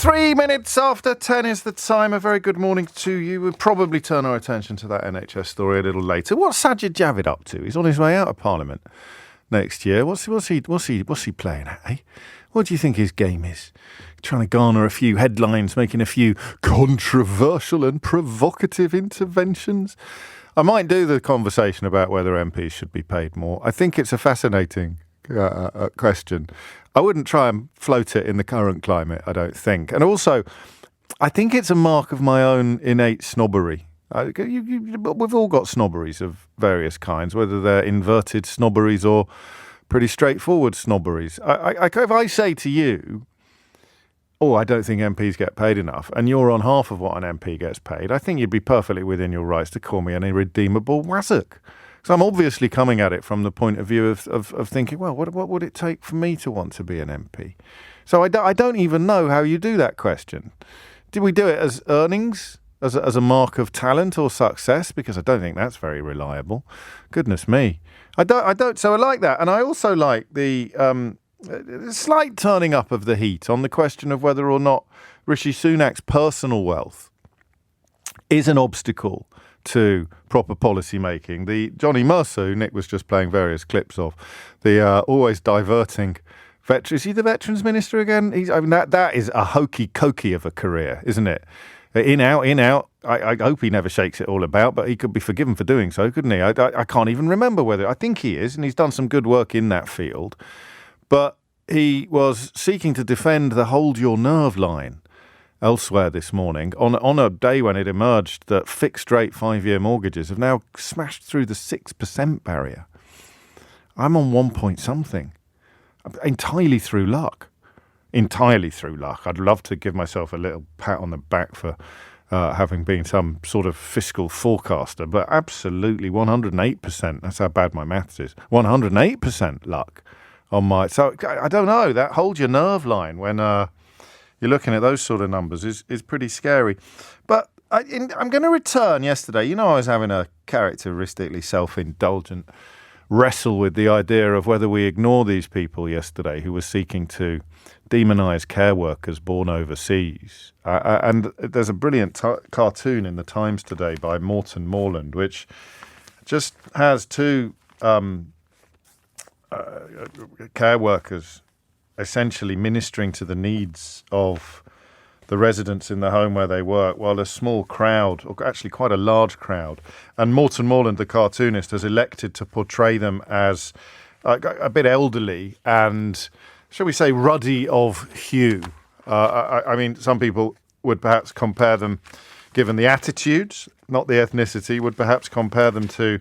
3 minutes after 10 is the time. A very good morning to you. We'll probably turn our attention to that NHS story a little later. What's Sajid Javid up to? He's on his way out of Parliament next year. What's he playing at, eh? What do you think his game is? Trying to garner a few headlines, making a few controversial and provocative interventions. I might do the conversation about whether MPs should be paid more. I think it's a fascinating question. I wouldn't try and float it in the current climate, I don't think. And also, I think it's a mark of my own innate snobbery. We've all got snobberies of various kinds, whether they're inverted snobberies or pretty straightforward snobberies. If I say to you, I don't think MPs get paid enough, and you're on half of what an MP gets paid, I think you'd be perfectly within your rights to call me an irredeemable wazzock. So I'm obviously coming at it from the point of view of thinking, well, what would it take for me to want to be an MP? So I don't even know how you do that question. Do we do it as earnings, as a mark of talent or success? Because I don't think that's very reliable. Goodness me. I don't. So I like that. And I also like the slight turning up of the heat on the question of whether or not Rishi Sunak's personal wealth is an obstacle to proper policy making. The Johnny Mercer, who Nick was just playing various clips of, the always diverting veteran. Is he the Veterans Minister again? That is a hokey cokey of a career, isn't it? In, out. I hope he never shakes it all about, but he could be forgiven for doing so, couldn't he? I can't even remember whether. I think he is, and he's done some good work in that field. But he was seeking to defend the hold your nerve line elsewhere this morning on a day when it emerged that fixed rate 5-year mortgages have now smashed through the 6% barrier. I'm on 1 point something, entirely through luck. I'd love to give myself a little pat on the back for having been some sort of fiscal forecaster, but absolutely 108%. That's how bad my maths is. 108% luck on my. So I don't know, that hold your nerve line when you're looking at those sort of numbers is pretty scary. But I'm going to return yesterday. I was having a characteristically self-indulgent wrestle with the idea of whether we ignore these people yesterday who were seeking to demonise care workers born overseas. And there's a brilliant cartoon in the Times today by Morton Morland, which just has two care workers essentially ministering to the needs of the residents in the home where they work, while a small crowd, or actually quite a large crowd, and Morton Morland, the cartoonist, has elected to portray them as a bit elderly and, shall we say, ruddy of hue. I mean, some people would perhaps compare them, given the attitudes, not the ethnicity, would perhaps compare them to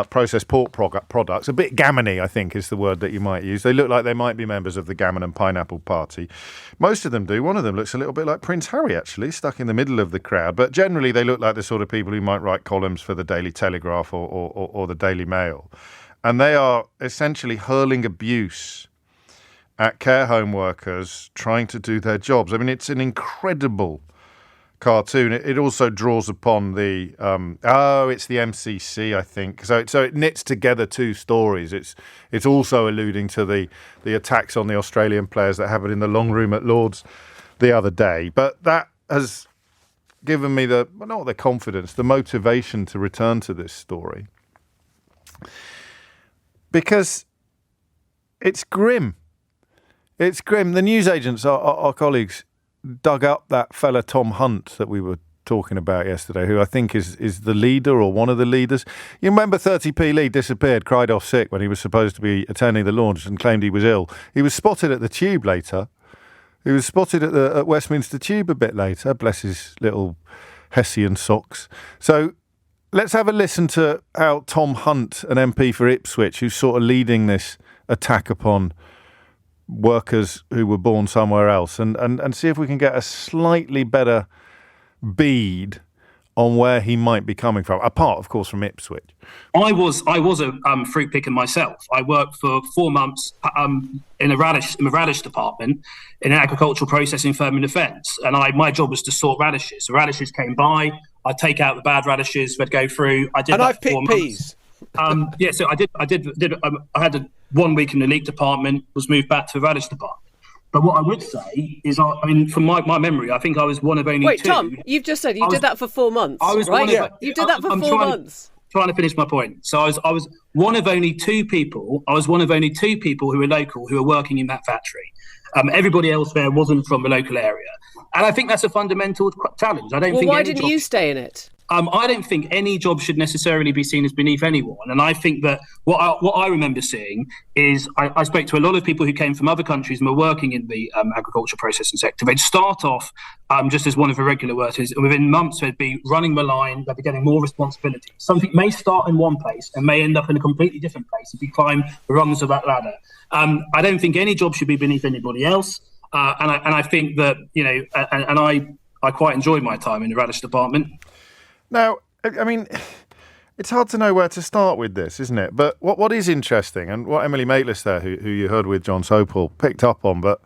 processed pork products. A bit gammony, I think, is the word that you might use. They look like they might be members of the Gammon and Pineapple Party. Most of them do. One of them looks a little bit like Prince Harry, actually, stuck in the middle of the crowd. But generally, they look like the sort of people who might write columns for the Daily Telegraph or the Daily Mail. And they are essentially hurling abuse at care home workers trying to do their jobs. I mean, it's an incredible cartoon. It also draws upon the it's the MCC, I think. So it knits together two stories. It's also alluding to the attacks on the Australian players that happened in the long room at Lord's the other day. But that has given me the confidence, the motivation to return to this story, because it's grim. It's grim. The newsagents, our colleagues, dug up that fella Tom Hunt that we were talking about yesterday, who I think is the leader or one of the leaders. You remember 30p Lee disappeared, cried off sick when he was supposed to be attending the launch and claimed he was ill. He was spotted at the Tube later. He was spotted at Westminster Tube a bit later, bless his little Hessian socks. So let's have a listen to how Tom Hunt, an MP for Ipswich, who's sort of leading this attack upon workers who were born somewhere else, and see if we can get a slightly better bead on where he might be coming from, apart, of course, from Ipswich. I was a fruit picker myself. I worked for 4 months in the radish department in an agricultural processing firm in the Fens, and my job was to sort radishes. The radishes came by, I'd take out the bad radishes, we'd go through. I've picked peas. So I had 1 week in the leek department, was moved back to the radish department. But what I would say is, I mean, from my memory, I think I was one of only Wait, two. Tom, you've just said you did that for 4 months, right? You did that for I'm 4 months. Trying to finish my point. So I was one of only two people. I was one of only two people who were local who were working in that factory. Everybody else there wasn't from the local area, and I think that's a fundamental challenge. I don't think. Why didn't you stay in it? I don't think any job should necessarily be seen as beneath anyone. And I think that what I remember seeing is I spoke to a lot of people who came from other countries and were working in the agriculture processing sector. They'd start off just as one of the regular workers, and within months they'd be running the line, they'd be getting more responsibility. Something may start in one place and may end up in a completely different place if you climb the rungs of that ladder. I don't think any job should be beneath anybody else. And I think that, I quite enjoyed my time in the Radish department. Now, I mean, it's hard to know where to start with this, isn't it? But what is interesting, and what Emily Maitlis there, who you heard with John Sopel, picked up on, but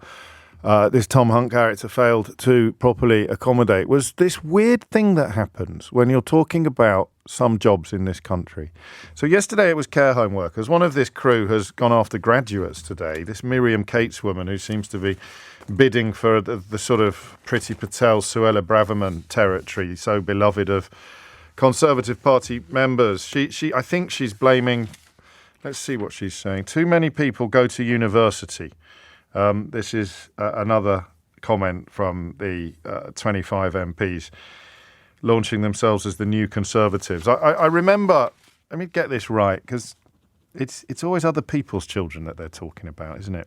this Tom Hunt character failed to properly accommodate, was this weird thing that happens when you're talking about some jobs in this country. So yesterday it was care home workers. One of this crew has gone after graduates today. This Miriam Cates woman who seems to be bidding for the sort of Priti Patel, Suella Braverman territory, so beloved of Conservative Party members. She I think she's blaming, let's see what she's saying, too many people go to university. This is another comment from the 25 MPs launching themselves as the new Conservatives. I remember, let me get this right, because it's always other people's children that they're talking about, isn't it?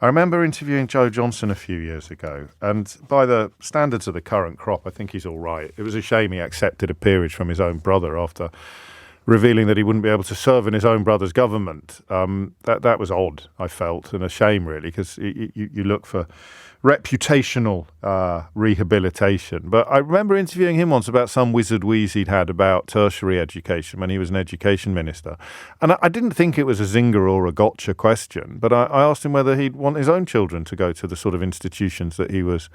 I remember interviewing Joe Johnson a few years ago, and by the standards of the current crop, I think he's all right. It was a shame he accepted a peerage from his own brother after revealing that he wouldn't be able to serve in his own brother's government. That was odd, I felt, and a shame, really, because you look for reputational rehabilitation. But I remember interviewing him once about some wizard wheeze he'd had about tertiary education when he was an education minister. And I didn't think it was a zinger or a gotcha question, but I asked him whether he'd want his own children to go to the sort of institutions that he was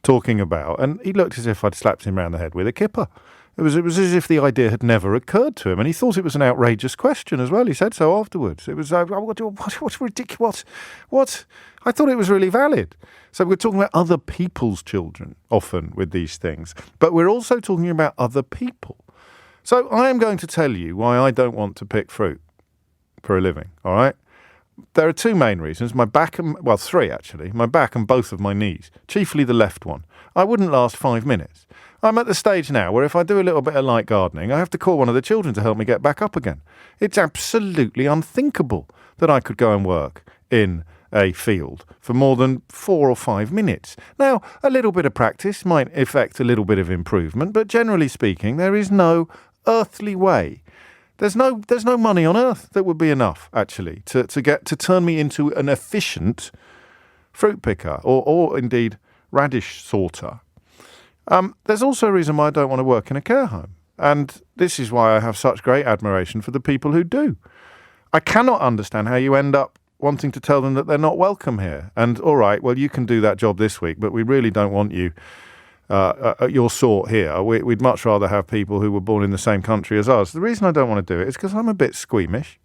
talking about. And he looked as if I'd slapped him round the head with a kipper. It was as if the idea had never occurred to him, and he thought it was an outrageous question as well. He said so afterwards. It was, what's ridiculous? What? I thought it was really valid. So we're talking about other people's children often with these things, but we're also talking about other people. So I am going to tell you why I don't want to pick fruit for a living, all right? There are two main reasons. Three actually. My back and both of my knees, chiefly the left one. I wouldn't last 5 minutes. I'm at the stage now where if I do a little bit of light gardening, I have to call one of the children to help me get back up again. It's absolutely unthinkable that I could go and work in a field for more than 4 or 5 minutes. Now, a little bit of practice might effect a little bit of improvement, but generally speaking, there is no earthly way. There's no money on earth that would be enough, actually, to turn me into an efficient fruit picker or indeed radish sorter. There's also a reason why I don't want to work in a care home. And this is why I have such great admiration for the people who do. I cannot understand how you end up wanting to tell them that they're not welcome here. And all right, well, you can do that job this week, but we really don't want you at your sort here. We'd much rather have people who were born in the same country as us. The reason I don't want to do it is because I'm a bit squeamish.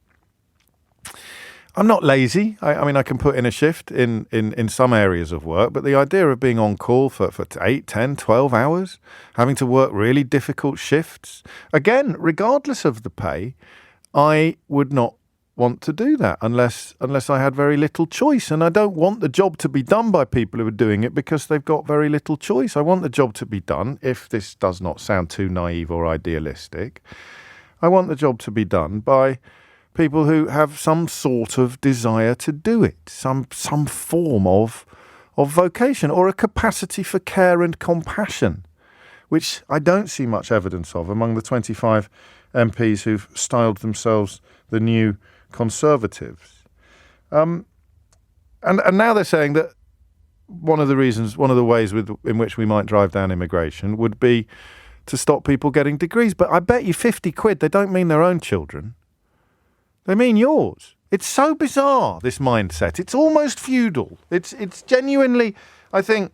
I'm not lazy. I mean, I can put in a shift in some areas of work, but the idea of being on call for 8, 10, 12 hours, having to work really difficult shifts, again, regardless of the pay, I would not want to do that unless I had very little choice. And I don't want the job to be done by people who are doing it because they've got very little choice. I want the job to be done, if this does not sound too naive or idealistic, I want the job to be done by people who have some sort of desire to do it, some form of vocation or a capacity for care and compassion, which I don't see much evidence of among the 25 MPs who've styled themselves the new Conservatives. And now they're saying that one of the ways in which we might drive down immigration would be to stop people getting degrees. But I bet you 50 quid they don't mean their own children. They mean yours. It's so bizarre, this mindset. It's almost feudal. It's genuinely, I think,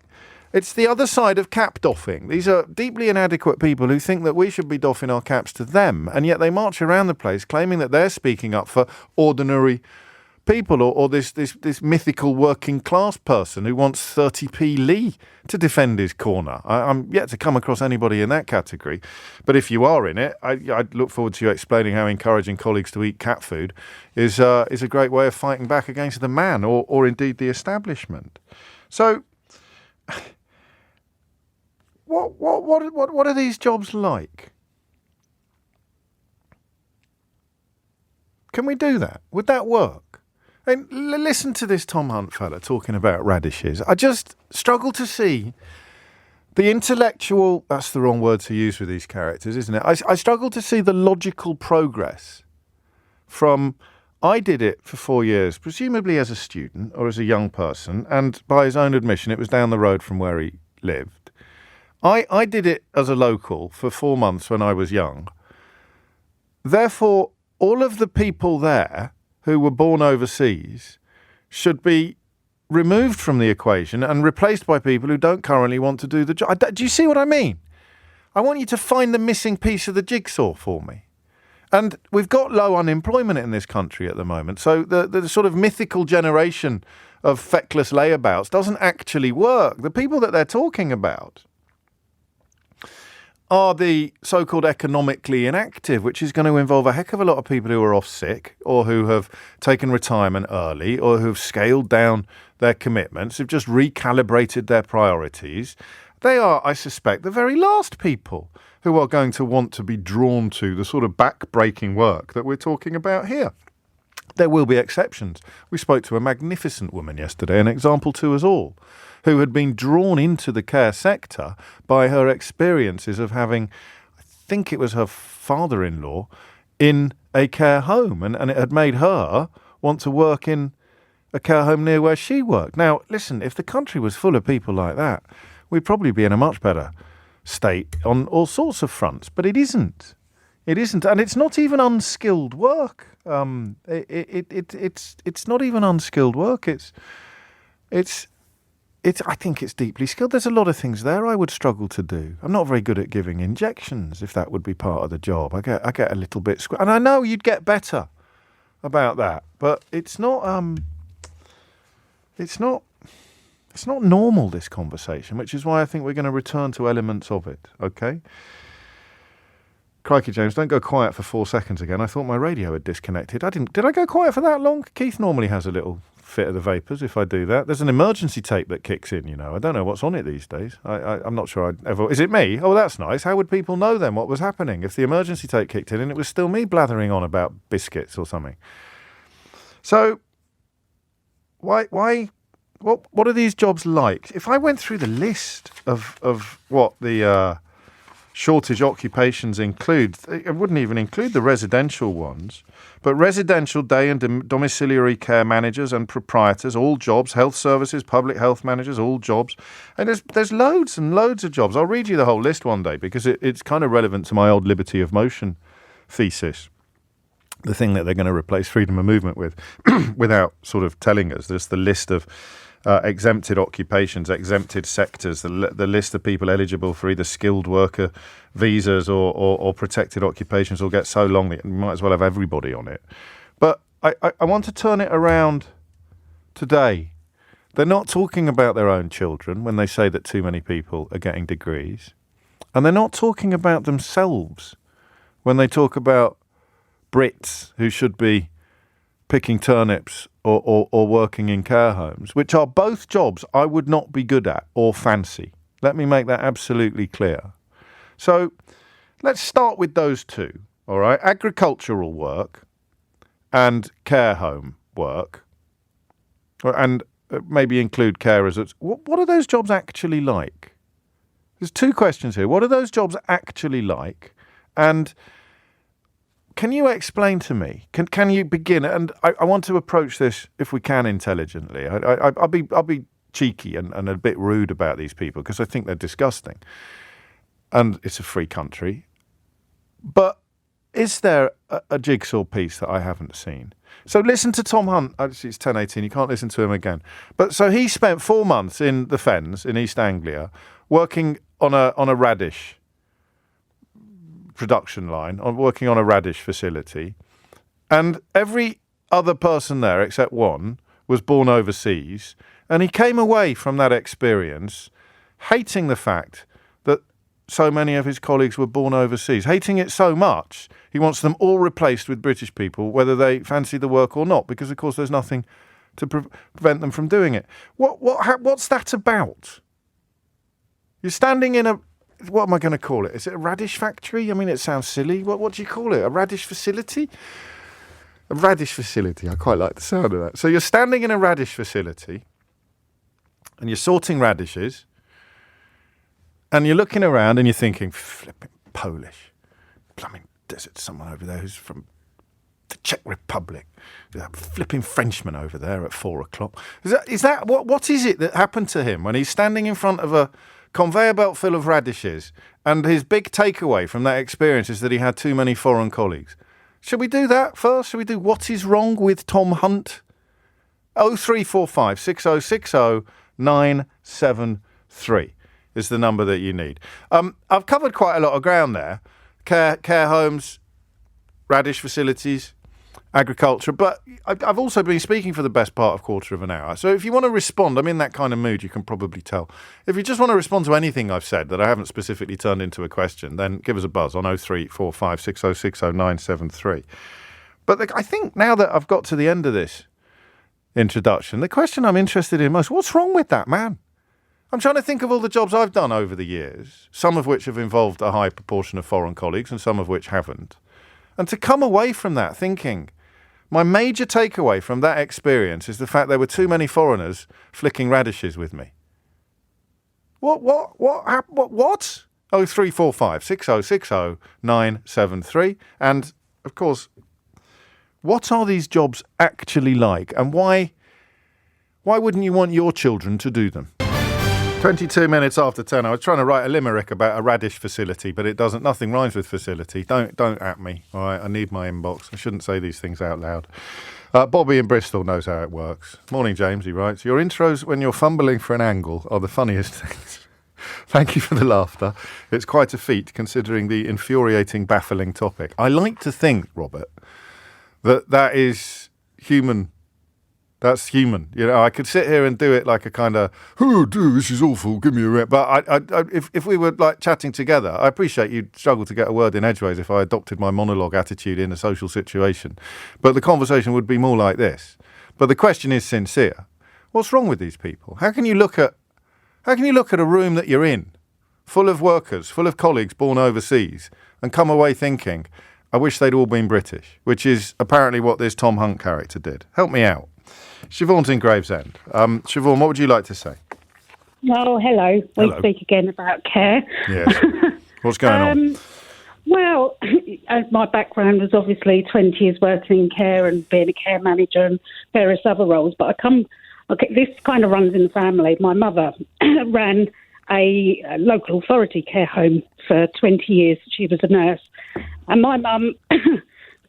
it's the other side of cap doffing. These are deeply inadequate people who think that we should be doffing our caps to them, and yet they march around the place claiming that they're speaking up for ordinary people, or this mythical working class person who wants 30p Lee to defend his corner. I'm yet to come across anybody in that category. But if you are in it, I'd look forward to you explaining how encouraging colleagues to eat cat food is a great way of fighting back against the man or indeed the establishment. So, what are these jobs like? Can we do that? Would that work? And listen to this Tom Hunt fella talking about radishes. I just struggle to see the intellectual... That's the wrong word to use with these characters, isn't it? I struggle to see the logical progress from... I did it for 4 years, presumably as a student or as a young person, and by his own admission, it was down the road from where he lived. I did it as a local for 4 months when I was young. Therefore, all of the people there who were born overseas should be removed from the equation and replaced by people who don't currently want to do the job. Do you see what I mean? I want you to find the missing piece of the jigsaw for me. And we've got low unemployment in this country at the moment. So the sort of mythical generation of feckless layabouts doesn't actually work. The people that they're talking about are the so-called economically inactive, which is going to involve a heck of a lot of people who are off sick or who have taken retirement early or who've scaled down their commitments, who've just recalibrated their priorities. They are, I suspect, the very last people who are going to want to be drawn to the sort of back-breaking work that we're talking about here. There will be exceptions. We spoke to a magnificent woman yesterday, an example to us all, who had been drawn into the care sector by her experiences of having, I think it was her father-in-law, in a care home. And it had made her want to work in a care home near where she worked. Now, listen, if the country was full of people like that, we'd probably be in a much better state on all sorts of fronts. But it isn't. It isn't. And it's not even unskilled work. It's not even unskilled work. I think it's deeply skilled. There's a lot of things there I would struggle to do. I'm not very good at giving injections, if that would be part of the job. I get a little bit and I know you'd get better about that, but it's not normal, this conversation, which is why I think we're going to return to elements of it, okay? Crikey, James, don't go quiet for 4 seconds again. I thought my radio had disconnected. Did I go quiet for that long? Keith normally has a little fit of the vapours if I do that. There's an emergency tape that kicks in, you know. I don't know what's on it these days. I'm not sure I'd ever... Is it me? Oh, that's nice. How would people know then what was happening if the emergency tape kicked in and it was still me blathering on about biscuits or something? So, what are these jobs like? If I went through the list of what the shortage occupations include, it wouldn't even include the residential ones, but residential day and domiciliary care managers and proprietors, all jobs, health services, public health managers, all jobs. And there's loads and loads of jobs. I'll read you the whole list one day because it's kind of relevant to my old liberty of motion thesis, the thing that they're going to replace freedom of movement with, without sort of telling us. There's the list of exempted occupations, exempted sectors, the list of people eligible for either skilled worker visas or protected occupations will get so long that you might as well have everybody on it. But I want to turn it around today. They're not talking about their own children when they say that too many people are getting degrees. And they're not talking about themselves when they talk about Brits who should be picking turnips or working in care homes, which are both jobs I would not be good at or fancy. Let me make that absolutely clear. So let's start with those two, all right? Agricultural work and care home work, and maybe include carers. What are those jobs actually like? There's two questions here. What are those jobs actually like? And can you explain to me? Can you begin? And I want to approach this, if we can, intelligently. I'll be cheeky and a bit rude about these people because I think they're disgusting. And it's a free country. But is there a jigsaw piece that I haven't seen? So listen to Tom Hunt. Actually, it's 10:18. You can't listen to him again. But so he spent 4 months in the Fens in East Anglia working on a radish production line, working on a radish facility. And every other person there, except one, was born overseas, and he came away from that experience hating the fact that so many of his colleagues were born overseas, hating it so much, he wants them all replaced with British people, whether they fancy the work or not, because, of course, there's nothing to prevent them from doing it. What's that about? You're standing in a... What am I going to call it? Is it a radish factory? I mean, it sounds silly. What do you call it? A radish facility? A radish facility. I quite like the sound of that. So you're standing in a radish facility and you're sorting radishes and you're looking around and you're thinking, flipping Polish. Plumbing desert, someone over there who's from the Czech Republic. There's a flipping Frenchman over there at 4 o'clock. Is that what is it that happened to him when he's standing in front of a conveyor belt full of radishes and his big takeaway from that experience is that he had too many foreign colleagues? Should we do that first? Should we do what is wrong with Tom Hunt? 0345 6060 973 is the number that you need. I've covered quite a lot of ground there. Care homes, radish facilities, agriculture, but I've also been speaking for the best part of quarter of an hour. So if you want to respond, I'm in that kind of mood, you can probably tell. If you just want to respond to anything I've said that I haven't specifically turned into a question, then give us a buzz on 0345 6060 973. But I think now that I've got to the end of this introduction, the question I'm interested in most, what's wrong with that man? I'm trying to think of all the jobs I've done over the years, some of which have involved a high proportion of foreign colleagues and some of which haven't. And to come away from that thinking, my major takeaway from that experience is the fact there were too many foreigners flicking radishes with me. What? 0345 6060 973. And, of course, what are these jobs actually like? And why wouldn't you want your children to do them? 22 minutes after 10. I was trying to write a limerick about a radish facility, but it doesn't. Nothing rhymes with facility. Don't at me. All right, I need my inbox. I shouldn't say these things out loud. Bobby in Bristol knows how it works. Morning, James, he writes. Your intros when you're fumbling for an angle are the funniest things. Thank you for the laughter. It's quite a feat considering the infuriating, baffling topic. I like to think, Robert, that is human. That's human. You know, I could sit here and do it like a kind of, oh, dude, this is awful, give me a rep. But if we were like chatting together, I appreciate you'd struggle to get a word in edgeways if I adopted my monologue attitude in a social situation. But the conversation would be more like this. But the question is sincere. What's wrong with these people? How can you look at a room that you're in, full of workers, full of colleagues born overseas, and come away thinking, I wish they'd all been British, which is apparently what this Tom Hunt character did. Help me out. Siobhan's in Gravesend. Siobhan, what would you like to say? Oh, hello. We speak again about care. Yes. What's going on? Well, my background was obviously 20 years working in care and being a care manager and various other roles. But this kind of runs in the family. My mother ran a local authority care home for 20 years. She was a nurse. And my mum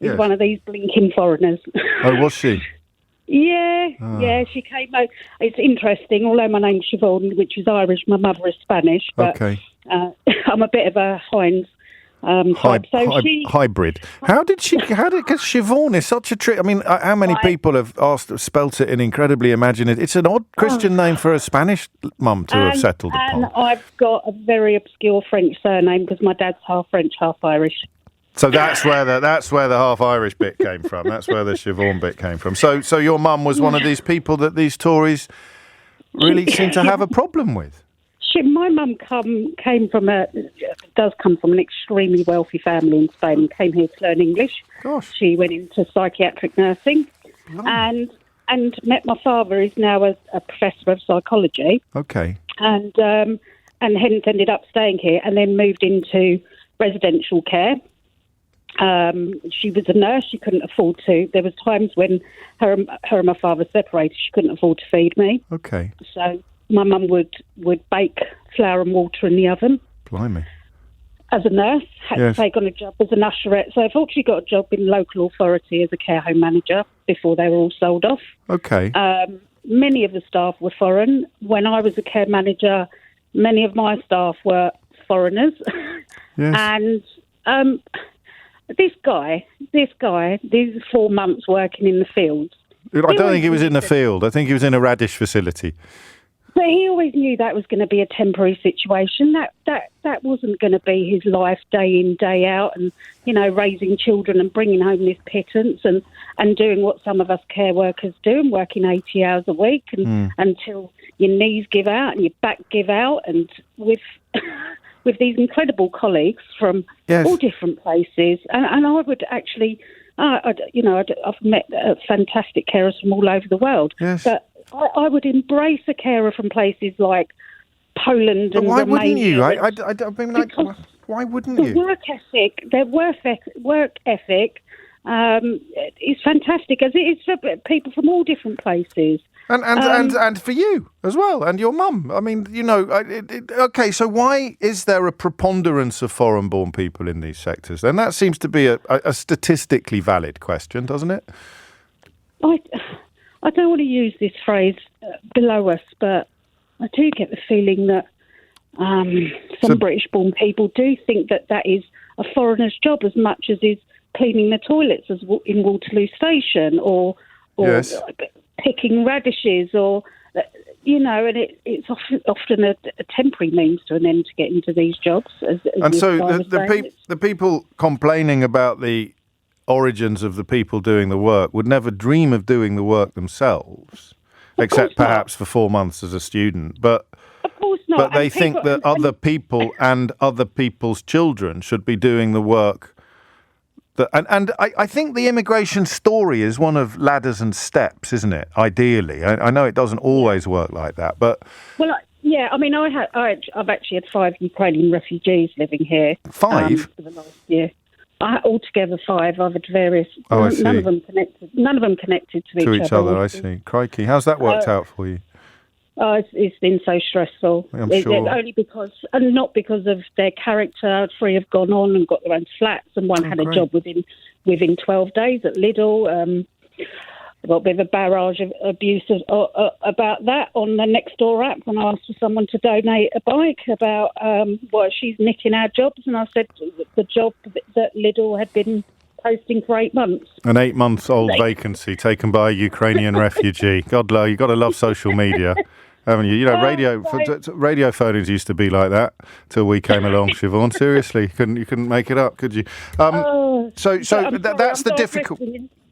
is one of these blinking foreigners. Oh, was she? Yeah, she came out. It's interesting, although my name's Siobhan, which is Irish, my mother is Spanish, but I'm a bit of a Heinz type. Hybrid. Because Siobhan is such a trick. I mean, how many people have spelt it in incredibly imaginative? It's an odd Christian name for a Spanish mum to have settled upon. And I've got a very obscure French surname because my dad's half French, half Irish. So that's where the half Irish bit came from. That's where the Siobhan bit came from. So your mum was one of these people that these Tories really seem to have a problem with. My mum does come from an extremely wealthy family in Spain and came here to learn English. Gosh. She went into psychiatric nursing and met my father, who's now a professor of psychology. Okay. And hence ended up staying here and then moved into residential care. She was a nurse. She couldn't afford to. There was times when her and my father separated. She couldn't afford to feed me. Okay. So my mum would bake flour and water in the oven. Blimey. As a nurse, had to take on a job as an usherette. So I thought she got a job in local authority as a care home manager before they were all sold off. Okay. Many of the staff were foreign. When I was a care manager, many of my staff were foreigners. Yes. And this guy, these 4 months working in the fields. I don't think he was in the field. I think he was in a Radish facility. But he always knew that was going to be a temporary situation. That wasn't going to be his life day in, day out, and, you know, raising children and bringing home this pittance and doing what some of us care workers do and working 80 hours a week and until your knees give out and your back give out, and with with these incredible colleagues from all different places. And I would actually, I've met fantastic carers from all over the world. Yes. But I would embrace a carer from places like Poland and why Romania. Wouldn't you? I mean, like, why wouldn't you? Their work ethic is fantastic, as it is for people from all different places. And for you as well, and your mum. I mean, you know, okay, so why is there a preponderance of foreign-born people in these sectors? And that seems to be a statistically valid question, doesn't it? I don't want to use this phrase below us, but I do get the feeling that some British-born people do think that is a foreigner's job as much as is cleaning the toilets in Waterloo Station or picking radishes or, you know, and it's often a temporary means to an end to get into these jobs. And so the people complaining about the origins of the people doing the work would never dream of doing the work themselves, except perhaps for 4 months as a student. But of course not. But they think that other people and other people's children should be doing the work. I think the immigration story is one of ladders and steps, isn't it? Ideally, I know it doesn't always work like that, but I mean, I've actually had 5 Ukrainian refugees living here. 5 for the last year. Altogether 5. I've had various. I see. None of them connected to each other. I see. Crikey, how's that worked out for you? It's been so stressful. I'm sure. Only because, and not because of their character. 3 have gone on and got their own flats, and one had a job within 12 days at Lidl. Got a bit of a barrage of abuse about that on the Nextdoor app when I asked for someone to donate a bike about she's nicking our jobs, and I said the job that Lidl had been posting for 8 months. An 8-month-old vacancy taken by a Ukrainian refugee. God, you've got to love social media, haven't you? You know, radio phonings used to be like that till we came along, Siobhan. Seriously, you couldn't make it up, could you? That's the difficult.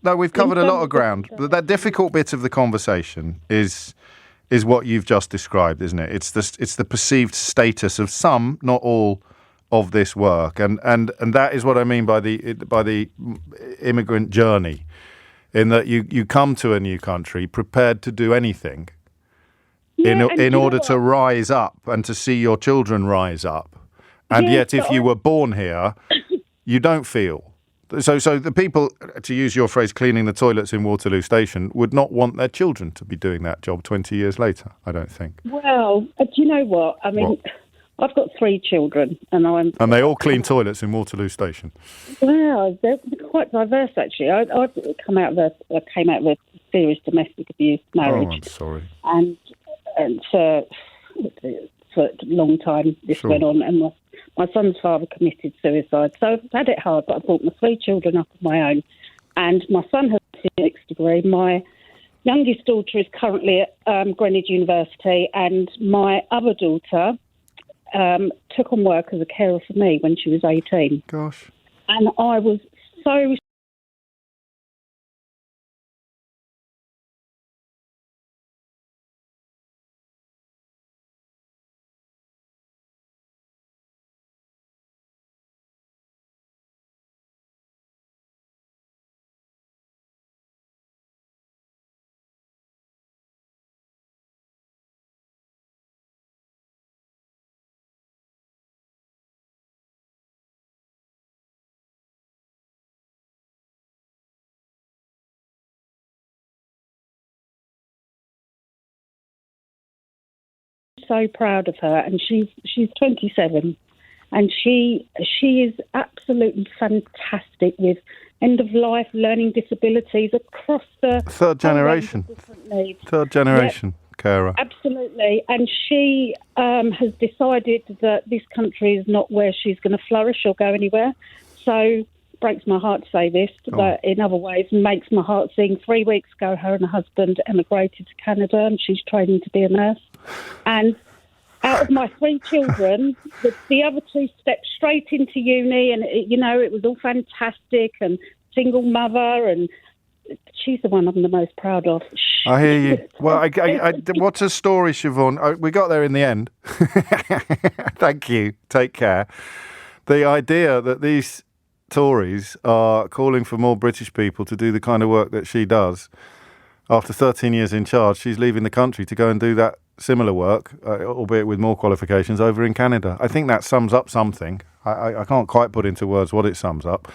No, we've covered a lot of ground. That difficult bit of the conversation is what you've just described, isn't it? It's the perceived status of some, not all, of this work, and that is what I mean by the immigrant journey, in that you come to a new country prepared to do anything in order to rise up and to see your children rise up, and yet if you were born here, you don't feel. So the people, to use your phrase, cleaning the toilets in Waterloo Station, would not want their children to be doing that job 20 years later, I don't think. Well, do you know what? I mean, I've got 3 children, and they all clean toilets in Waterloo Station. Well, they're quite diverse, actually. I came out of a serious domestic abuse marriage. Oh, I'm sorry. And for a long time this went on, and my son's father committed suicide. So I've had it hard, but I brought my 3 children up on my own. And my son has a physics degree. My youngest daughter is currently at Greenwich University, and my other daughter took on work as a carer for me when she was 18. Gosh. And I was so proud of her, and she's 27, and she is absolutely fantastic with end of life learning disabilities across the third generation carer. Absolutely, and she has decided that this country is not where she's going to flourish or go anywhere. So breaks my heart to say this, but in other ways makes my heart sing. 3 weeks ago, her and her husband emigrated to Canada, and she's training to be a nurse. And out of my 3 children, the other 2 stepped straight into uni, and it was all fantastic, and single mother, and she's the one I'm the most proud of. I hear you. Well, what's a story, Siobhan? We got there in the end. Thank you. Take care. The idea that these Tories are calling for more British people to do the kind of work that she does, after 13 years in charge, she's leaving the country to go and do that similar work, albeit with more qualifications, over in Canada. I think that sums up something. I can't quite put into words what it sums up,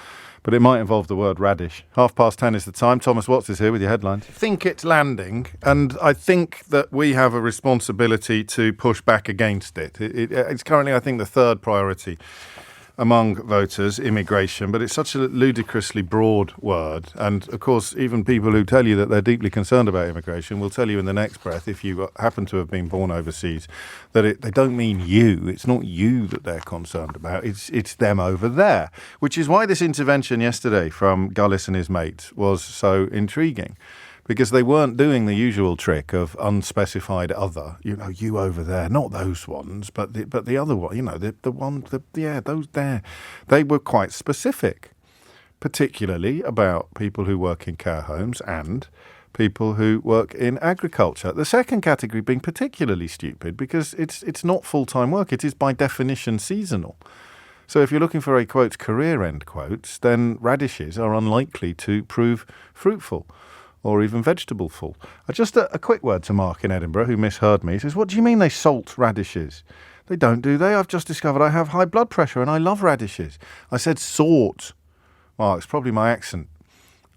but it might involve the word radish. 10:30 is the time. Thomas Watts is here with your headlines. I think it's landing, and I think that we have a responsibility to push back against it. It's currently, I think, the third priority among voters, immigration, but it's such a ludicrously broad word. And, of course, even people who tell you that they're deeply concerned about immigration will tell you in the next breath, if you happen to have been born overseas, that they don't mean you. It's not you that they're concerned about. It's them over there, which is why this intervention yesterday from Gullis and his mates was so intriguing. Because they weren't doing the usual trick of unspecified other, you over there, not those ones, but the other one, those there. They were quite specific, particularly about people who work in care homes and people who work in agriculture. The second category being particularly stupid because it's not full-time work. It is by definition seasonal. So if you're looking for a, quote, career, end quotes, then radishes are unlikely to prove fruitful or even vegetable-full. Just a quick word to Mark in Edinburgh, who misheard me. He says, what do you mean they salt radishes? They don't, do they? I've just discovered I have high blood pressure and I love radishes. I said sort. Well, it's probably my accent.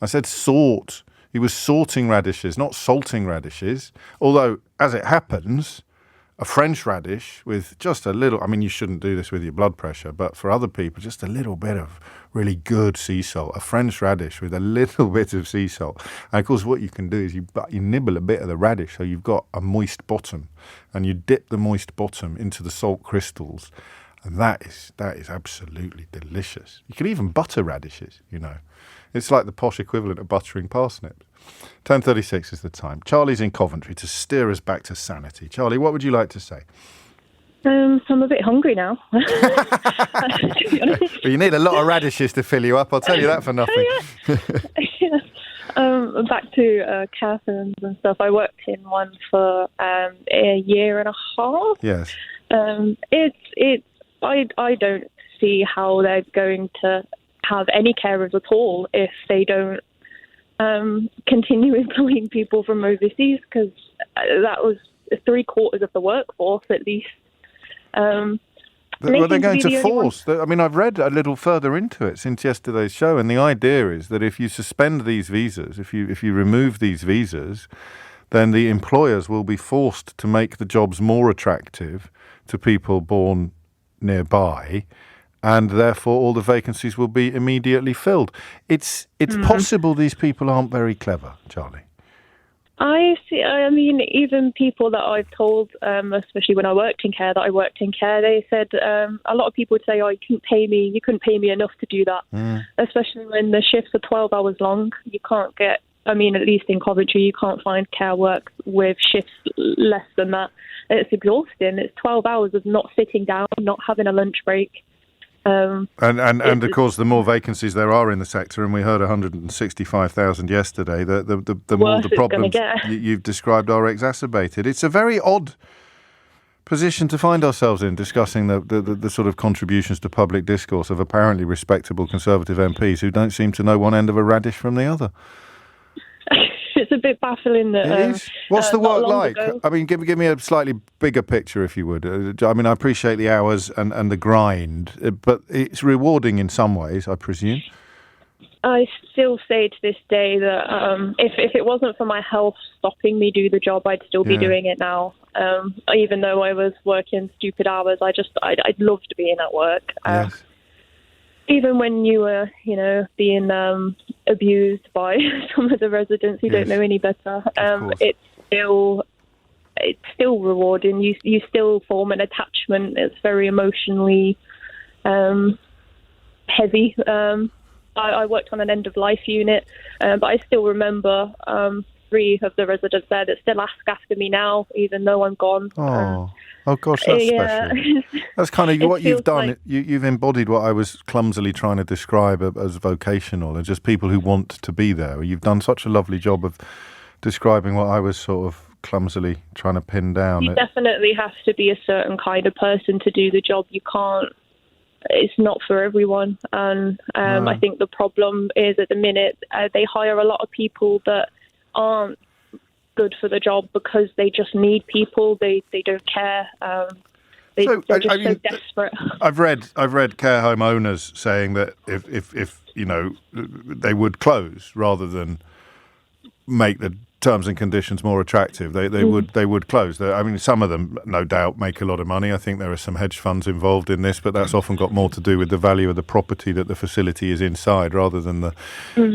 I said sort. He was sorting radishes, not salting radishes. Although, as it happens, a French radish with just a little, you shouldn't do this with your blood pressure, but for other people, just a little bit of really good sea salt. A French radish with a little bit of sea salt. And of course, what you can do is you nibble a bit of the radish so you've got a moist bottom, and you dip the moist bottom into the salt crystals. And that is absolutely delicious. You can even butter radishes, It's like the posh equivalent of buttering parsnips. 10:36 is the time. Charlie's in Coventry to steer us back to sanity. Charlie, what would you like to say? So I'm a bit hungry now, to be honest. Well, you need a lot of radishes to fill you up, I'll tell you that for nothing. Back to care homes and stuff. I worked in one for a year and a half. Yes. I don't see how they're going to have any carers at all if they don't continue employing people from overseas, because that was 3/4 of the workforce at least. Well, they're going to force. I've read a little further into it since yesterday's show, and the idea is that if you suspend these visas, if you remove these visas, then the employers will be forced to make the jobs more attractive to people born nearby, and therefore all the vacancies will be immediately filled. It's possible these people aren't very clever, Charlie. I see. Even people that I've told, especially when I worked in care, they said a lot of people would say, "Oh, you couldn't pay me enough to do that." Especially when the shifts are 12 hours long. You can't get. At least in Coventry, you can't find care work with shifts less than that. It's exhausting. It's 12 hours of not sitting down, not having a lunch break. And of course, the more vacancies there are in the sector, and we heard 165,000 yesterday, the more the problems you've described are exacerbated. It's a very odd position to find ourselves in, discussing the sort of contributions to public discourse of apparently respectable Conservative MPs who don't seem to know one end of a radish from the other. It's a bit baffling that. It is. What's the work like? Give me a slightly bigger picture, if you would. I appreciate the hours and the grind, but it's rewarding in some ways, I presume. I still say to this day that if it wasn't for my health stopping me do the job, I'd still be doing it now. Even though I was working stupid hours, I'd loved being at work. Yes. Even when you were, being abused by some of the residents who don't know any better, it's still rewarding. You still form an attachment. It's very emotionally heavy. I worked on an end-of-life unit, but I still remember 3 of the residents there that still ask after me now, even though I'm gone. Oh gosh, that's special. That's kind of what you've done. Like, you've embodied what I was clumsily trying to describe as vocational, and just people who want to be there. You've done such a lovely job of describing what I was sort of clumsily trying to pin down. You definitely have to be a certain kind of person to do the job. You can't. It's not for everyone, and I think the problem is at the minute they hire a lot of people that aren't good for the job because they just need people. They don't care. They're just so desperate. I've read care home owners saying that if you know, they would close rather than make the terms and conditions more attractive. They would close. I mean, some of them, no doubt, make a lot of money. I think there are some hedge funds involved in this, but that's often got more to do with the value of the property that the facility is inside, rather than the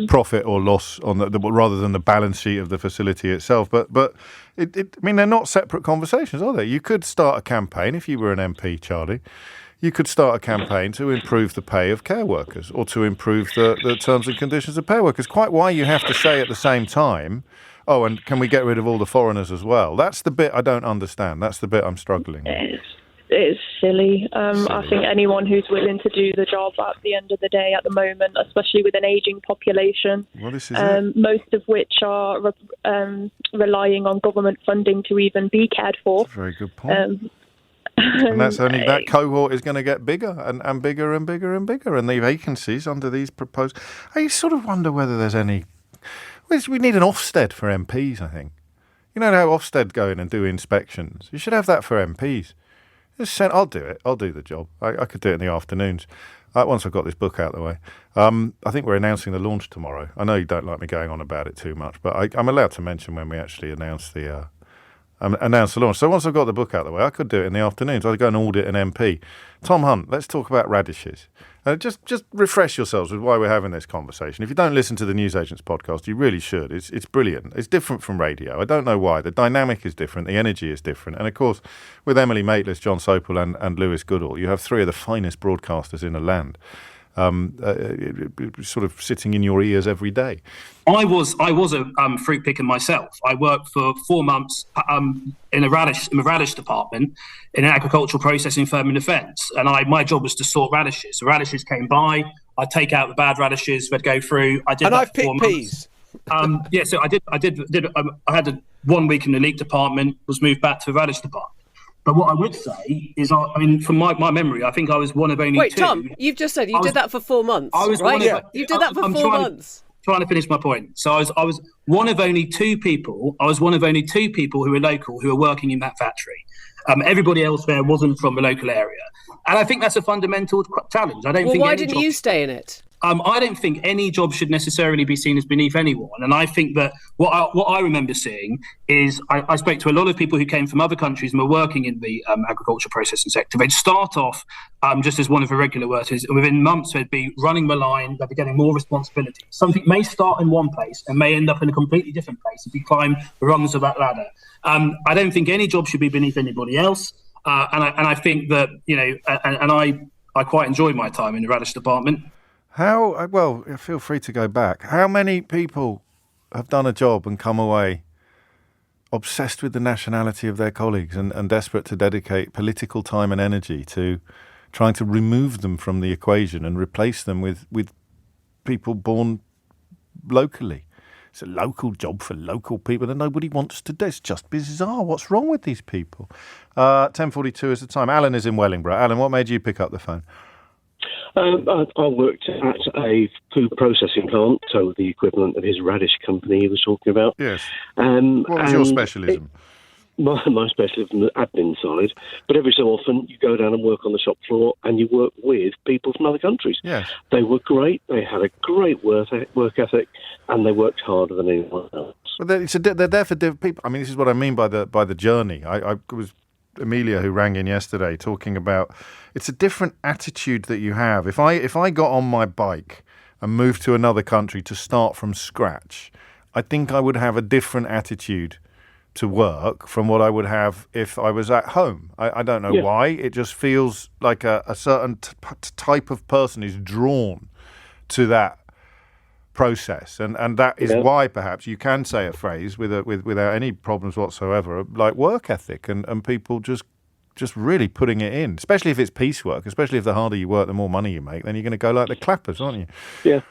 profit or loss on rather than the balance sheet of the facility itself. But I mean, they're not separate conversations, are they? You could start a campaign if you were an MP, Charlie. You could start a campaign to improve the pay of care workers, or to improve the terms and conditions of care workers. Quite why you have to say at the same time, oh, and can we get rid of all the foreigners as well? That's the bit I don't understand. That's the bit I'm struggling with. It's silly. I think anyone who's willing to do the job at the end of the day at the moment, especially with an ageing population, well, this is it. Most of which are relying on government funding to even be cared for. That's a very good point. And that's only that cohort is going to get bigger and bigger and bigger and bigger. And the vacancies under these proposed... I sort of wonder whether there's any... We need an Ofsted for MPs, I think. You know how Ofsted go in and do inspections? You should have that for MPs. I'll do it. I'll do the job. I could do it in the afternoons. Once I've got this book out of the way. I think we're announcing the launch tomorrow. I know you don't like me going on about it too much, but I'm allowed to mention when we actually announce the launch. So once I've got the book out of the way, I could do it in the afternoons. I'd go and audit an MP. Tom Hunt, let's talk about radishes. Just refresh yourselves with why we're having this conversation. If you don't listen to the Newsagents podcast, you really should. It's brilliant. It's different from radio. I don't know why. The dynamic is different. The energy is different. And, of course, with Emily Maitlis, John Sopel and Lewis Goodall, you have 3 of the finest broadcasters in the land. Sort of sitting in your ears every day. I was a fruit picker myself. I worked for 4 months in a radish department in an agricultural processing firm in the fence, and my job was to sort radishes. The radishes came by, I'd take out the bad radishes, they'd go through. I did. And I've picked peas. So I did. I had 1 week in the leek department, was moved back to the radish department. But what I would say is, I mean, from my memory, I think I was one of only 2. Wait, Tom, you've just said you did that for 4 months. I was right? You did that for 4 months. Trying to finish my point. So I was one of only 2 people. I was one of only 2 people who were local who were working in that factory. Everybody else there wasn't from the local area, and I think that's a fundamental challenge. Why didn't you stay in it? I don't think any job should necessarily be seen as beneath anyone. And I think that what I remember seeing is I spoke to a lot of people who came from other countries and were working in the agriculture processing sector. They'd start off just as one of the regular workers, and within months they'd be running the line, they'd be getting more responsibility. Something may start in one place and may end up in a completely different place if you climb the rungs of that ladder. I don't think any job should be beneath anybody else. And I think that, you know, and I quite enjoyed my time in the radish department. Well, feel free to go back. How many people have done a job and come away obsessed with the nationality of their colleagues and desperate to dedicate political time and energy to trying to remove them from the equation and replace them with people born locally? It's a local job for local people that nobody wants to do. It's just bizarre. What's wrong with these people? 10:42 is the time. Alan is in Wellingborough. Alan, what made you pick up the phone? I worked at a food processing plant, so the equivalent of his radish company he was talking about. Yes. What was your specialism? My specialism is the admin side, but every so often you go down and work on the shop floor and you work with people from other countries. Yes. They were great, they had a great work ethic, and they worked harder than anyone else. Well, they're there for different people. I mean, this is what I mean by the journey. I was Amelia, who rang in yesterday, talking about it's a different attitude that you have. If I got on my bike and moved to another country to start from scratch, I think I would have a different attitude to work from what I would have if I was at home. I don't know why. It just feels like a certain type of person is drawn to that process, and that is why perhaps you can say a phrase without any problems whatsoever, like work ethic, and people just really putting it in, especially if it's piecework, especially if the harder you work, the more money you make, then you're going to go like the clappers, aren't you? Yeah.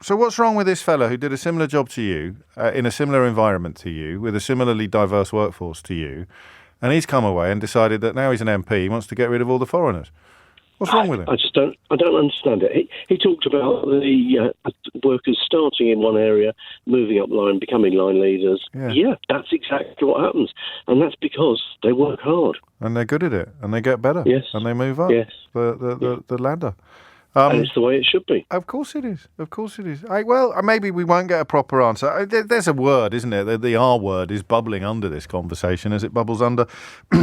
So what's wrong with this fella who did a similar job to you, in a similar environment to you, with a similarly diverse workforce to you, and he's come away and decided that now he's an MP, he wants to get rid of all the foreigners? What's wrong with him? I don't understand it. He talked about the workers starting in one area, moving up line, becoming line leaders. Yeah, that's exactly what happens. And that's because they work hard. And they're good at it, and they get better. Yes. And they move up the ladder. And it's the way it should be. Of course it is. Of course it is. Maybe we won't get a proper answer. There's a word, isn't it? The R word is bubbling under this conversation as it bubbles under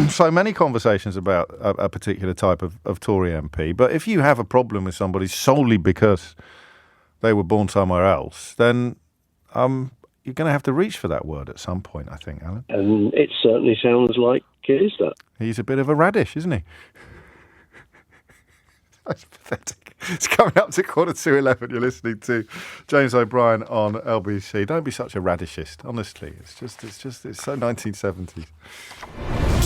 so many conversations about a particular type of Tory MP. But if you have a problem with somebody solely because they were born somewhere else, then you're going to have to reach for that word at some point, I think, Alan. And it certainly sounds like it is that. He's a bit of a radish, isn't he? That's pathetic. It's coming up to 11:15. You're listening to James O'Brien on LBC. Don't be such a radishist, honestly. It's so 1970s.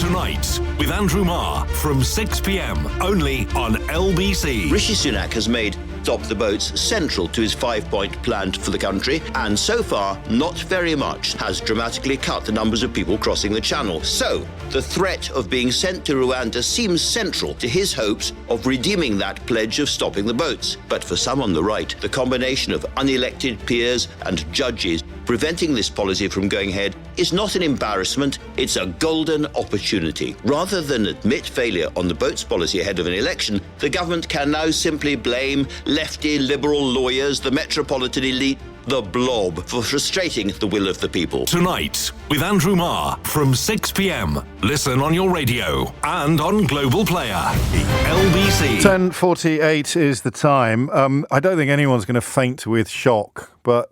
Tonight with Andrew Marr from 6 p.m. only on LBC. Rishi Sunak has made Stop the Boats central to his 5-point plan for the country, and so far, not very much has dramatically cut the numbers of people crossing the channel. So, the threat of being sent to Rwanda seems central to his hopes of redeeming that pledge of stopping the boats. But for some on the right, the combination of unelected peers and judges preventing this policy from going ahead is not an embarrassment, it's a golden opportunity. Rather than admit failure on the boats policy ahead of an election, the government can now simply blame lefty liberal lawyers, the metropolitan elite, the blob, for frustrating the will of the people. Tonight with Andrew Marr from 6 p.m. Listen on your radio and on Global Player. LBC. 10:48 is the time. I don't think anyone's going to faint with shock, but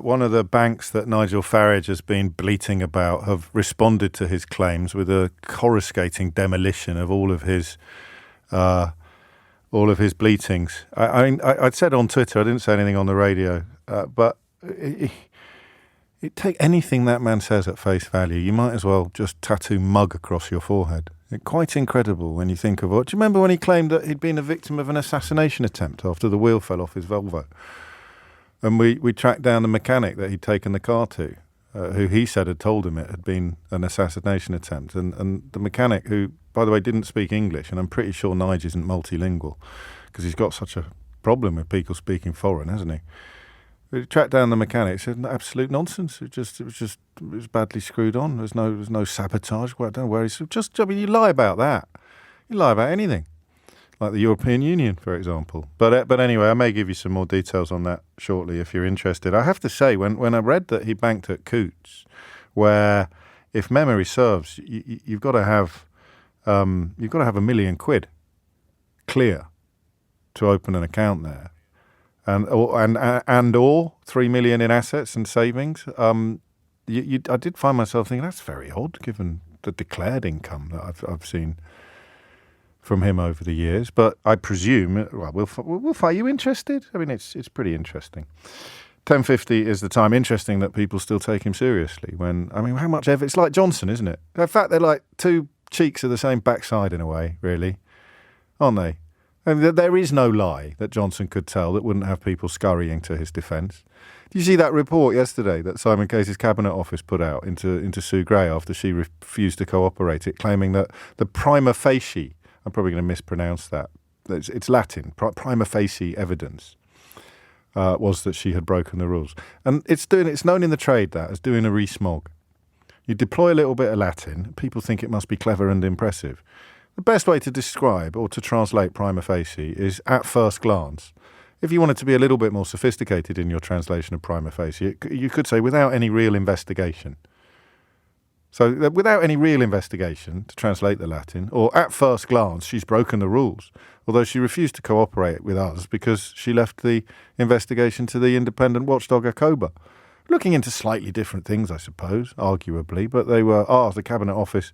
one of the banks that Nigel Farage has been bleating about have responded to his claims with a coruscating demolition of all of his bleatings. I'd said on Twitter, I didn't say anything on the radio, but it take anything that man says at face value. You might as well just tattoo mug across your forehead. Quite incredible when you think of it. Do you remember when he claimed that he'd been a victim of an assassination attempt after the wheel fell off his Volvo? And we tracked down the mechanic that he'd taken the car to, who he said had told him it had been an assassination attempt. And the mechanic, who, by the way, didn't speak English, and I'm pretty sure Nige isn't multilingual because he's got such a problem with people speaking foreign, hasn't he? We tracked down the mechanic. Said absolute nonsense. It was badly screwed on. There was no sabotage. Well, I don't know where he's you lie about that. You lie about anything, like the European Union, for example. But anyway, I may give you some more details on that shortly if you're interested. I have to say, when I read that he banked at Coutts, where, if memory serves, you've got to have £1 million clear to open an account there. And 3 million in assets and savings. I did find myself thinking that's very odd, given the declared income that I've seen from him over the years. But I presume, we'll find you interested. I mean, it's pretty interesting. 10:50 is the time. Interesting that people still take him seriously. How much ever? It's like Johnson, isn't it? In fact, they're like two cheeks of the same backside in a way, really, aren't they? And there is no lie that Johnson could tell that wouldn't have people scurrying to his defence. Did you see that report yesterday that Simon Case's Cabinet Office put out into Sue Gray after she refused to cooperate, it claiming that the prima facie, I'm probably going to mispronounce that, it's Latin, prima facie evidence, was that she had broken the rules. And it's known in the trade that as doing a re-smog. You deploy a little bit of Latin, people think it must be clever and impressive. The best way to describe or to translate prima facie is at first glance. If you wanted to be a little bit more sophisticated in your translation of prima facie, you could say without any real investigation. So without any real investigation, to translate the Latin, or at first glance, she's broken the rules, although she refused to cooperate with us because she left the investigation to the independent watchdog ACOBA. Looking into slightly different things, I suppose, arguably, but they were the Cabinet Office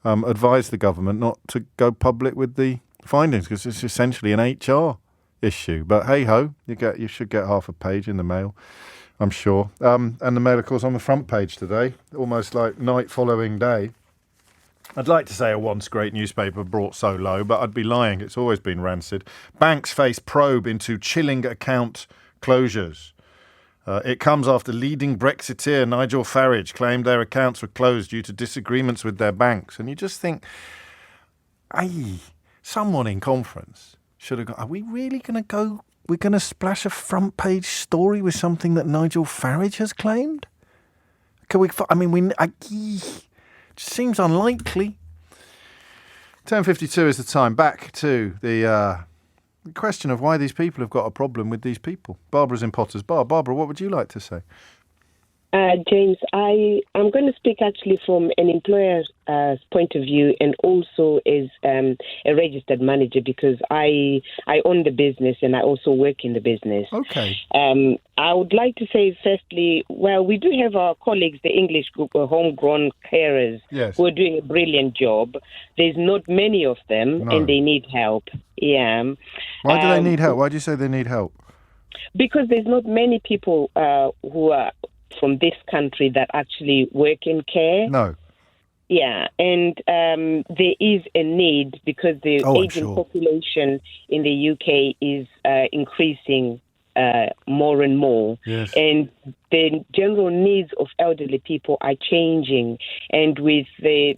advised the government not to go public with the findings because it's essentially an HR issue. But hey-ho, you should get half a page in the Mail, I'm sure. And the Mail, of course, on the front page today, almost like night following day. I'd like to say a once great newspaper brought so low, but I'd be lying. It's always been rancid. Banks face probe into chilling account closures. It comes after leading Brexiteer Nigel Farage claimed their accounts were closed due to disagreements with their banks. And you just think, someone in conference should have gone, are we really going to go, we're going to splash a front page story with something that Nigel Farage has claimed? Seems unlikely. 10:52 is the time. Back to the question of why these people have got a problem with these people. Barbara's in Potter's Bar. Barbara, what would you like to say? James, I'm going to speak actually from an employer's point of view and also as a registered manager because I own the business and I also work in the business. Okay. I would like to say, firstly, well, we do have our colleagues, the English group, homegrown carers, yes, who are doing a brilliant job. There's not many of them and they need help. Yeah. Why do they need help? Why do you say they need help? Because there's not many people who are from this country that actually work in care. No. Yeah, and there is a need because the aging population in the UK is increasing more and more. Yes. And the general needs of elderly people are changing. And with the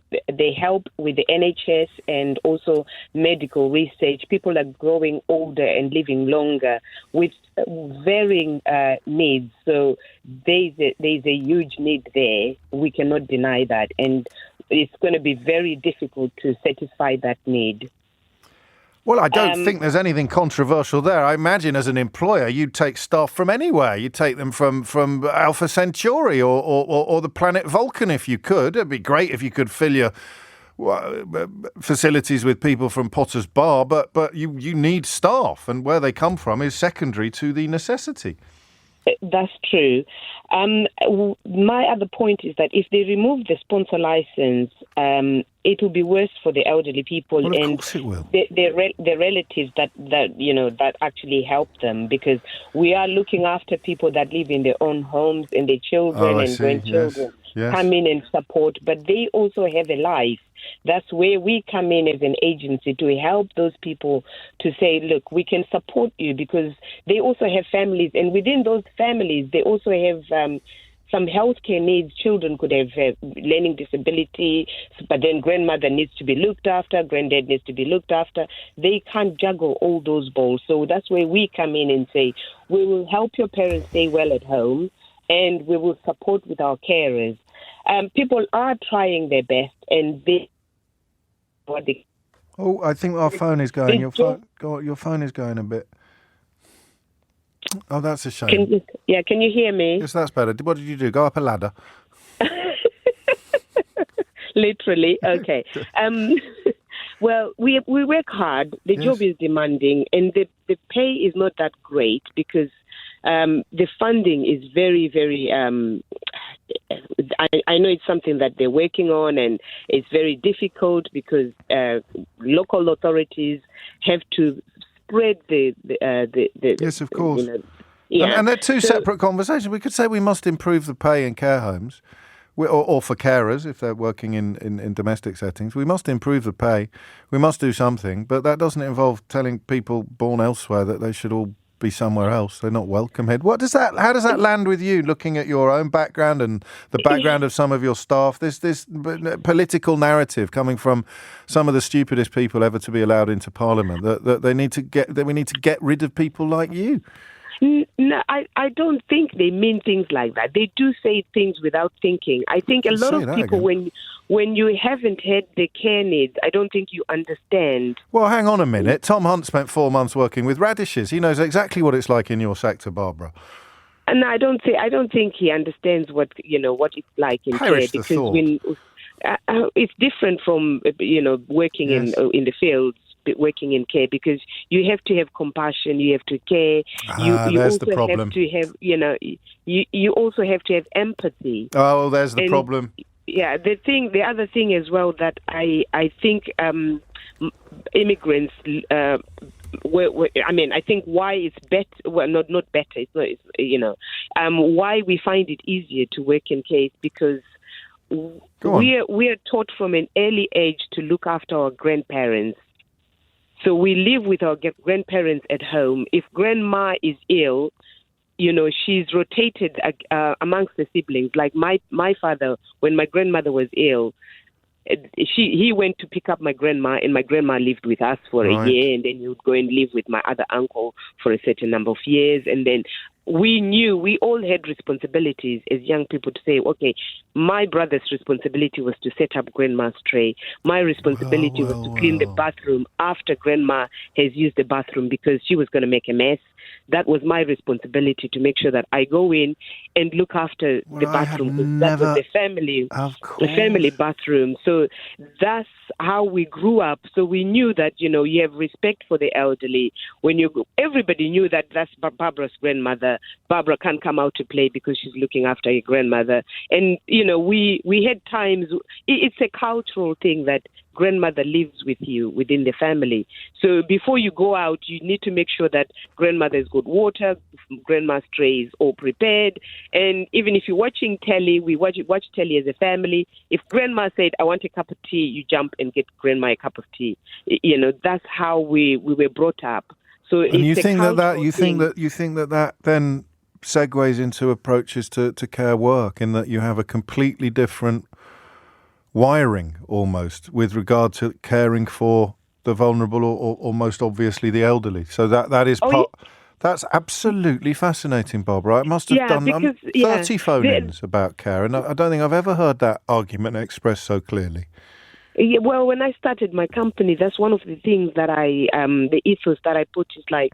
help with the NHS and also medical research, people are growing older and living longer with varying needs. So there's a huge need there. We cannot deny that. And it's going to be very difficult to satisfy that need. Well, I don't think there's anything controversial there. I imagine as an employer, you'd take staff from anywhere. You'd take them from Alpha Centauri or the planet Vulcan if you could. It'd be great if you could fill your facilities with people from Potter's Bar, but you need staff, and where they come from is secondary to the necessity. That's true. My other point is that if they remove the sponsor license, it will be worse for the elderly people and of course it will. The relatives that actually help them, because we are looking after people that live in their own homes and their children and grandchildren come in and support, but they also have a life. That's where we come in as an agency to help those people to say, look, we can support you because they also have families. And within those families, they also have some healthcare needs. Children could have learning disability, but then grandmother needs to be looked after, granddad needs to be looked after. They can't juggle all those balls. So that's where we come in and say, we will help your parents stay well at home and we will support with our carers. People are trying their best and they... I think our phone is going. Your phone is going a bit. Oh, that's a shame. Can you hear me? Yes, that's better. What did you do? Go up a ladder? Literally. Okay. Well, we work hard. The job is demanding, and the pay is not that great because the funding is very, very... I know it's something that they're working on, and it's very difficult because local authorities have to spread the yes, of course. And they're two separate conversations. We could say we must improve the pay in care homes, or for carers if they're working in domestic settings. We must improve the pay. We must do something, but that doesn't involve telling people born elsewhere that they should all be somewhere else. They're not welcome here. How does that land with you, looking at your own background and the background of some of your staff? This political narrative coming from some of the stupidest people ever to be allowed into Parliament, that we need to get rid of people like you. No, I don't think they mean things like that. They do say things without thinking. I think a lot of people, when you haven't had the care needs, I don't think you understand. Well, hang on a minute. Tom Hunt spent 4 months working with radishes. He knows exactly what it's like in your sector, Barbara. And I don't think he understands what it's like in care, because it's different from working in the fields. Working in care, because you have to have compassion, you have to care. You there's also the problem. have to have, you also have to have empathy. Oh, there's the problem. Yeah, the other thing as well that I think immigrants I think why it's better. Well, not better. It's not. Why we find it easier to work in care is because we are taught from an early age to look after our grandparents. So we live with our grandparents at home. If grandma is ill, she's rotated amongst the siblings. Like my father, when my grandmother was ill, he went to pick up my grandma, and my grandma lived with us for a year, and then he would go and live with my other uncle for a certain number of years, and then we all had responsibilities as young people to say, okay, my brother's responsibility was to set up grandma's tray. My responsibility was to clean the bathroom after grandma has used the bathroom because she was going to make a mess. That was my responsibility to make sure that I go in and look after the bathroom. That was the family bathroom. So that's how we grew up. So we knew that, you have respect for the elderly. Everybody knew that that's Barbara's grandmother. Barbara can't come out to play because she's looking after her grandmother. And, we had times, it's a cultural thing that grandmother lives with you within the family. So before you go out, you need to make sure that grandmother's got water, grandma's tray is all prepared. And even if you're watching telly, we watch telly as a family. If grandma said, I want a cup of tea, you jump and get grandma a cup of tea. That's how we were brought up. So and you think that then segues into approaches to care work, in that you have a completely different wiring almost with regard to caring for the vulnerable or most obviously the elderly. So that is that's absolutely fascinating, Barbara. I must have done 30 phone-ins about care, and I don't think I've ever heard that argument expressed so clearly. Yeah, well, when I started my company, that's one of the things that the ethos that I put is like,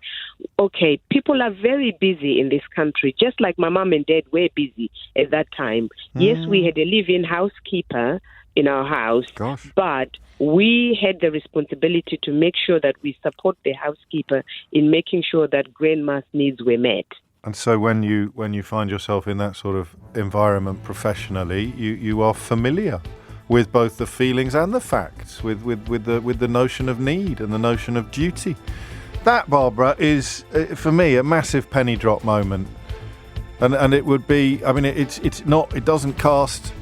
okay, people are very busy in this country, just like my mom and dad were busy at that time. Yes, we had a live-in housekeeper in our house, but we had the responsibility to make sure that we support the housekeeper in making sure that grandma's needs were met. And so when you find yourself in that sort of environment professionally, you are familiar with both the feelings and the facts, with the notion of need and the notion of duty. That, Barbara, is for me a massive penny drop moment, and it would be. I mean, it doesn't cast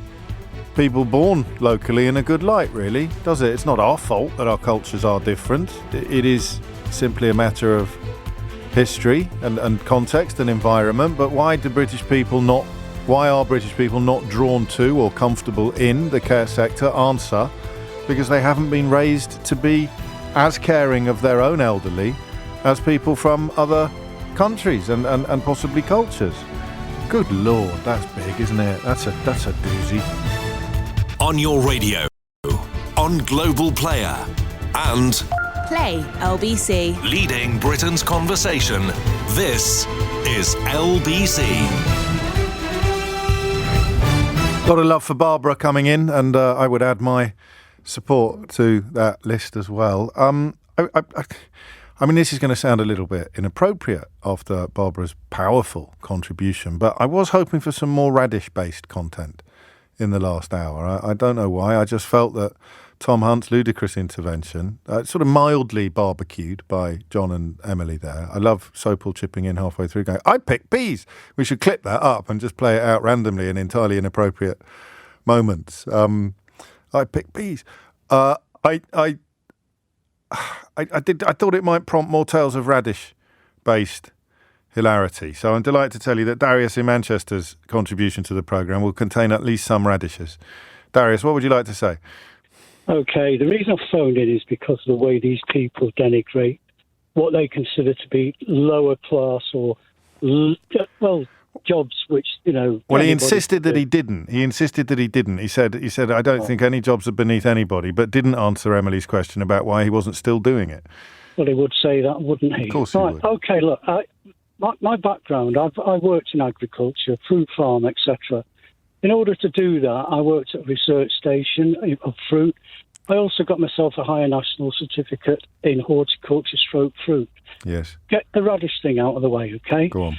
people born locally in a good light, really, does it? It's not our fault that our cultures are different. It is simply a matter of history and context and environment. But why are British people not drawn to or comfortable in the care sector? Answer: because they haven't been raised to be as caring of their own elderly as people from other countries and possibly cultures. Good Lord, that's big, isn't it? That's a doozy. On your radio, on Global Player, and Play LBC. Leading Britain's conversation. This is LBC. A lot of love for Barbara coming in, and I would add my support to that list as well. I mean, this is going to sound a little bit inappropriate after Barbara's powerful contribution, but I was hoping for some more Radish-based content in the last hour. I don't know why. I just felt that Tom Hunt's ludicrous intervention, sort of mildly barbecued by John and Emily there. I love Sopal chipping in halfway through going, I picked peas. We should clip that up and just play it out randomly in entirely inappropriate moments. I picked peas. I thought it might prompt more tales of Radish-based hilarity. So I'm delighted to tell you that Darius in Manchester's contribution to the programme will contain at least some radishes. Darius, what would you like to say? Okay, the reason I phoned in is because of the way these people denigrate what they consider to be lower class or, jobs which, Well, he insisted that he didn't. He said, I don't think any jobs are beneath anybody, but didn't answer Emily's question about why he wasn't still doing it. Well, he would say that, wouldn't he? Of course he would. Okay, look, my background, I worked in agriculture, fruit farm, etc. In order to do that, I worked at a research station of fruit. I also got myself a higher national certificate in horticulture fruit. Yes. Get the radish thing out of the way, okay? Go on.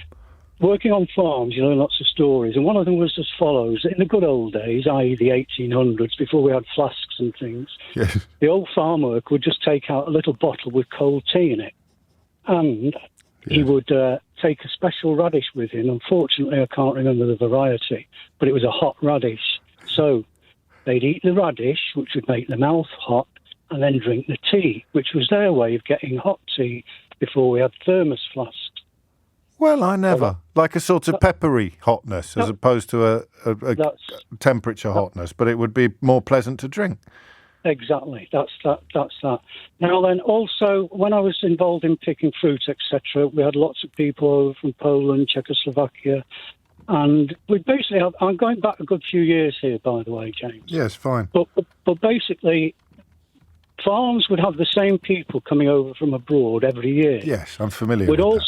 Working on farms, you learn lots of stories, and one of them was as follows. In the good old days, i.e. the 1800s, before we had flasks and things, yes, the old farm worker would just take out a little bottle with cold tea in it. and he would take a special radish with him. Unfortunately, I can't remember the variety, but it was a hot radish. So they'd eat the radish, which would make the mouth hot, and then drink the tea, which was their way of getting hot tea before we had thermos flasks. Well, I never. Like a sort of peppery hotness as opposed to a temperature hotness, but it would be more pleasant to drink. Exactly. That's that. Now then, also, when I was involved in picking fruit, etc., we had lots of people over from Poland, Czechoslovakia, and we basically have... I'm going back a good few years here, by the way, James. Yes, fine. But basically, farms would have the same people coming over from abroad every year. Yes, I'm familiar with that.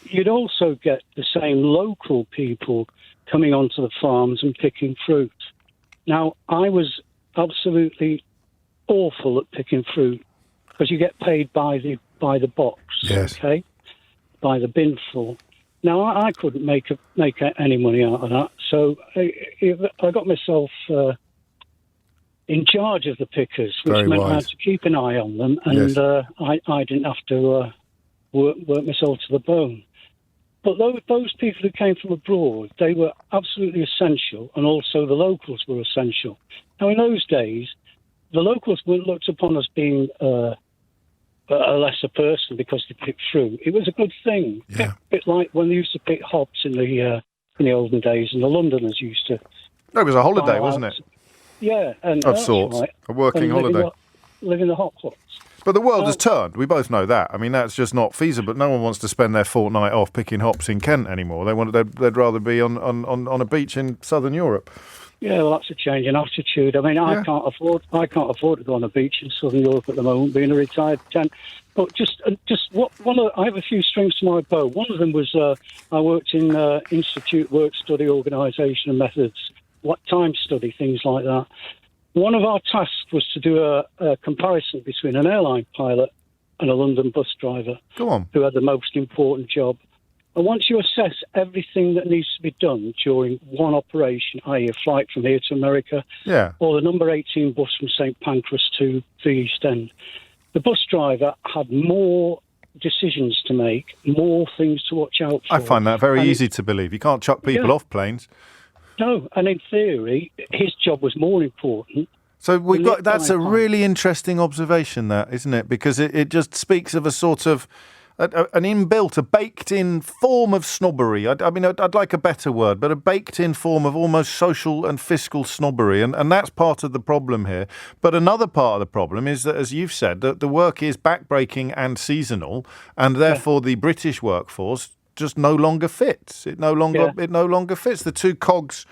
You'd also get the same local people coming onto the farms and picking fruit. Now, I was absolutely awful at picking fruit because you get paid by the box, okay, by the binful. Now, I couldn't make any money out of that, so I got myself in charge of the pickers, which meant I had to keep an eye on them, and I didn't have to work myself to the bone. But those people who came from abroad, they were absolutely essential, and also the locals were essential. Now, in those days, the locals weren't looked upon as being a lesser person because they picked fruit. It was a good thing. Yeah. A bit like when they used to pick hops in the olden days, and the Londoners used to... No, it was a holiday, wasn't it? Yeah. Of sorts. Right. A working holiday. Live in the hot plots. But the world has turned. We both know that. I mean, that's just not feasible. No one wants to spend their fortnight off picking hops in Kent anymore. They'd rather be on a beach in southern Europe. Yeah, well, that's a change in attitude. I mean, I can't afford to go on a beach in southern Europe at the moment, being a retired gent. But I have a few strings to my bow. One of them was I worked in Institute Work Study Organisation and Methods, time study, things like that. One of our tasks was to do a comparison between an airline pilot and a London bus driver. Go on. Who had the most important job. And once you assess everything that needs to be done during one operation, i.e. a flight from here to America, or the number 18 bus from St Pancras to the East End, the bus driver had more decisions to make, more things to watch out for. I find that very easy to believe. You can't chuck people off planes. No, and in theory, his job was more important. So that's a really interesting observation, that, isn't it? Because it just speaks of a sort of an inbuilt, a baked-in form of snobbery. I mean, I'd like a better word, but a baked-in form of almost social and fiscal snobbery, and that's part of the problem here. But another part of the problem is that, as you've said, that the work is backbreaking and seasonal, and therefore the British workforce just no longer fits. It no longer fits. The two cogs,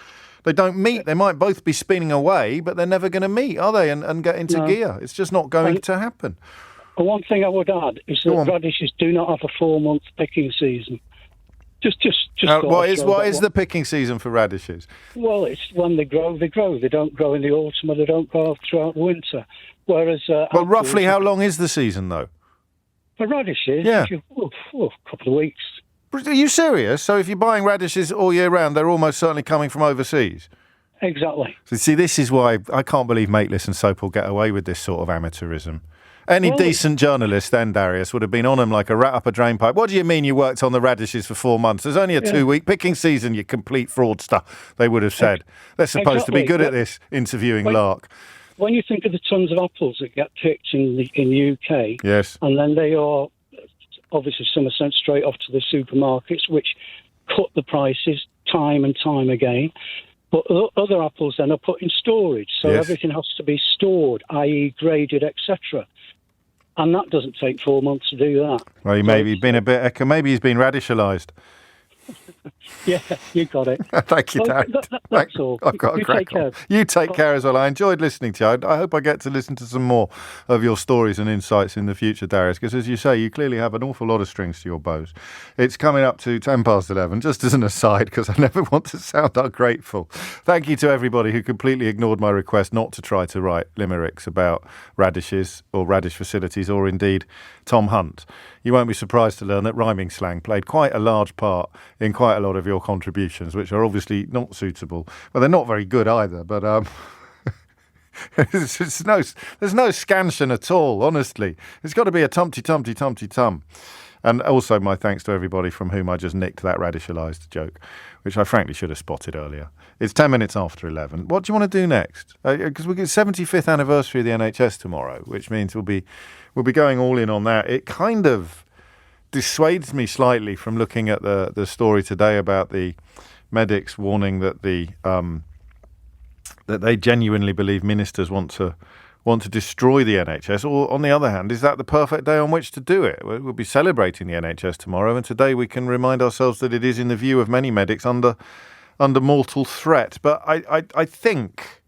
they don't meet. They might both be spinning away, but they're never going to meet, are they? And get into gear. It's just not going to happen. One thing I would add is that radishes do not have a 4-month picking season. What is the picking season for radishes? Well, it's when they grow. They don't grow in the autumn, or they don't grow throughout the winter. Whereas, roughly how long is the season though? For radishes, a couple of weeks. Are you serious? So if you're buying radishes all year round, they're almost certainly coming from overseas? Exactly. So see, this is why I can't believe Mateless and Soap will get away with this sort of amateurism. Any decent journalist then, Darius, would have been on them like a rat up a drain pipe. What do you mean you worked on the radishes for 4 months? There's only a 2-week picking season, you complete fraudster, they would have said. They're supposed to be good at this, interviewing lark. When you think of the tons of apples that get picked in the UK, yes, and then they are... obviously, some are sent straight off to the supermarkets, which cut the prices time and time again. But other apples then are put in storage, so everything has to be stored, i.e. graded, etc. And that doesn't take 4 months to do that. Well, maybe he's been maybe he's been radishalised. Yeah, you got it. Thank you, Darren. That's all. I've got a crack on. You take care as well. I enjoyed listening to you. I hope I get to listen to some more of your stories and insights in the future, Darius, because as you say, you clearly have an awful lot of strings to your bows. It's coming up to 11:10, just as an aside, because I never want to sound ungrateful. Thank you to everybody who completely ignored my request not to try to write limericks about radishes or radish facilities, or indeed Tom Hunt. You won't be surprised to learn that rhyming slang played quite a large part in quite a lot of your contributions, which are obviously not suitable. Well, they're not very good either, but there's no scansion at all, honestly. It's got to be a tumty-tum. And also my thanks to everybody from whom I just nicked that radicalised joke, which I frankly should have spotted earlier. It's 10 minutes after 11. What do you want to do next? Because we get 75th anniversary of the NHS tomorrow, which means we'll be going all in on that. It kind of dissuades me slightly from looking at the story today about the medics warning that that they genuinely believe ministers want to destroy the NHS. Or, on the other hand, is that the perfect day on which to do it? We'll be celebrating the NHS tomorrow, and today we can remind ourselves that it is, in the view of many medics, under mortal threat. But I think,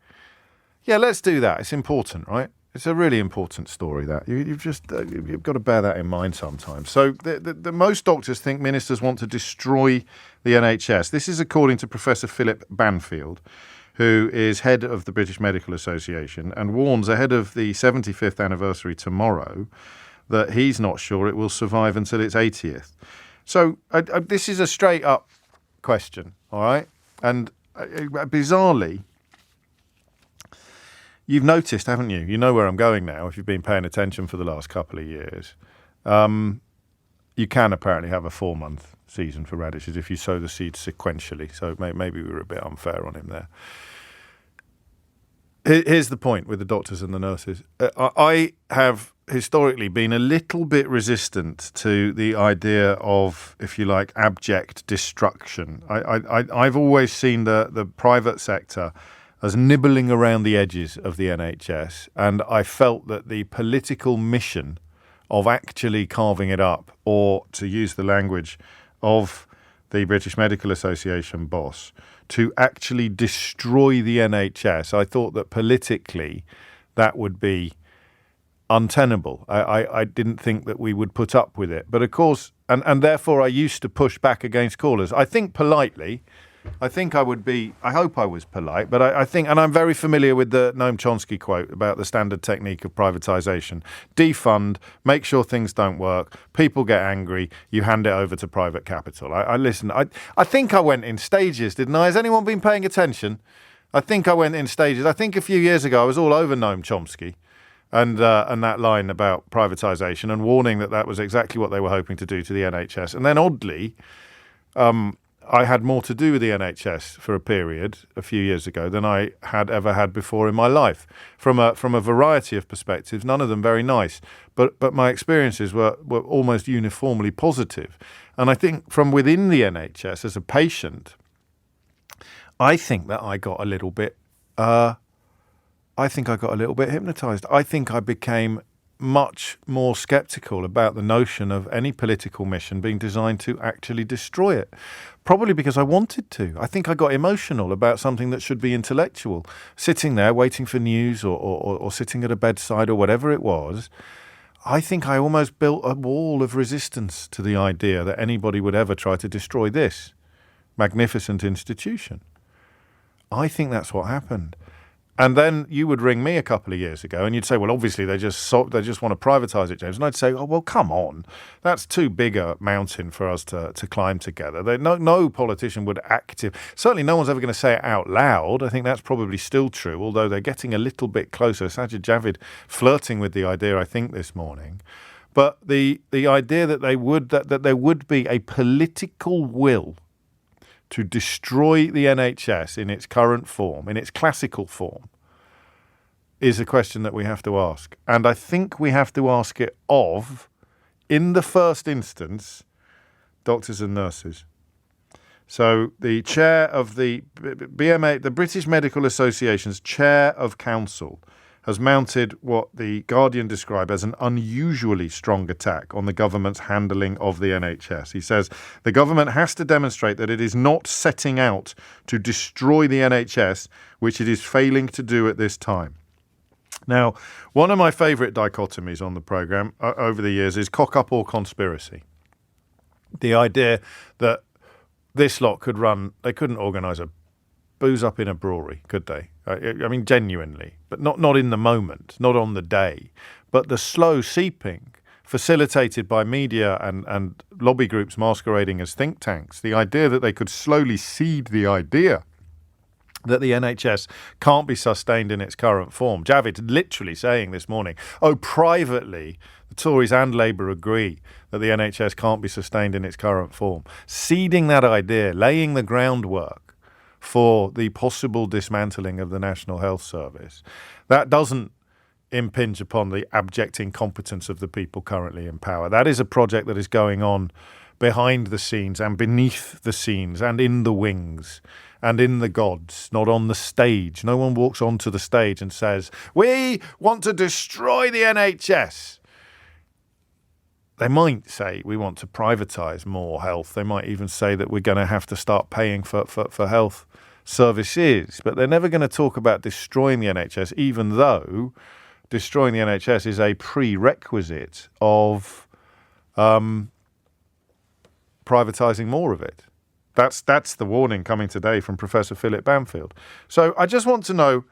let's do that. It's important, right? It's a really important story, that. You've got to bear that in mind sometimes. So the most doctors think ministers want to destroy the NHS. This is according to Professor Philip Banfield, who is head of the British Medical Association, and warns ahead of the 75th anniversary tomorrow that he's not sure it will survive until its 80th. So this is a straight-up question, all right? And bizarrely, you've noticed, haven't you? You know where I'm going now, if you've been paying attention for the last couple of years. You can apparently have a 4-month season for radishes if you sow the seeds sequentially. So maybe we were a bit unfair on him there. Here's the point with the doctors and the nurses. I have historically been a little bit resistant to the idea of, if you like, abject destruction. I've always seen the private sector as nibbling around the edges of the NHS, and I felt that the political mission of actually carving it up, or to use the language of the British Medical Association boss, to actually destroy the NHS, I thought that politically that would be untenable. I didn't think that we would put up with it. But of course, and therefore I used to push back against callers. I think politely. I think I would be, I hope I was polite, but I think, and I'm very familiar with the Noam Chomsky quote about the standard technique of privatisation. Defund, make sure things don't work, people get angry, you hand it over to private capital. Listen, I think I went in stages, didn't I? Has anyone been paying attention? I think I went in stages. I think a few years ago I was all over Noam Chomsky and that line about privatisation and warning that was exactly what they were hoping to do to the NHS. And then oddly, I had more to do with the NHS for a period a few years ago than I had ever had before in my life, from a variety of perspectives, none of them very nice. But my experiences were almost uniformly positive. And I think from within the NHS as a patient, I think that I got a little bit hypnotised. I think I became much more sceptical about the notion of any political mission being designed to actually destroy it. Probably because I wanted to. I think I got emotional about something that should be intellectual. Sitting there waiting for news or sitting at a bedside or whatever it was, I think I almost built a wall of resistance to the idea that anybody would ever try to destroy this magnificent institution. I think that's what happened. And then you would ring me a couple of years ago and you'd say, well, obviously they just want to privatise it, James. And I'd say, oh, well, come on. That's too big a mountain for us to climb together. No politician would certainly no one's ever going to say it out loud. I think that's probably still true, although they're getting a little bit closer. Sajid Javid flirting with the idea, I think, this morning. But the idea that there would be a political will to destroy the NHS in its current form, in its classical form, is a question that we have to ask. And I think we have to ask it of, in the first instance, doctors and nurses. So the chair of the BMA, the British Medical Association's chair of council, has mounted what the Guardian described as an unusually strong attack on the government's handling of the NHS. He says the government has to demonstrate that it is not setting out to destroy the NHS, which it is failing to do at this time. Now, one of my favourite dichotomies on the programme over the years is cock up or conspiracy. The idea that this lot could run, they couldn't organise a booze up in a brewery, could they? I mean, genuinely, but not in the moment, not on the day. But the slow seeping, facilitated by media and lobby groups masquerading as think tanks, the idea that they could slowly seed the idea that the NHS can't be sustained in its current form. Javid literally saying this morning, privately, the Tories and Labour agree that the NHS can't be sustained in its current form. Seeding that idea, laying the groundwork for the possible dismantling of the National Health Service, that doesn't impinge upon the abject incompetence of the people currently in power. That is a project that is going on behind the scenes and beneath the scenes and in the wings and in the gods, not on the stage. No one walks onto the stage and says, we want to destroy the NHS. They might say we want to privatise more health. They might even say that we're going to have to start paying for health services. But they're never going to talk about destroying the NHS, even though destroying the NHS is a prerequisite of privatising more of it. That's the warning coming today from Professor Philip Banfield. So I just want to know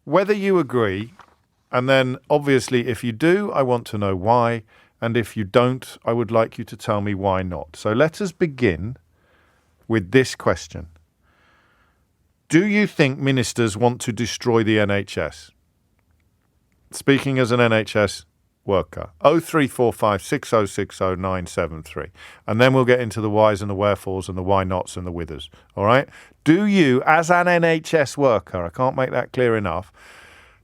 whether you agree, and then obviously if you do, I want to know why, and if you don't, I would like you to tell me why not. So let us begin with this question. Do you think ministers want to destroy the NHS? Speaking as an NHS worker, 0345 6060 973. And then we'll get into the whys and the wherefores and the why nots and the withers. All right? Do you, as an NHS worker, I can't make that clear enough,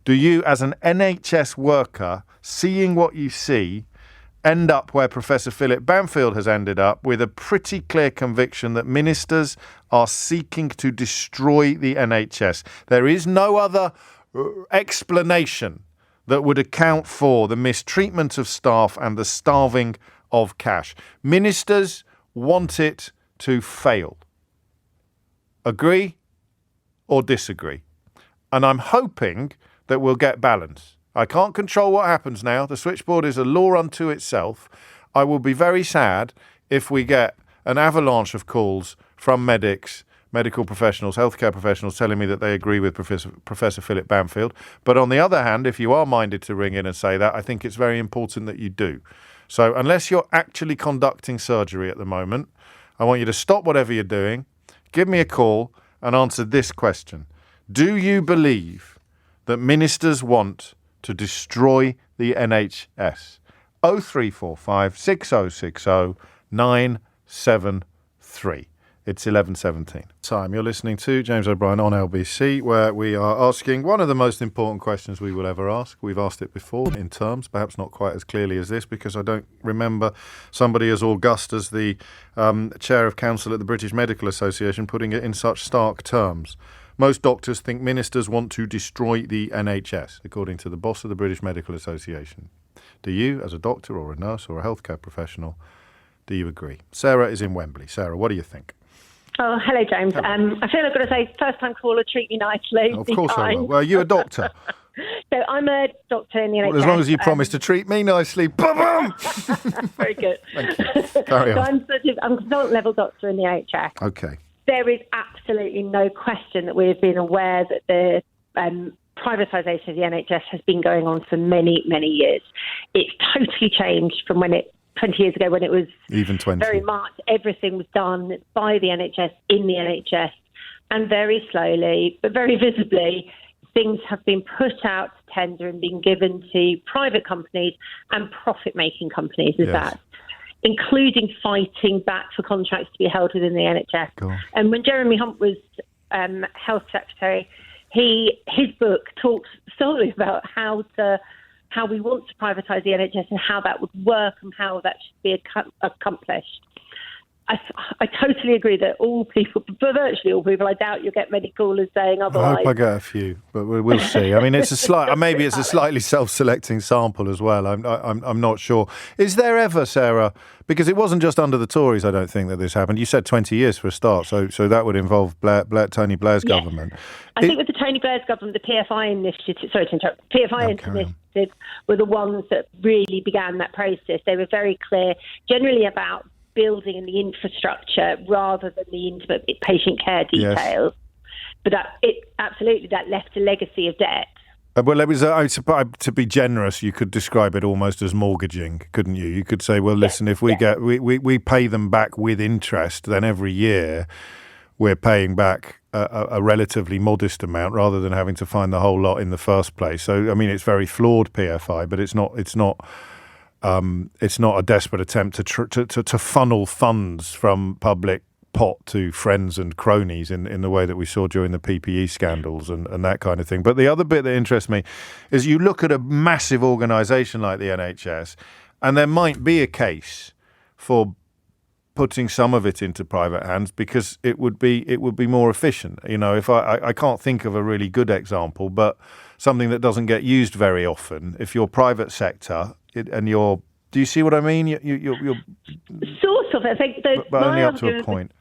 do you, as an NHS worker, seeing what you see, end up where Professor Philip Banfield has ended up, with a pretty clear conviction that ministers are seeking to destroy the NHS? There is no other explanation that would account for the mistreatment of staff and the starving of cash. Ministers want it to fail. Agree or disagree? And I'm hoping that we'll get balance. I can't control what happens now. The switchboard is a law unto itself. I will be very sad if we get an avalanche of calls from medics, medical professionals, healthcare professionals telling me that they agree with Professor Philip Banfield. But on the other hand, if you are minded to ring in and say that, I think it's very important that you do. So unless you're actually conducting surgery at the moment, I want you to stop whatever you're doing, give me a call and answer this question. Do you believe that ministers want to destroy the NHS? 0345 6060 973. It's 11:17. Time. You're listening to James O'Brien on LBC, where we are asking one of the most important questions we will ever ask. We've asked it before in terms, perhaps not quite as clearly as this, because I don't remember somebody as august as the chair of council at the British Medical Association putting it in such stark terms. Most doctors think ministers want to destroy the NHS, according to the boss of the British Medical Association. Do you, as a doctor or a nurse or a healthcare professional, do you agree? Sarah is in Wembley. Sarah, what do you think? Oh, hello, James. I feel I've got to say, first-time caller, treat me nicely. Of course I will. Well, you're a doctor. So I'm a doctor in the NHS. Well, as long as you promise to treat me nicely. Ba-bum! Very good. Thank you. Carry on. So I'm a consultant-level doctor in the NHS. Okay. There is absolutely no question that we have been aware that the privatisation of the NHS has been going on for many, many years. It's totally changed from 20 years ago, when it was even 20. Very much everything was done by the NHS in the NHS, and very slowly but very visibly things have been put out to tender and been given to private companies and profit-making companies, including fighting back for contracts to be held within the NHS. Cool. And when Jeremy Hunt was Health Secretary, his book talks solely about how we want to privatise the NHS and how that would work and how that should be accomplished. I totally agree that virtually all people, I doubt you'll get many callers saying otherwise. I hope I get a few, but we'll see. I mean, it's a slightly self-selecting sample as well. I'm not sure. Is there ever, Sarah, because it wasn't just under the Tories, I don't think, that this happened. You said 20 years for a start, so that would involve Tony Blair's government. I think with the Tony Blair's government, the PFI initiative, initiatives were the ones that really began that process. They were very clear, generally about building and the infrastructure rather than the intimate patient care details. But that left a legacy of debt. Well, it was, to be generous, you could describe it almost as mortgaging, couldn't you? You could say, well, listen, if we pay them back with interest, then every year we're paying back a relatively modest amount rather than having to find the whole lot in the first place. So, I mean, it's very flawed PFI, but it's not a desperate attempt to funnel funds from public pot to friends and cronies in the way that we saw during the PPE scandals and that kind of thing. But the other bit that interests me is you look at a massive organisation like the NHS, and there might be a case for putting some of it into private hands because it would be more efficient. You know, if I can't think of a really good example, but something that doesn't get used very often. If you're private sector and you're, do you see what I mean? You're sort of. I think, but only up to a point.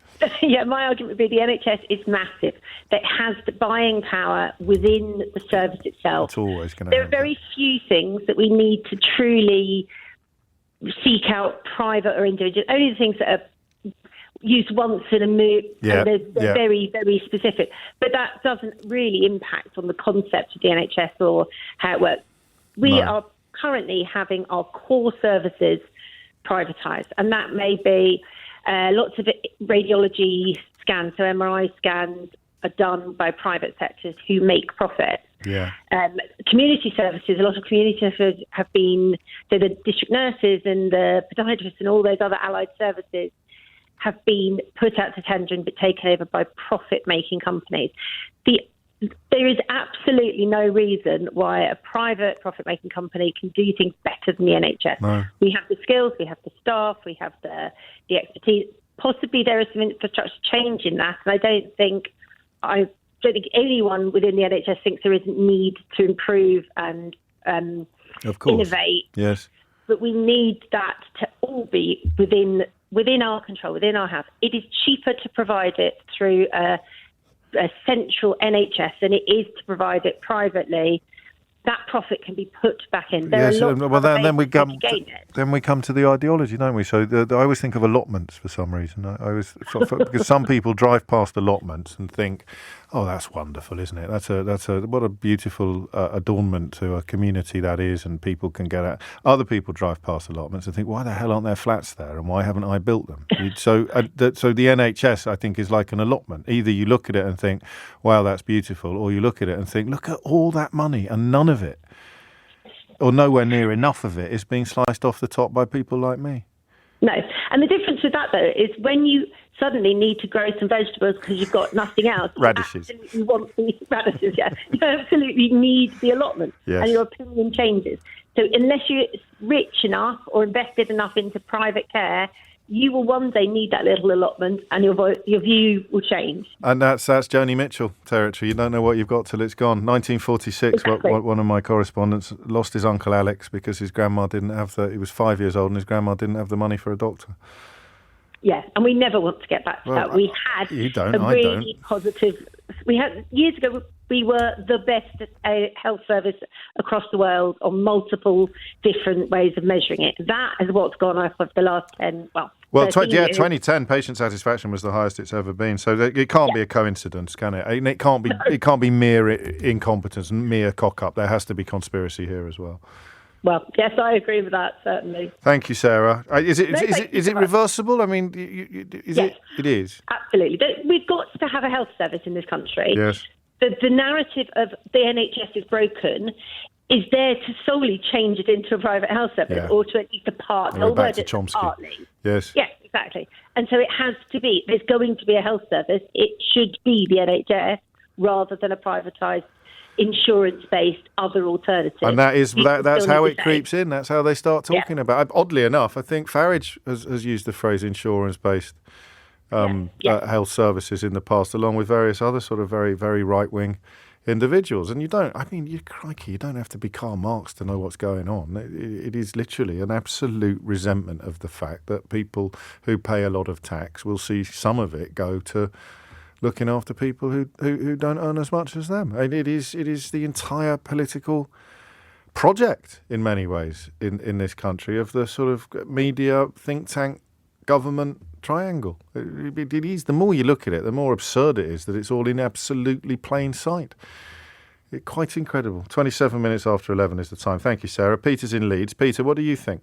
Yeah, my argument would be the NHS is massive. That has the buying power within the service itself. It's always going to. There are very few things that we need to truly seek out private or individual. Only the things that are used once in a move, and they're very, very specific. But that doesn't really impact on the concept of the NHS or how it works. We are currently having our core services privatised, and that may be lots of radiology scans, so MRI scans are done by private sectors who make profit. Yeah. Community services, a lot of community services have been, so the district nurses and the podiatrists and all those other allied services have been put out to tender and taken over by profit-making companies. There is absolutely no reason why a private profit-making company can do things better than the NHS. No. We have the skills, we have the staff, we have the expertise. Possibly there is some infrastructure change in that, and I don't think anyone within the NHS thinks there isn't need to improve and of course. Innovate. Yes. But we need that to all be within our control, within our house. It is cheaper to provide it through a central NHS than it is to provide it privately. That profit can be put back in. Then we come to the ideology, don't we? So I always think of allotments for some reason. I always because some people drive past allotments and think, "Oh, that's wonderful, isn't it? That's what a beautiful adornment to a community that is, and people can get at." Other people drive past allotments and think, "Why the hell aren't there flats there, and why haven't I built them?" So the NHS, I think, is like an allotment. Either you look at it and think, "Wow, that's beautiful," or you look at it and think, "Look at all that money and none of it, or nowhere near enough of it, is being sliced off the top by people like me." No. And the difference with that, though, is when you suddenly need to grow some vegetables because you've got nothing else. Radishes. You absolutely want the radishes, yeah. You absolutely need the allotment, and your opinion changes. So unless you're rich enough or invested enough into private care, you will one day need that little allotment, and your view will change. And that's Joni Mitchell territory. You don't know what you've got till it's gone. 1946, exactly. One of my correspondents lost his Uncle Alex because his grandma didn't have he was 5 years old and his grandma didn't have the money for a doctor. Yeah, and we never want to get back to that. We had positive... We had years ago, we were the best health service across the world on multiple different ways of measuring it. That is what's gone off of the last 10, Well, 2010, patient satisfaction was the highest it's ever been. So it can't be a coincidence, can it? It can't be mere incompetence and mere cock-up. There has to be conspiracy here as well. Well, yes, I agree with that, certainly. Thank you, Sarah. Is it reversible? I mean, yes, it is? Absolutely. We've got to have a health service in this country. Yes. The narrative of the NHS is broken is there to solely change it into a private health service, or to at least a part. We're back to Chomsky. Partly. Yes. Yes, exactly. And so it has to be, there's going to be a health service. It should be the NHS rather than a privatised, insurance-based other alternative. And that's how it creeps in. That's how they start talking about it. Oddly enough, I think Farage has used the phrase insurance-based health services in the past, along with various other sort of very, very right-wing individuals. And you don't have to be Karl Marx to know what's going on. It is literally an absolute resentment of the fact that people who pay a lot of tax will see some of it go to looking after people who don't earn as much as them. And it is the entire political project in many ways in this country of the sort of media, think tank, government triangle. It is, the more you look at it, the more absurd it is that it's all in absolutely plain sight. Quite incredible. 27 minutes after 11 is the time. Thank you, Sarah. Peter's in Leeds. Peter, what do you think?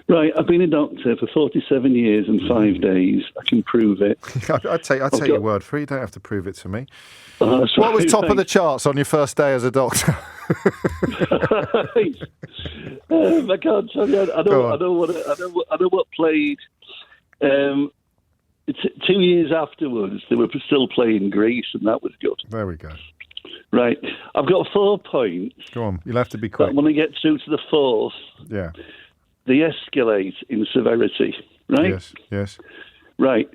Right, I've been a doctor for 47 years and 5 days. I can prove it. I'd take your word for it. You don't have to prove it to me. What was top of the charts on your first day as a doctor? I can't tell you. I know what played. 2 years afterwards, they were still playing Greece, and that was good. There we go. Right, I've got 4 points. Go on, you'll have to be quick. When I get through to the 4th, yeah, they escalate in severity. Right? Yes. Right.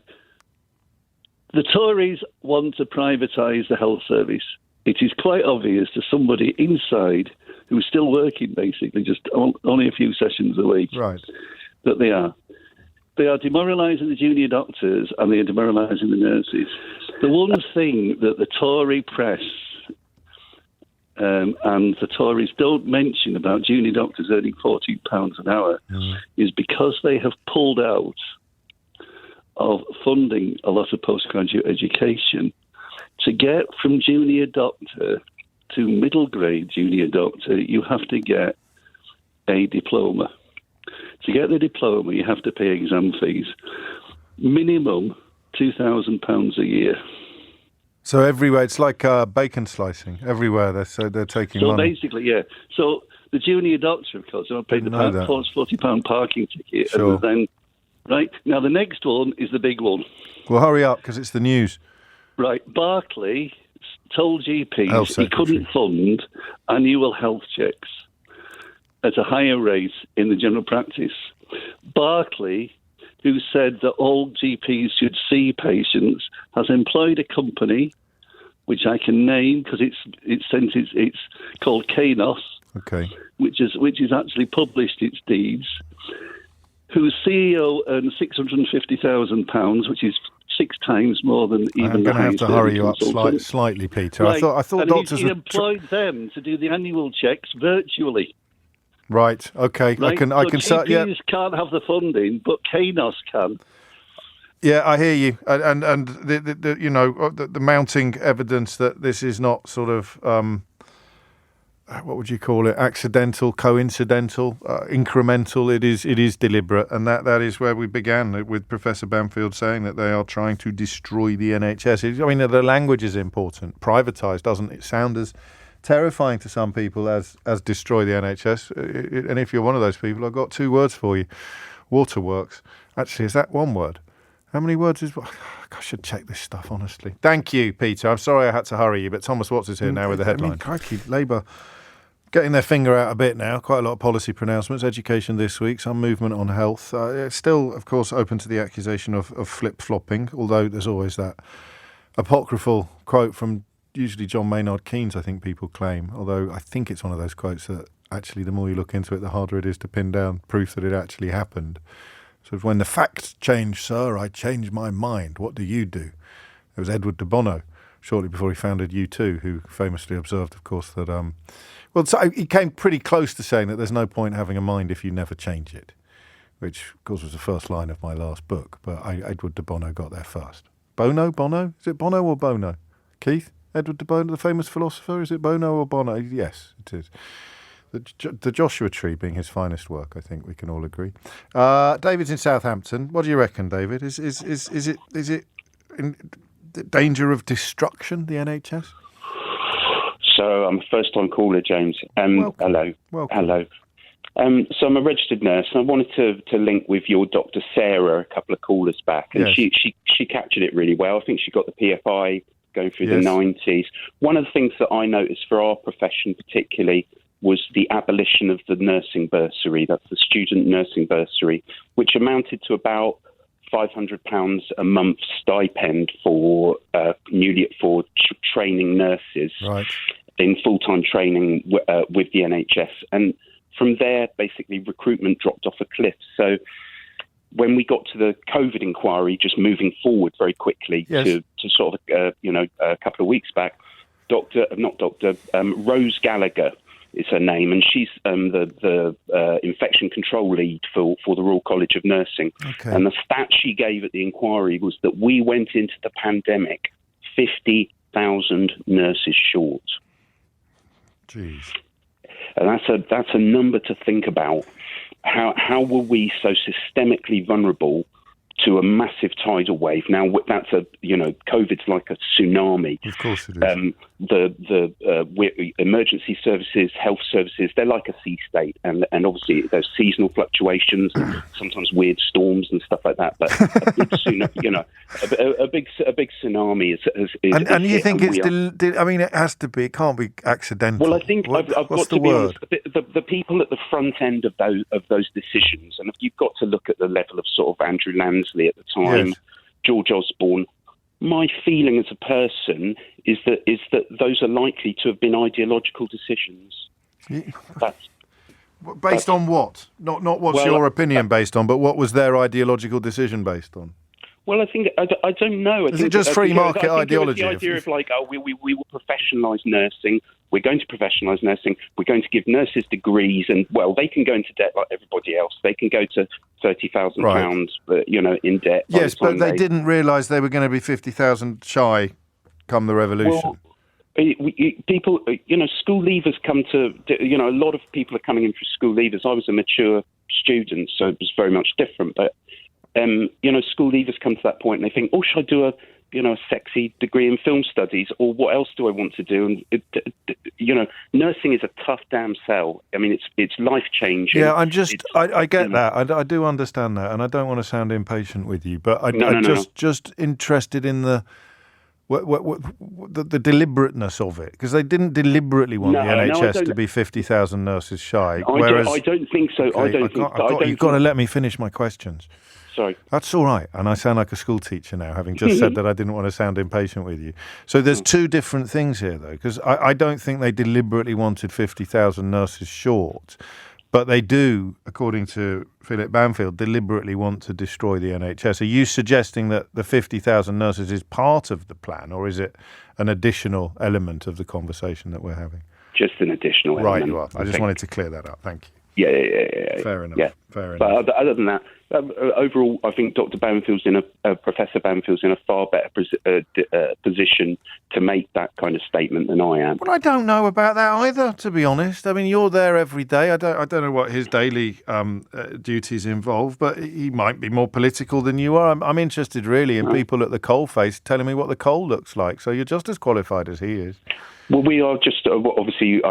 The Tories want to privatise the health service. It is quite obvious to somebody inside who's still working, basically, just only a few sessions a week, right, that they are. They are demoralising the junior doctors and they are demoralising the nurses. The one thing that the Tory press and the Tories don't mention about junior doctors earning £14 an hour is because they have pulled out of funding a lot of postgraduate education. To get from junior doctor to middle grade junior doctor, you have to get a diploma. To get the diploma, you have to pay exam fees. Minimum £2,000 a year. So everywhere, it's like bacon slicing. Everywhere, they're taking money. So basically, yeah. So the junior doctor, of course, I paid the £40 parking ticket. Sure. And then, right, now the next one is the big one. Well, hurry up, because it's the news. Right, Barclay told GPs he couldn't fund annual health checks at a higher rate in the general practice. Barclay, who said that all GPs should see patients, has employed a company, which I can name because it's called Kanos, which is actually published its deeds, whose CEO earns £650,000, which is 6 times more than even I'm going to have to hurry you up slightly, Peter. Right. I thought and doctors he employed them to do the annual checks virtually. Right. Okay. Right? I can. GPs can't have the funding, but Kanos can. Yeah, I hear you, and the mounting evidence that this is not sort of what would you call it? Accidental, coincidental, incremental. It is deliberate, and that is where we began with Professor Banfield saying that they are trying to destroy the NHS. I mean, the language is important. Privatised, doesn't it sound as terrifying to some people as destroy the NHS? And if you're one of those people, I've got 2 words for you. Waterworks. Actually, is that one word? How many words is... I should check this stuff, honestly. Thank you, Peter. I'm sorry I had to hurry you, but Thomas Watts is here now with the headline. Crikey, Labour getting their finger out a bit now. Quite a lot of policy pronouncements. Education this week, some movement on health. It's still, of course, open to the accusation of flip-flopping, although there's always that apocryphal quote from usually John Maynard Keynes, I think people claim, although I think it's one of those quotes that actually the more you look into it, the harder it is to pin down proof that it actually happened. So when the facts change, sir, I change my mind. What do you do? It was Edward de Bono, shortly before he founded U2, who famously observed, of course, that... so he came pretty close to saying that there's no point having a mind if you never change it, which, of course, was the first line of my last book, but Edward de Bono got there first. Bono? Is it Bono or Bono? Keith? Edward de Bono, the famous philosopher? Is it Bono or Bono? Yes, it is. The Joshua Tree being his finest work, I think we can all agree. David's in Southampton. What do you reckon, David? Is it in danger of destruction, the NHS? So I'm a first-time caller, James. Hello. Welcome. Hello. So I'm a registered nurse, and I wanted to link with your Dr. Sarah a couple of callers back, and yes. she captured it really well. I think she got the PFI going through the 90s. One of the things that I noticed for our profession particularly was the abolition of the nursing bursary, that's the student nursing bursary, which amounted to about £500 a month stipend for training nurses in full-time training with the NHS. And from there, basically, recruitment dropped off a cliff. So when we got to the COVID inquiry, just moving forward very quickly to sort of, a couple of weeks back, Rose Gallagher is her name, and she's the infection control lead for the Royal College of Nursing. Okay. And the stat she gave at the inquiry was that we went into the pandemic 50,000 nurses short. Jeez. And that's a number to think about. how were we so systemically vulnerable to a massive tidal wave? Now that's COVID's like a tsunami. Of course it is. The emergency services, health services, they're like a sea state, and obviously there's seasonal fluctuations, sometimes weird storms and stuff like that. But a big tsunami is. And you think it has to be? It can't be accidental. Well, I think I've got to be honest. The people at the front end of those decisions, and you've got to look at the level of sort of Andrew Lansley at the time, yes. George Osborne. My feeling as a person is that those are likely to have been ideological decisions. Based on what? Not what's your opinion based on, but what was their ideological decision based on? Well, I think I don't know. Is it just free market ideology? The idea of like, we will professionalise nursing. We're going to professionalise nursing. We're going to give nurses degrees, and they can go into debt like everybody else. They can go to £30,000, in debt. Yes, but they didn't realise they were going to be 50,000 shy come the revolution. People, school leavers come to, a lot of people are coming in for school leavers. I was a mature student, so it was very much different. But, school leavers come to that point and they think, should I do a sexy degree in film studies, or what else do I want to do? And, nursing is a tough damn sell. I mean, it's life-changing. Yeah, I get that. I do understand that, and I don't want to sound impatient with you, but I'm just interested in the deliberateness of it, because they didn't deliberately want the NHS to be 50,000 nurses shy. I don't think so. Okay, you've got to let me finish my questions. Sorry. That's all right. And I sound like a school teacher now, having just said that I didn't want to sound impatient with you. So there's two different things here, though, because I don't think they deliberately wanted 50,000 nurses short, but they do, according to Philip Banfield, deliberately want to destroy the NHS. Are you suggesting that the 50,000 nurses is part of the plan, or is it an additional element of the conversation that we're having? Just an additional element. Right, you are. I just wanted to clear that up. Thank you. Yeah. Fair enough. Yeah. Fair enough. But other than that, overall, I think Professor Banfield's in a far better position to make that kind of statement than I am. Well, I don't know about that either, to be honest. I mean, you're there every day. I don't know what his daily duties involve, but he might be more political than you are. I'm interested really in people at the coalface telling me what the coal looks like. So you're just as qualified as he is. Well, we are just obviously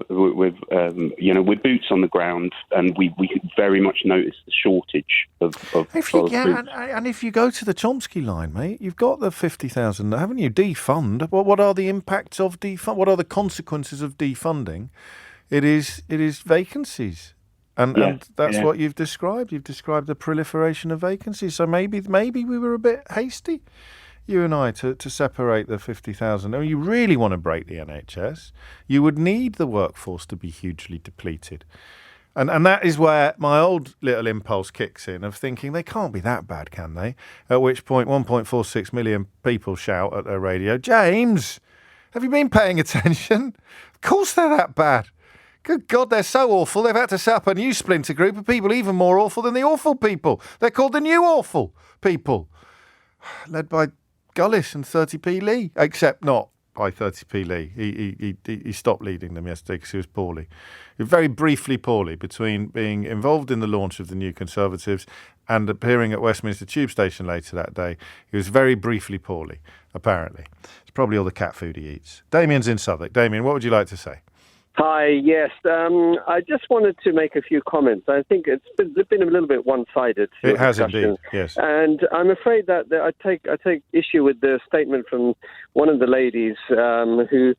we're boots on the ground, and we very much notice the shortage of and if you go to the Chomsky line, mate, you've got the 50,000, haven't you? Defund. What are the impacts of defund? What are the consequences of defunding? It is vacancies, and that's what you've described. You've described the proliferation of vacancies. So maybe we were a bit hasty, you and I, to separate the 50,000. I mean, you really want to break the NHS, you would need the workforce to be hugely depleted. And that is where my old little impulse kicks in of thinking they can't be that bad, can they? At which point 1.46 million people shout at their radio, James, have you been paying attention? Of course they're that bad. Good God, they're so awful, they've had to set up a new splinter group of people even more awful than the awful people. They're called the new awful people, led by Gullis and 30p Lee, except not by 30p Lee. He stopped leading them yesterday because he was poorly. He was very briefly poorly between being involved in the launch of the New Conservatives and appearing at Westminster Tube Station later that day. He was very briefly poorly, apparently. It's probably all the cat food he eats. Damien's in Southwark. Damien, what would you like to say? Hi, yes. I just wanted to make a few comments. I think it's been a little bit one-sided. It has indeed, yes. And I'm afraid that I take issue with the statement from one of the ladies who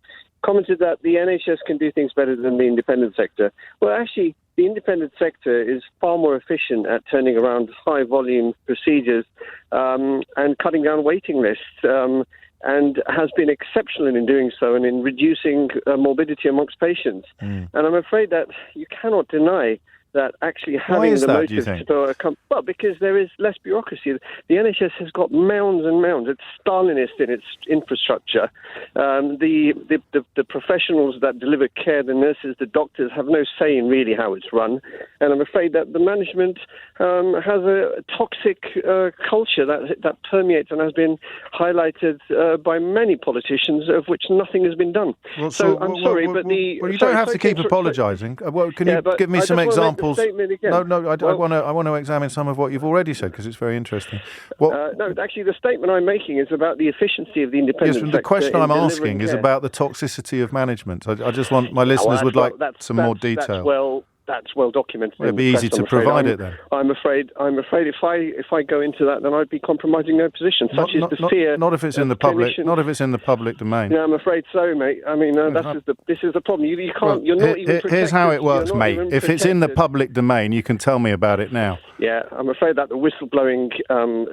commented that the NHS can do things better than the independent sector. Well, actually, the independent sector is far more efficient at turning around high-volume procedures and cutting down waiting lists. And has been exceptional in doing so and in reducing morbidity amongst patients. And I'm afraid that you cannot deny that actually having the motive to well, because there is less bureaucracy. The NHS has got mounds and mounds. It's Stalinist in its infrastructure. The professionals that deliver care, the nurses, the doctors, have no say in really how it's run. And I'm afraid that the management has a toxic culture that permeates and has been highlighted by many politicians, of which nothing has been done. Well, you don't have to keep apologising. Can you give me some examples examples. No, I want to examine some of what you've already said because it's very interesting. No, actually, the statement I'm making is about the efficiency of the independent sector. The question I'm asking is about the toxicity of management. I just want my listeners would like some more detail. That's well documented. It'd be easy to provide it then. I'm afraid if I go into that, then I'd be compromising their position. Such is the fear. Not if it's in the public. Not if it's in the public domain. Yeah, I'm afraid so, mate. I mean, this is the problem. You can't. You're not even. Here's how it works, mate. If it's in the public domain, you can tell me about it now. Yeah, I'm afraid that the whistleblowing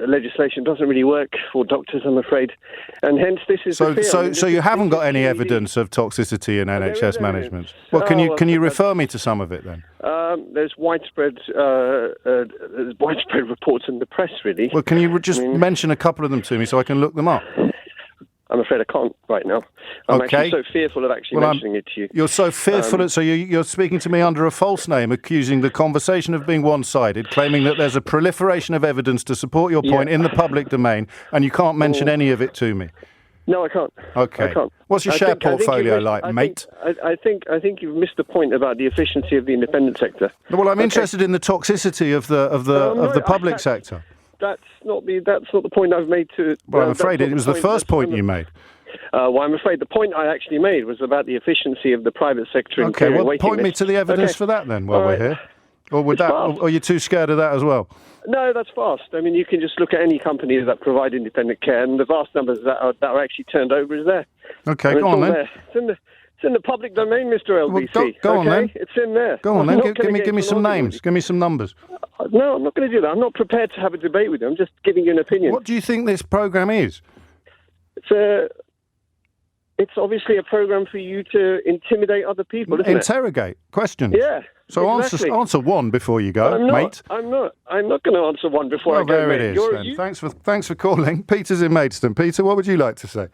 legislation doesn't really work for doctors. I'm afraid, and hence this is. So you haven't got any evidence of toxicity in NHS management. Well, can you refer me to some of it then? There's widespread reports in the press, really. Well, can you just mention a couple of them to me so I can look them up? I'm afraid I can't right now. I'm actually so fearful of actually mentioning it to you. You're so fearful, so you're speaking to me under a false name, accusing the conversation of being one-sided, claiming that there's a proliferation of evidence to support your point in the public domain, and you can't mention any of it to me. No, I can't. Okay. I can't. What's your share portfolio mate? I think you've missed the point about the efficiency of the independent sector. Well, I'm interested in the toxicity of the public sector. That's not the point I've made to. Well, I'm afraid it was the first point you made. Well, I'm afraid the point I actually made was about the efficiency of the private sector. Okay, well, point me to the evidence for that then while we're here. Or or are you too scared of that as well? No, that's fast. I mean, you can just look at any companies that provide independent care, and the vast numbers that are actually turned over is there. Okay, go on then. It's in the public domain, Mr. LBC. Well, go on then. It's in there. Go on then. Give me some names. Give me some numbers. No, I'm not going to do that. I'm not prepared to have a debate with you. I'm just giving you an opinion. What do you think this programme is? It's obviously a programme for you to intimidate other people, isn't it? Interrogate. Questions. Yeah. So exactly. answer one before you go, mate. I'm not going to answer one before I go, there mate. It is, then. Thanks for calling. Peter's in Maidstone. Peter, what would you like to say?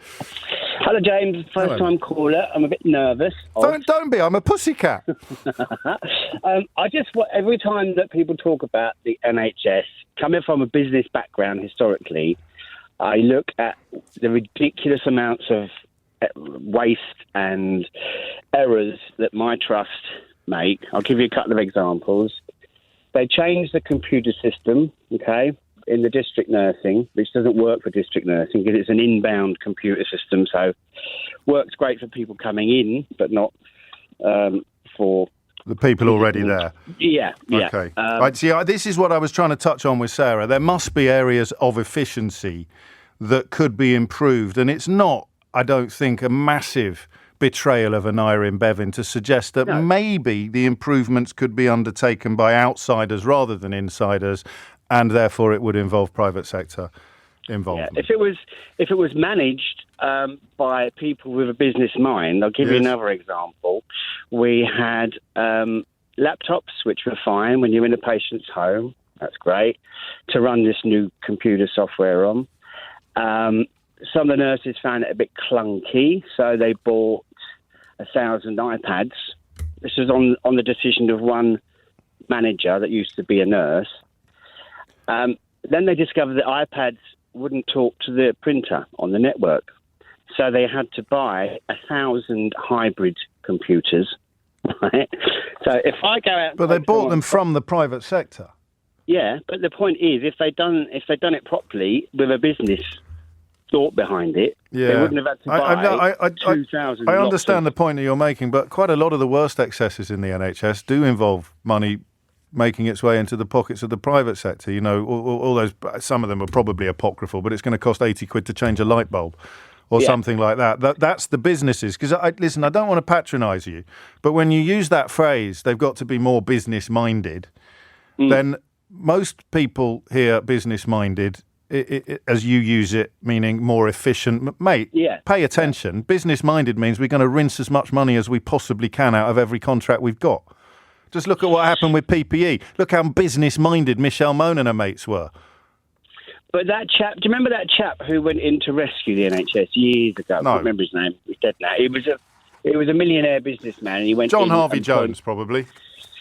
Hello, James. First-time caller. I'm a bit nervous. Don't be. I'm a pussycat. I just want every time that people talk about the NHS, coming from a business background historically, I look at the ridiculous amounts of waste and errors that my trust make. I'll give you a couple of examples. They changed the computer system, in the district nursing, which doesn't work for district nursing because it's an inbound computer system, so works great for people coming in, but not for the people already there. Yeah. Okay. This is what I was trying to touch on with Sarah. There must be areas of efficiency that could be improved, and it's not, I don't think, a massive betrayal of Anira in Bevan to suggest that maybe the improvements could be undertaken by outsiders rather than insiders, and therefore it would involve private sector involvement. Yeah. If it was managed by people with a business mind, I'll give you another example. We had laptops, which were fine when you're in a patient's home. That's great to run this new computer software on. Some of the nurses found it a bit clunky, so they bought 1,000 iPads. This was on the decision of one manager that used to be a nurse. Then they discovered that iPads wouldn't talk to the printer on the network, so they had to buy 1,000 hybrid computers. Right? So if I go out, but they bought them from the private sector. Yeah, but the point is, if they'd done it properly with a business thought behind it, they wouldn't have had to buy 2,000. I understand the point that you're making, but quite a lot of the worst excesses in the NHS do involve money making its way into the pockets of the private sector. You know, all those. Some of them are probably apocryphal, but it's going to cost 80 quid to change a light bulb, or something like that. That's the businesses. Because listen, I don't want to patronise you, but when you use that phrase, they've got to be more business minded. Then most people hear business minded. As you use it, meaning more efficient. Mate, pay attention. Business-minded means we're going to rinse as much money as we possibly can out of every contract we've got. Just look at what happened with PPE. Look how business-minded Michelle Mone and her mates were. But that chap, do you remember that chap who went in to rescue the NHS years ago? No. I can't remember his name. He's dead now. He was a millionaire businessman, and he went John Harvey Jones, probably.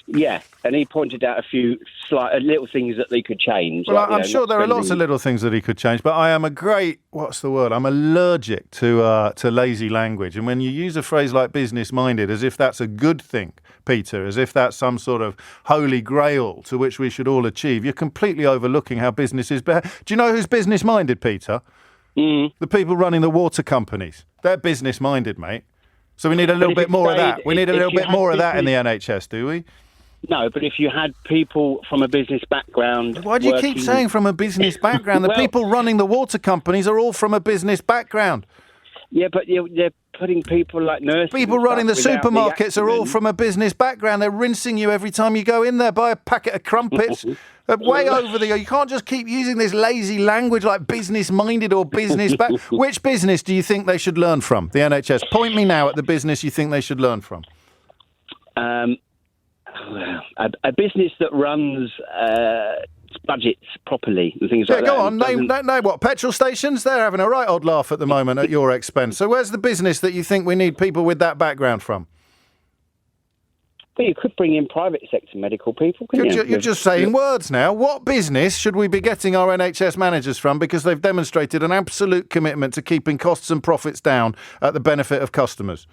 Yeah, and he pointed out a few little things that they could change. Well, I'm sure there are lots of little things that he could change, but I am I'm allergic to lazy language. And when you use a phrase like business-minded as if that's a good thing, Peter, as if that's some sort of holy grail to which we should all achieve. You're completely overlooking how businesses behave. Do you know who's business-minded, Peter? The people running the water companies. They're business-minded, mate. So we need a little bit more of that. We need a little bit more of that in the NHS, do we? No, but if you had people from a business background... Why do you keep saying from a business background? The people running the water companies are all from a business background. Yeah, but they're putting people like nurses... People running the supermarkets are all from a business background. They're rinsing you every time you go in there. Buy a packet of crumpets. Way over the... You can't just keep using this lazy language like business-minded or business back. Which business do you think they should learn from, the NHS? Point me now at the business you think they should learn from. A business that runs budgets properly and things like that. Go on, name what? Petrol stations? They're having a right odd laugh at the moment at your expense. So where's the business that you think we need people with that background from? Well, you could bring in private sector medical people, couldn't you? You're just saying words now. What business should we be getting our NHS managers from because they've demonstrated an absolute commitment to keeping costs and profits down at the benefit of customers?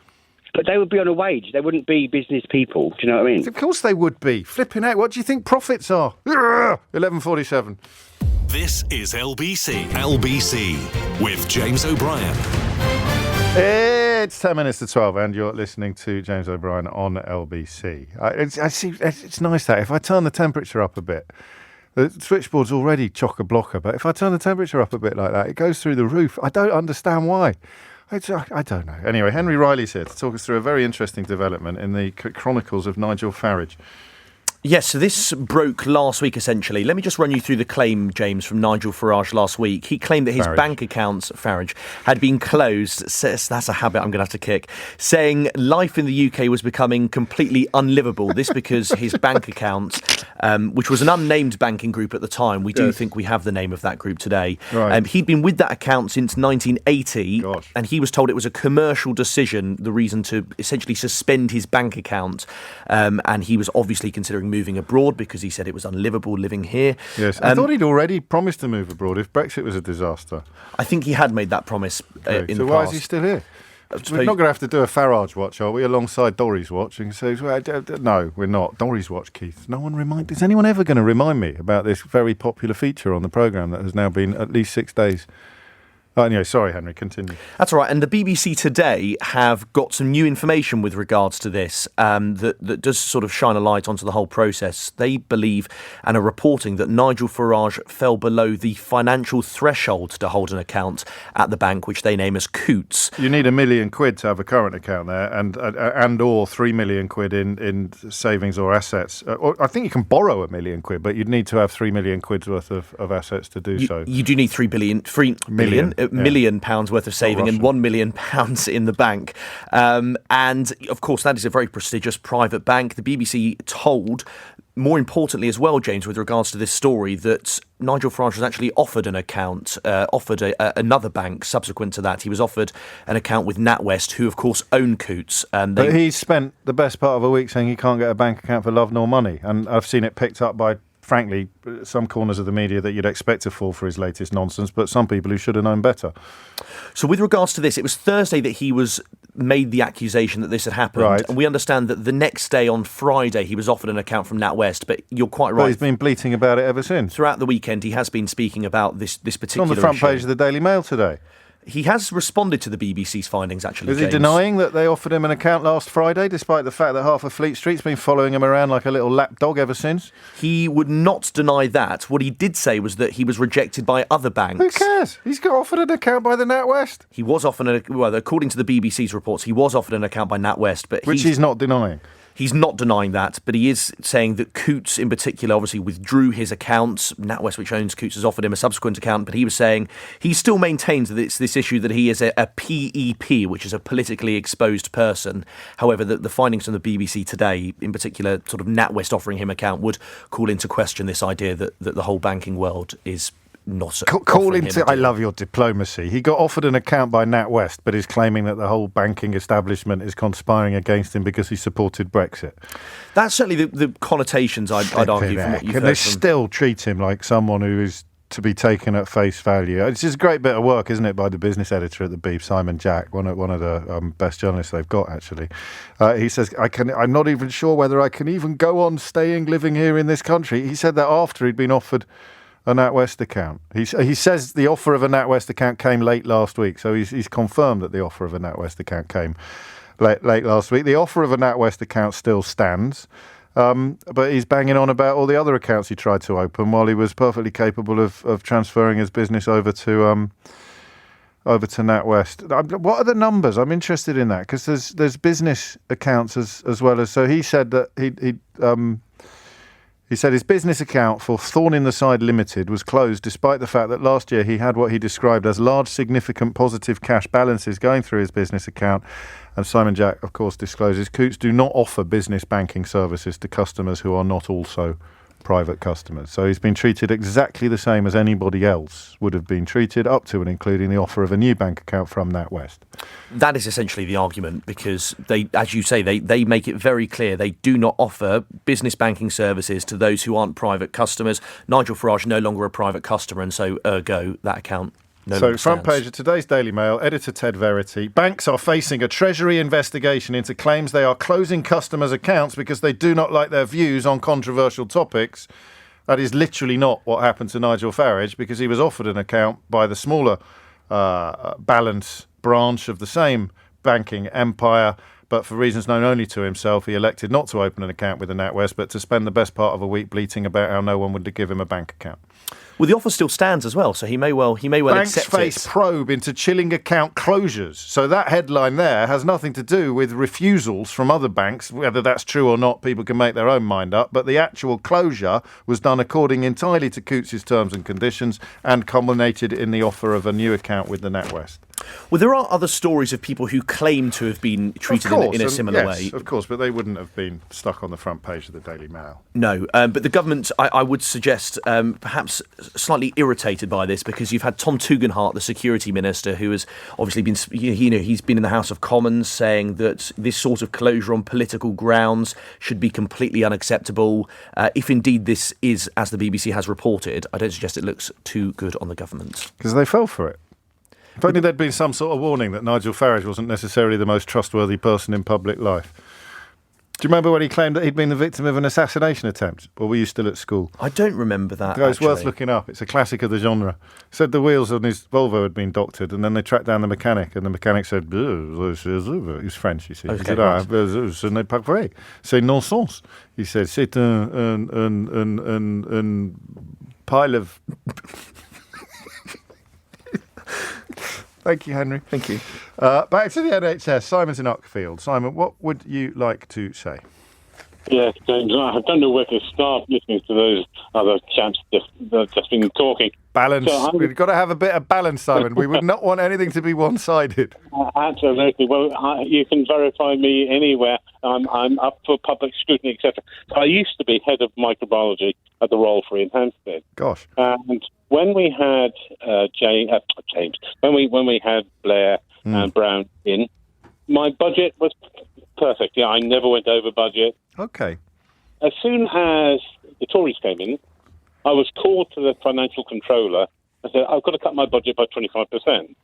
But they would be on a wage. They wouldn't be business people. Do you know what I mean? Of course they would be. Flipping out. What do you think profits are? 11:47. This is LBC. LBC with James O'Brien. It's 10 minutes to 12 and you're listening to James O'Brien on LBC. It's nice that if I turn the temperature up a bit, the switchboard's already chock-a-blocker, but if I turn the temperature up a bit like that, it goes through the roof. I don't understand why. I don't know. Anyway, Henry Riley's here to talk us through a very interesting development in the chronicles of Nigel Farage. Yes, so this broke last week, essentially. Let me just run you through the claim, James, from Nigel Farage last week. He claimed that his bank accounts, Farage, had been closed. That's a habit I'm going to have to kick. Saying life in the UK was becoming completely unlivable. This because his bank account, which was an unnamed banking group at the time, we do think we have the name of that group today. Right. He'd been with that account since 1980, and he was told it was a commercial decision, the reason to essentially suspend his bank account. And he was obviously considering moving abroad because he said it was unlivable living here. Yes, I thought he'd already promised to move abroad if Brexit was a disaster. I think he had made that promise in the past. So why is he still here? We're not going to have to do a Farage watch, are we, alongside Dorries watch? And say, no, we're not. Dorries watch, Keith. Is anyone ever going to remind me about this very popular feature on the programme that has now been at least 6 days? Anyway, sorry, Henry, continue. That's all right. And the BBC today have got some new information with regards to this that does sort of shine a light onto the whole process. They believe and are reporting that Nigel Farage fell below the financial threshold to hold an account at the bank, which they name as Coots. You need £1 million to have a current account there and or 3 million quid in savings or assets. Or I think you can borrow £1 million, but you'd need to have 3 million quid's worth of assets to do so. You do need £3 million pounds worth of saving and £1 million in the bank. And of course, that is a very prestigious private bank. The BBC told, more importantly as well, James, with regards to this story, that Nigel Farage was actually offered an account, another bank subsequent to that. He was offered an account with NatWest, who of course own Coots. But he spent the best part of a week saying he can't get a bank account for love nor money. And I've seen it picked up by, frankly, some corners of the media that you'd expect to fall for his latest nonsense, but some people who should have known better. So with regards to this, it was Thursday that he was made the accusation that this had happened. Right. And we understand that the next day, on Friday, he was offered an account from NatWest. But you're quite right. Well, he's been bleating about it ever since. Throughout the weekend, he has been speaking about this particular issue. It's on the front page of the Daily Mail today. He has responded to the BBC's findings, actually, Is he denying that they offered him an account last Friday, despite the fact that half of Fleet Street's been following him around like a little lap dog ever since? He would not deny that. What he did say was that he was rejected by other banks. Who cares? He's got offered an account by the NatWest. He was offered, according to the BBC's reports, he was offered an account by NatWest. But which he's not denying. He's not denying that, but he is saying that Coots in particular obviously withdrew his account. NatWest, which owns Coots, has offered him a subsequent account, but he was saying he still maintains that it's this issue that he is a PEP, which is a politically exposed person. However, the findings from the BBC today, in particular sort of NatWest offering him account, would call into question this idea that the whole banking world is not call into. I love your diplomacy. He got offered an account by NatWest, but is claiming that the whole banking establishment is conspiring against him because he supported Brexit. That's certainly the connotations I'd argue from what you've heard. And they still treat him like someone who is to be taken at face value. It's just a great bit of work, isn't it, by the business editor at the Beeb, Simon Jack, one of the best journalists they've got, actually. He says, I'm not even sure whether I can even go on living here in this country. He said that after he'd been offered a NatWest account. He says the offer of a NatWest account came late last week, so he's confirmed that the offer of a NatWest account came late last week. The offer of a NatWest account still stands, but he's banging on about all the other accounts he tried to open while he was perfectly capable of transferring his business over to NatWest. What are the numbers? I'm interested in that, because there's business accounts as well as. So he said that he said his business account for Thorn in the Side Limited was closed despite the fact that last year he had what he described as large, significant positive cash balances going through his business account. And Simon Jack, of course, discloses Coutts do not offer business banking services to customers who are not also private customers. So he's been treated exactly the same as anybody else would have been treated, up to and including the offer of a new bank account from NatWest. That is essentially the argument, because they, as you say, they make it very clear they do not offer business banking services to those who aren't private customers. Nigel Farage no longer a private customer, and so ergo that account so front page of today's Daily Mail, editor Ted Verity. Banks are facing a Treasury investigation into claims they are closing customers' accounts because they do not like their views on controversial topics. That is literally not what happened to Nigel Farage, because he was offered an account by the smaller balance branch of the same banking empire, but for reasons known only to himself, he elected not to open an account with the NatWest, but to spend the best part of a week bleating about how no one would give him a bank account. Well, the offer still stands as well, so he may well Banks accept face it. probe into chilling account closures. So that headline there has nothing to do with refusals from other banks. Whether that's true or not, people can make their own mind up. But the actual closure was done according entirely to Coutts' terms and conditions and culminated in the offer of a new account with the NatWest. Well, there are other stories of people who claim to have been treated in a similar way. Of course, but they wouldn't have been stuck on the front page of the Daily Mail. No, but the government, I would suggest, perhaps slightly irritated by this, because you've had Tom Tugendhat, the security minister, who has obviously been, he's been in the House of Commons saying that this sort of closure on political grounds should be completely unacceptable. If indeed this is, as the BBC has reported, I don't suggest it looks too good on the government. Because they fell for it. If only there'd been some sort of warning that Nigel Farage wasn't necessarily the most trustworthy person in public life. Do you remember when he claimed that he'd been the victim of an assassination attempt? Or were you still at school? I don't remember that, It's worth looking up. It's a classic of the genre. Said the wheels on his Volvo had been doctored, and then they tracked down the mechanic, and the mechanic said, he was French, you see. Okay, he said, ce n'est pas vrai. C'est non-sens. He said, c'est un pile of... Thank you, Henry. Thank you. Back to the NHS. Simon's in Uckfield. Simon, what would you like to say? Yes, James, I don't know where to start listening to those other chaps just been talking. Balance. We've got to have a bit of balance, Simon. We would not want anything to be one-sided. Absolutely. Well, you can verify me anywhere. I'm up for public scrutiny, etc. So I used to be head of microbiology at the Royal Free in Hampstead. Gosh. And when we had James, when we had Blair and Brown in, my budget was perfect. Yeah, I never went over budget. Okay. As soon as the Tories came in, I was called to the financial controller and said, I've got to cut my budget by 25%.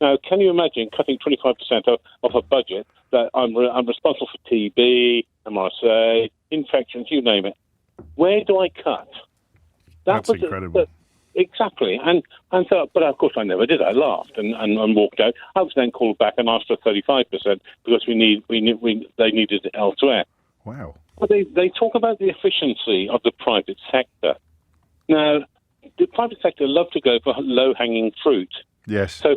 Now, can you imagine cutting 25% of a budget that I'm responsible for TB, MRSA, infections, you name it? Where do I cut? That's incredible. Exactly. And so, but of course I never did. I laughed and walked out. I was then called back and asked for 35% because they needed it elsewhere. Wow. But they talk about the efficiency of the private sector. Now, the private sector love to go for low-hanging fruit. Yes. So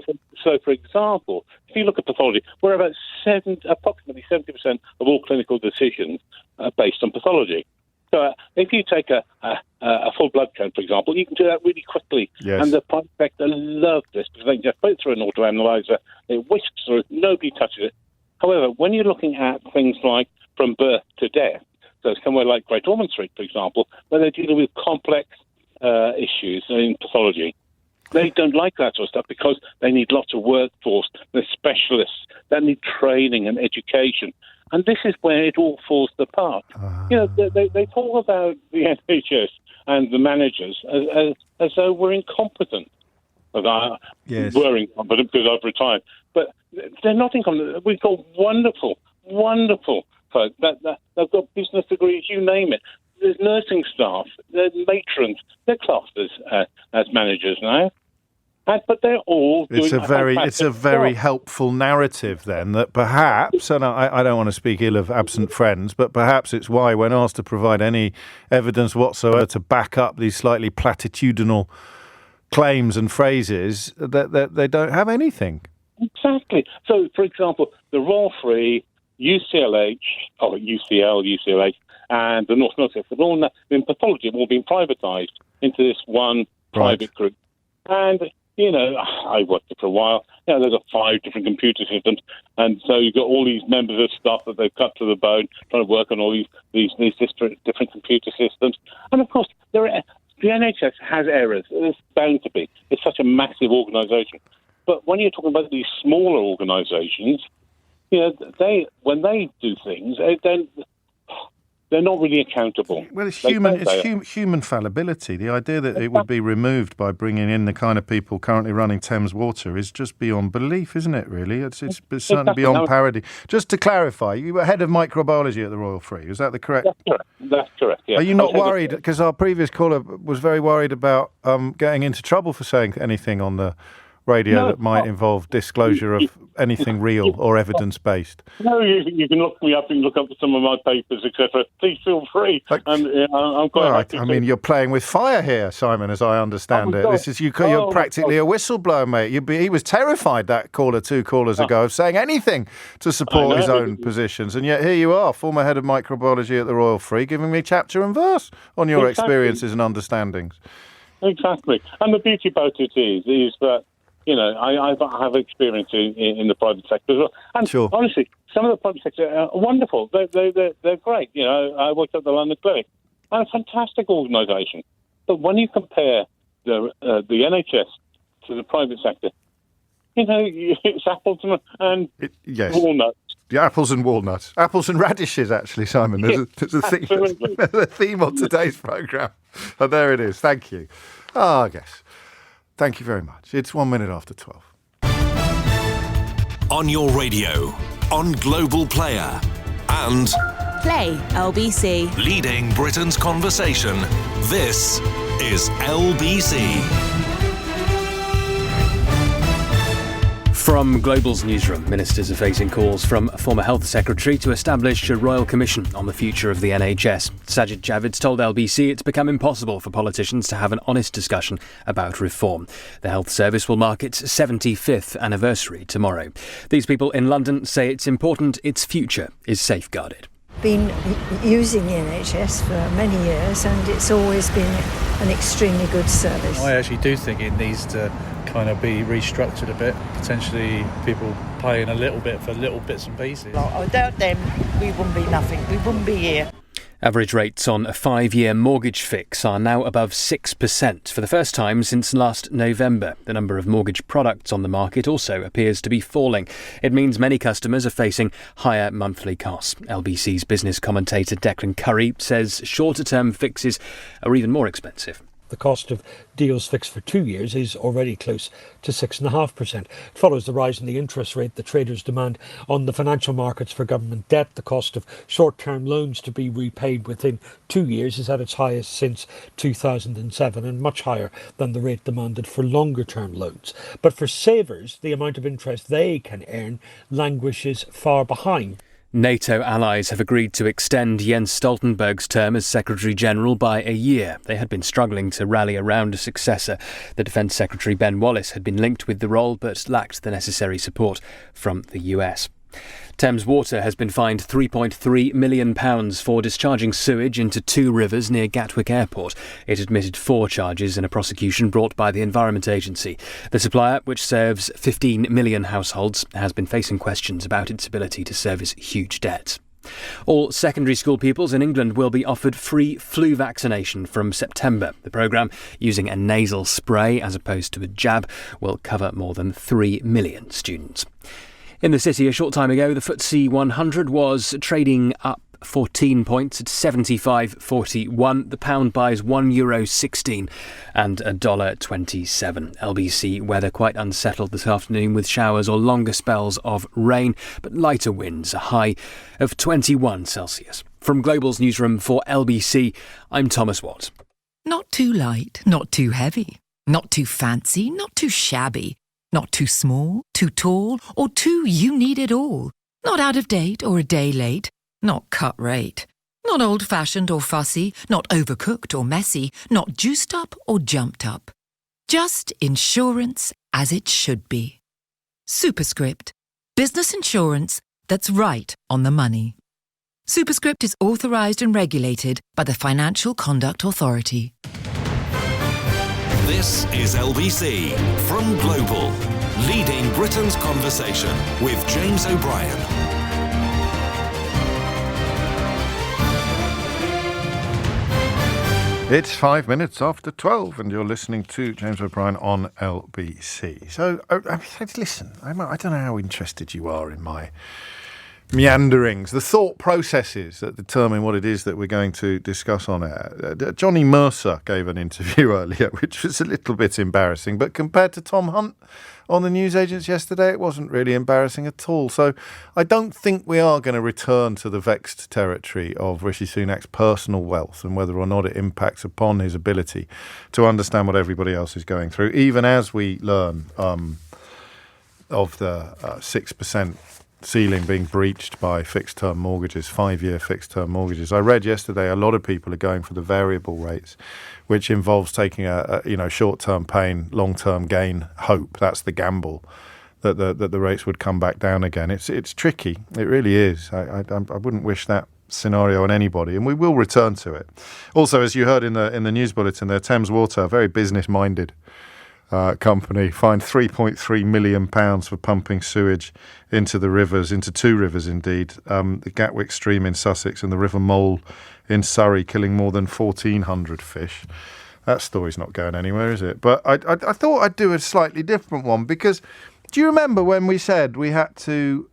for example, if you look at pathology, we're about approximately 70% of all clinical decisions are based on pathology. So if you take a full blood count, for example, you can do that really quickly. Yes. And the private sector love this because they can just put it through an autoanalyzer, it whisks through, nobody touches it. However, when you're looking at things like from birth to death, so somewhere like Great Ormond Street, for example, where they're dealing with complex issues in pathology, they don't like that sort of stuff because they need lots of workforce, they're specialists, they need training and education. And this is where it all falls apart. They talk about the NHS and the managers as though we're incompetent. Yes. We're incompetent because I've retired. But they're not incompetent. We've got wonderful folk. They've got business degrees, you name it. There's nursing staff, there's matrons, they're classed as managers now. But they're all doing it's a very helpful narrative then that perhaps, and I don't want to speak ill of absent friends, but perhaps it's why when asked to provide any evidence whatsoever to back up these slightly platitudinal claims and phrases, that they don't have anything. Exactly. So, for example, the Royal Free, UCLH, and the North Norfolk, all in pathology, have all been privatised into this one private group. And, I worked there for a while. They've got 5 different computer systems. And so you've got all these members of staff that they've cut to the bone, trying to work on all these different computer systems. And, of course, the NHS has errors. There's bound to be. It's such a massive organisation. But when you're talking about these smaller organisations, when they do things, they're not really accountable. Well, it's human fallibility. The idea that it would be removed by bringing in the kind of people currently running Thames Water is just beyond belief, isn't it, really? It's certainly beyond parody. Just to clarify, you were head of microbiology at the Royal Free. Is that the correct? That's correct, yeah. Are you not worried? Because our previous caller was very worried about getting into trouble for saying anything on the radio that might involve disclosure of anything real or evidence-based. No, you can look me up and look up some of my papers, etc. Please feel free. I'm quite happy. I mean, you're playing with fire here, Simon, as I understand it. This is you're practically a whistleblower, mate. He was terrified, that caller 2 callers ago, of saying anything to support his own positions. And yet here you are, former head of microbiology at the Royal Free, giving me chapter and verse on your experiences and understandings. Exactly. And the beauty about it is that I have experience in the private sector as well. And honestly, some of the private sector are wonderful. They're great. I worked at the London Clinic. And a fantastic organisation. But when you compare the NHS to the private sector, it's apples and walnuts. The apples and walnuts. Apples and radishes, actually, Simon. There's a theme on today's programme. And there it is. Thank you. I guess. Thank you very much. It's 1 minute after 12. On your radio, on Global Player, and Play LBC. Leading Britain's conversation. This is LBC. From Global's newsroom, ministers are facing calls from a former health secretary to establish a royal commission on the future of the NHS. Sajid Javid's told LBC it's become impossible for politicians to have an honest discussion about reform. The health service will mark its 75th anniversary tomorrow. These people in London say it's important its future is safeguarded. Been using the NHS for many years and it's always been an extremely good service. I actually do think it needs to kind of be restructured a bit, potentially people paying a little bit for little bits and pieces. Without them, we wouldn't be nothing. We wouldn't be here. Average rates on a 5-year mortgage fix are now above 6% for the first time since last November. The number of mortgage products on the market also appears to be falling. It means many customers are facing higher monthly costs. LBC's business commentator Declan Curry says shorter-term fixes are even more expensive. The cost of deals fixed for 2 years is already close to 6.5%. It follows the rise in the interest rate the traders demand on the financial markets for government debt. The cost of short-term loans to be repaid within 2 years is at its highest since 2007 and much higher than the rate demanded for longer-term loans. But for savers, the amount of interest they can earn languishes far behind. NATO allies have agreed to extend Jens Stoltenberg's term as Secretary-General by a year. They had been struggling to rally around a successor. The Defence Secretary Ben Wallace had been linked with the role but lacked the necessary support from the US. Thames Water has been fined £3.3 million for discharging sewage into 2 rivers near Gatwick Airport. It admitted 4 charges in a prosecution brought by the Environment Agency. The supplier, which serves 15 million households, has been facing questions about its ability to service huge debts. All secondary school pupils in England will be offered free flu vaccination from September. The programme, using a nasal spray as opposed to a jab, will cover more than 3 million students. In the city a short time ago, the FTSE 100 was trading up up 14 points at 75.41. The pound buys €1.16 and $1.27. LBC weather quite unsettled this afternoon with showers or longer spells of rain, but lighter winds, a high of 21 Celsius. From Global's newsroom for LBC, I'm Thomas Watt. Not too light, not too heavy, not too fancy, not too shabby, not too small, too tall, or too you need it all. Not out of date or a day late, not cut rate. Not old-fashioned or fussy, not overcooked or messy, not juiced up or jumped up. Just insurance as it should be. Superscript. Business insurance that's right on the money. Superscript is authorised and regulated by the Financial Conduct Authority. This is LBC from Global, leading Britain's conversation with James O'Brien. It's 5 minutes after 12 and you're listening to James O'Brien on LBC. So, listen, I don't know how interested you are in my meanderings, the thought processes that determine what it is that we're going to discuss on air. Johnny Mercer gave an interview earlier, which was a little bit embarrassing, but compared to Tom Hunt on the newsagents yesterday, it wasn't really embarrassing at all. So I don't think we are going to return to the vexed territory of Rishi Sunak's personal wealth and whether or not it impacts upon his ability to understand what everybody else is going through, even as we learn of the 6% ceiling being breached by fixed-term mortgages, 5-year fixed-term mortgages. I read yesterday a lot of people are going for the variable rates, which involves taking a short-term pain, long-term gain hope. That's the gamble that the rates would come back down again. It's tricky. It really is. I wouldn't wish that scenario on anybody, and we will return to it. Also, as you heard in the news bulletin, there, Thames Water, a very business-minded company, fined £3.3 million for pumping sewage into the rivers, into two rivers indeed, the Gatwick Stream in Sussex and the River Mole in Surrey, killing more than 1,400 fish. That story's not going anywhere, is it? But I thought I'd do a slightly different one, because do you remember when we said we had to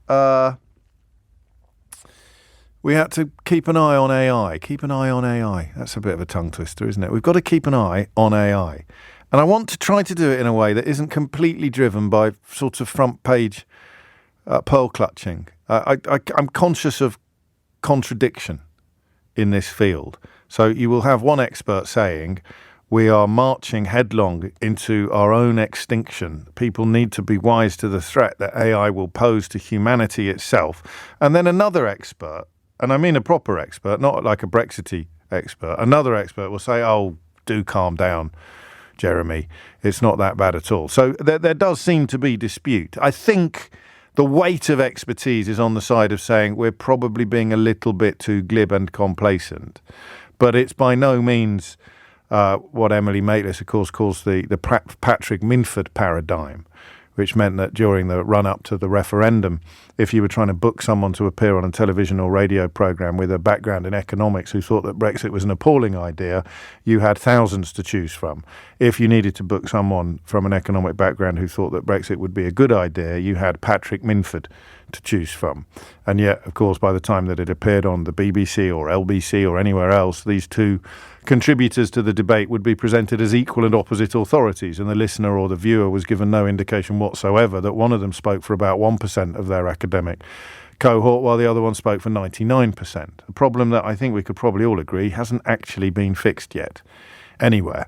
keep an eye on AI? Keep an eye on AI. That's a bit of a tongue twister, isn't it? We've got to keep an eye on AI. And I want to try to do it in a way that isn't completely driven by sort of front page pearl clutching. I'm conscious of contradiction in this field. So you will have one expert saying, we are marching headlong into our own extinction. People need to be wise to the threat that AI will pose to humanity itself. And then another expert, and I mean a proper expert, not like a Brexity expert, another expert will say, oh, do calm down, Jeremy. It's not that bad at all. So there does seem to be dispute. I think the weight of expertise is on the side of saying we're probably being a little bit too glib and complacent. But it's by no means what Emily Maitlis, of course, calls the Patrick Minford paradigm, which meant that during the run-up to the referendum, if you were trying to book someone to appear on a television or radio programme with a background in economics who thought that Brexit was an appalling idea, you had thousands to choose from. If you needed to book someone from an economic background who thought that Brexit would be a good idea, you had Patrick Minford to choose from. And yet, of course, by the time that it appeared on the BBC or LBC or anywhere else, these two contributors to the debate would be presented as equal and opposite authorities, and the listener or the viewer was given no indication whatsoever that one of them spoke for about 1% of their academic cohort, while the other one spoke for 99%. A problem that I think we could probably all agree hasn't actually been fixed yet anywhere.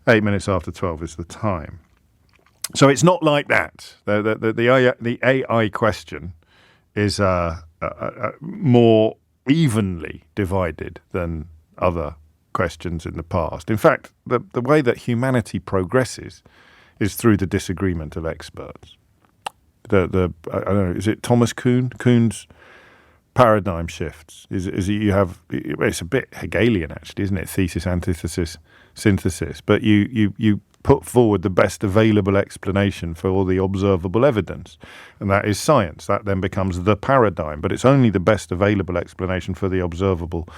8 minutes after 12 is the time. So it's not like that. The AI question is more evenly divided than other questions in the past. In fact, the way that humanity progresses is through the disagreement of experts. I don't know, is it Thomas Kuhn's paradigm shifts? Is you have, it's a bit Hegelian actually, isn't it? Thesis, antithesis, synthesis. But you put forward the best available explanation for all the observable evidence, and that is science. That then becomes the paradigm, but it's only the best available explanation for the observable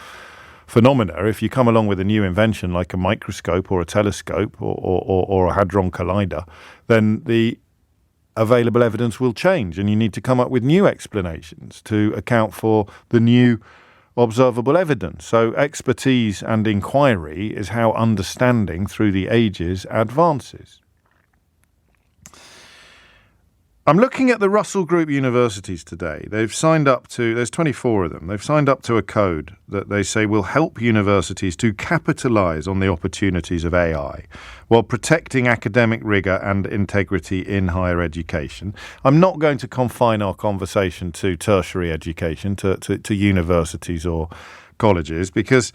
phenomena. If you come along with a new invention like a microscope or a telescope or a hadron collider, then the available evidence will change, and you need to come up with new explanations to account for the new observable evidence. So expertise and inquiry is how understanding through the ages advances. I'm looking at the Russell Group universities today. They've signed up to, there's 24 of them, they've signed up to a code that they say will help universities to capitalise on the opportunities of AI while protecting academic rigour and integrity in higher education. I'm not going to confine our conversation to tertiary education, to universities or colleges, because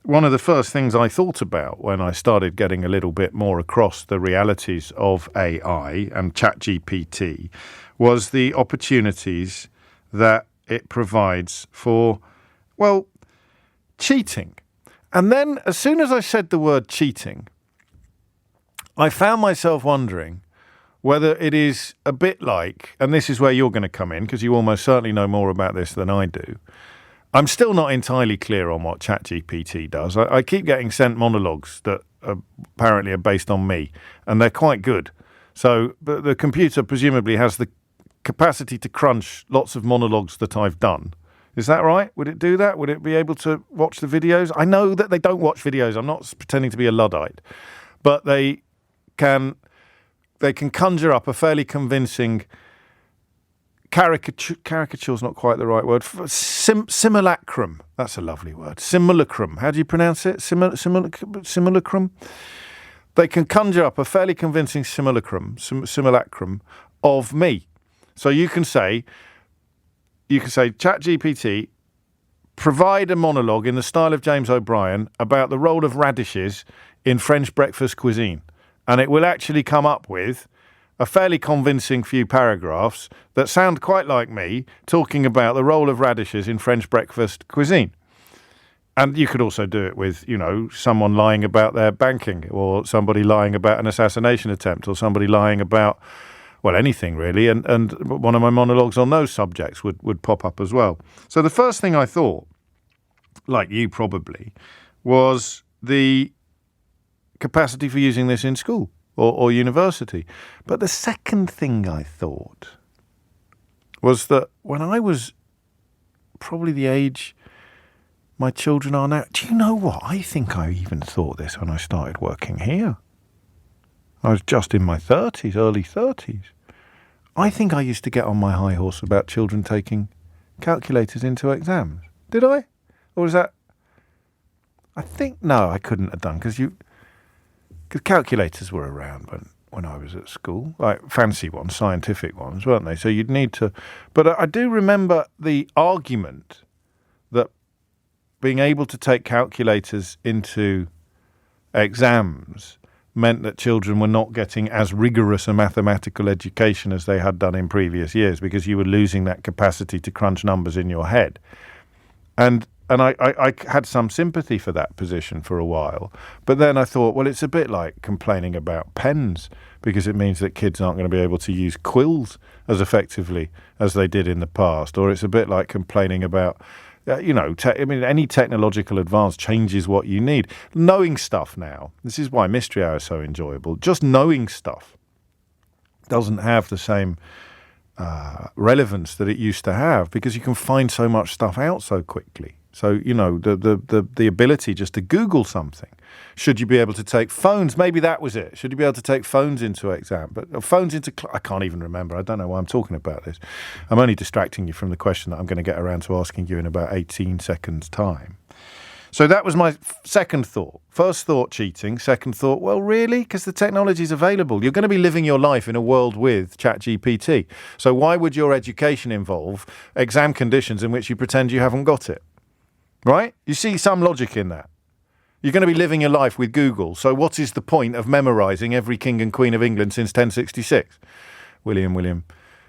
one of the first things I thought about when I started getting a little bit more across the realities of AI and ChatGPT was the opportunities that it provides for, well, cheating. And then as soon as I said the word cheating, I found myself wondering whether it is a bit like, and this is where you're going to come in because you almost certainly know more about this than I do. I'm still not entirely clear on what ChatGPT does. I keep getting sent monologues that apparently are based on me, and they're quite good. So the computer presumably has the capacity to crunch lots of monologues that I've done. Is that right? Would it do that? Would it be able to watch the videos? I know that they don't watch videos. I'm not pretending to be a Luddite. But they can conjure up a fairly convincing caricature is not quite the right word. Simulacrum. That's a lovely word. Simulacrum. How do you pronounce it? Simulacrum. They can conjure up a fairly convincing simulacrum of me. So you can say, ChatGPT, provide a monologue in the style of James O'Brien about the role of radishes in French breakfast cuisine, and it will actually come up with a fairly convincing few paragraphs that sound quite like me talking about the role of radishes in French breakfast cuisine. And you could also do it with, someone lying about their banking, or somebody lying about an assassination attempt, or somebody lying about, well, anything really. And one of my monologues on those subjects would pop up as well. So the first thing I thought, like you probably, was the capacity for using this in school or university. But the second thing I thought was that when I was probably the age my children are now, do you know what? I think I even thought this when I started working here. I was just in my 30s, early 30s. I think I used to get on my high horse about children taking calculators into exams. Did I? Or was that... I think, no, I couldn't have done, because calculators were around when I was at school, like fancy ones, scientific ones, weren't they? So you'd need to... But I do remember the argument that being able to take calculators into exams meant that children were not getting as rigorous a mathematical education as they had done in previous years, because you were losing that capacity to crunch numbers in your head. And I had some sympathy for that position for a while. But then I thought, well, it's a bit like complaining about pens, because it means that kids aren't going to be able to use quills as effectively as they did in the past. Or it's a bit like complaining about, any technological advance changes what you need. Knowing stuff now, this is why Mystery Hour is so enjoyable. Just knowing stuff doesn't have the same relevance that it used to have, because you can find so much stuff out so quickly. So, the ability just to Google something. Should you be able to take phones? Maybe that was it. Should you be able to take phones into exam? But phones into... I can't even remember. I don't know why I'm talking about this. I'm only distracting you from the question that I'm going to get around to asking you in about 18 seconds' time. So that was my second thought. First thought, cheating. Second thought, well, really? Because the technology is available. You're going to be living your life in a world with ChatGPT. So why would your education involve exam conditions in which you pretend you haven't got it? Right? You see some logic in that. You're going to be living your life with Google. So what is the point of memorising every king and queen of England since 1066? William,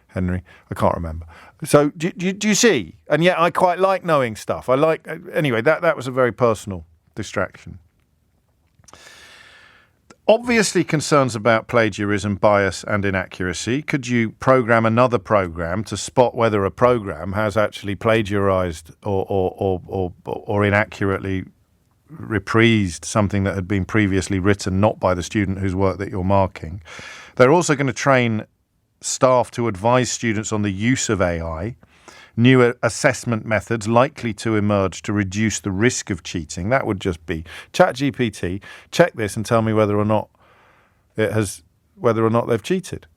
Henry. I can't remember. So do you see? And yet I quite like knowing stuff. Anyway, that was a very personal distraction. Obviously concerns about plagiarism, bias and inaccuracy. Could you program another program to spot whether a program has actually plagiarized or inaccurately reprised something that had been previously written, not by the student whose work that you're marking? They're also going to train staff to advise students on the use of AI new assessment methods likely to emerge to reduce the risk of cheating. That would just be ChatGPT, check this and tell me whether or not they've cheated.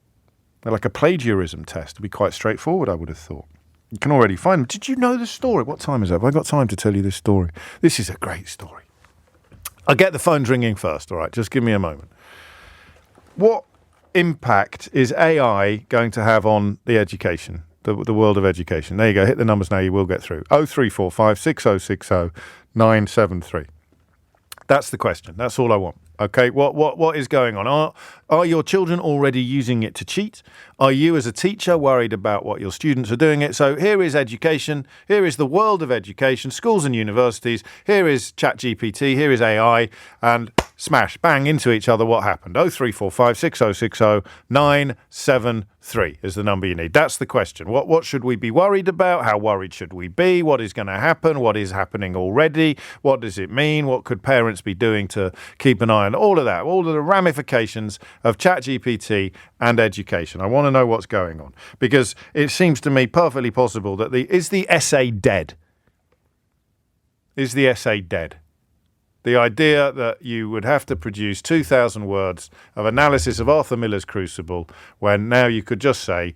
They're like a plagiarism test. It'd be quite straightforward, I would have thought. You can already find them. Did you know the story? What time is it? Have I got time to tell you this story? This is a great story. I'll get the phones ringing first, all right? Just give me a moment. What impact is AI going to have on the education, the world of education? There you go. Hit the numbers now. You will get through. 0345 6060 973. That's the question. That's all I want. Okay, what is going on? Are your children already using it to cheat? Are you as a teacher worried about what your students are doing it? So here is education. Here is the world of education, schools and universities. Here is ChatGPT. Here is AI. And smash, bang into each other. What happened? 0345 6060 973 is the number you need. That's the question. What should we be worried about? How worried should we be? What is going to happen? What is happening already? What does it mean? What could parents be doing to keep an eye on all of that? All of the ramifications of ChatGPT and education. I want to know what's going on because it seems to me perfectly possible that is the essay dead? Is the essay dead? The idea that you would have to produce 2,000 words of analysis of Arthur Miller's Crucible when now you could just say,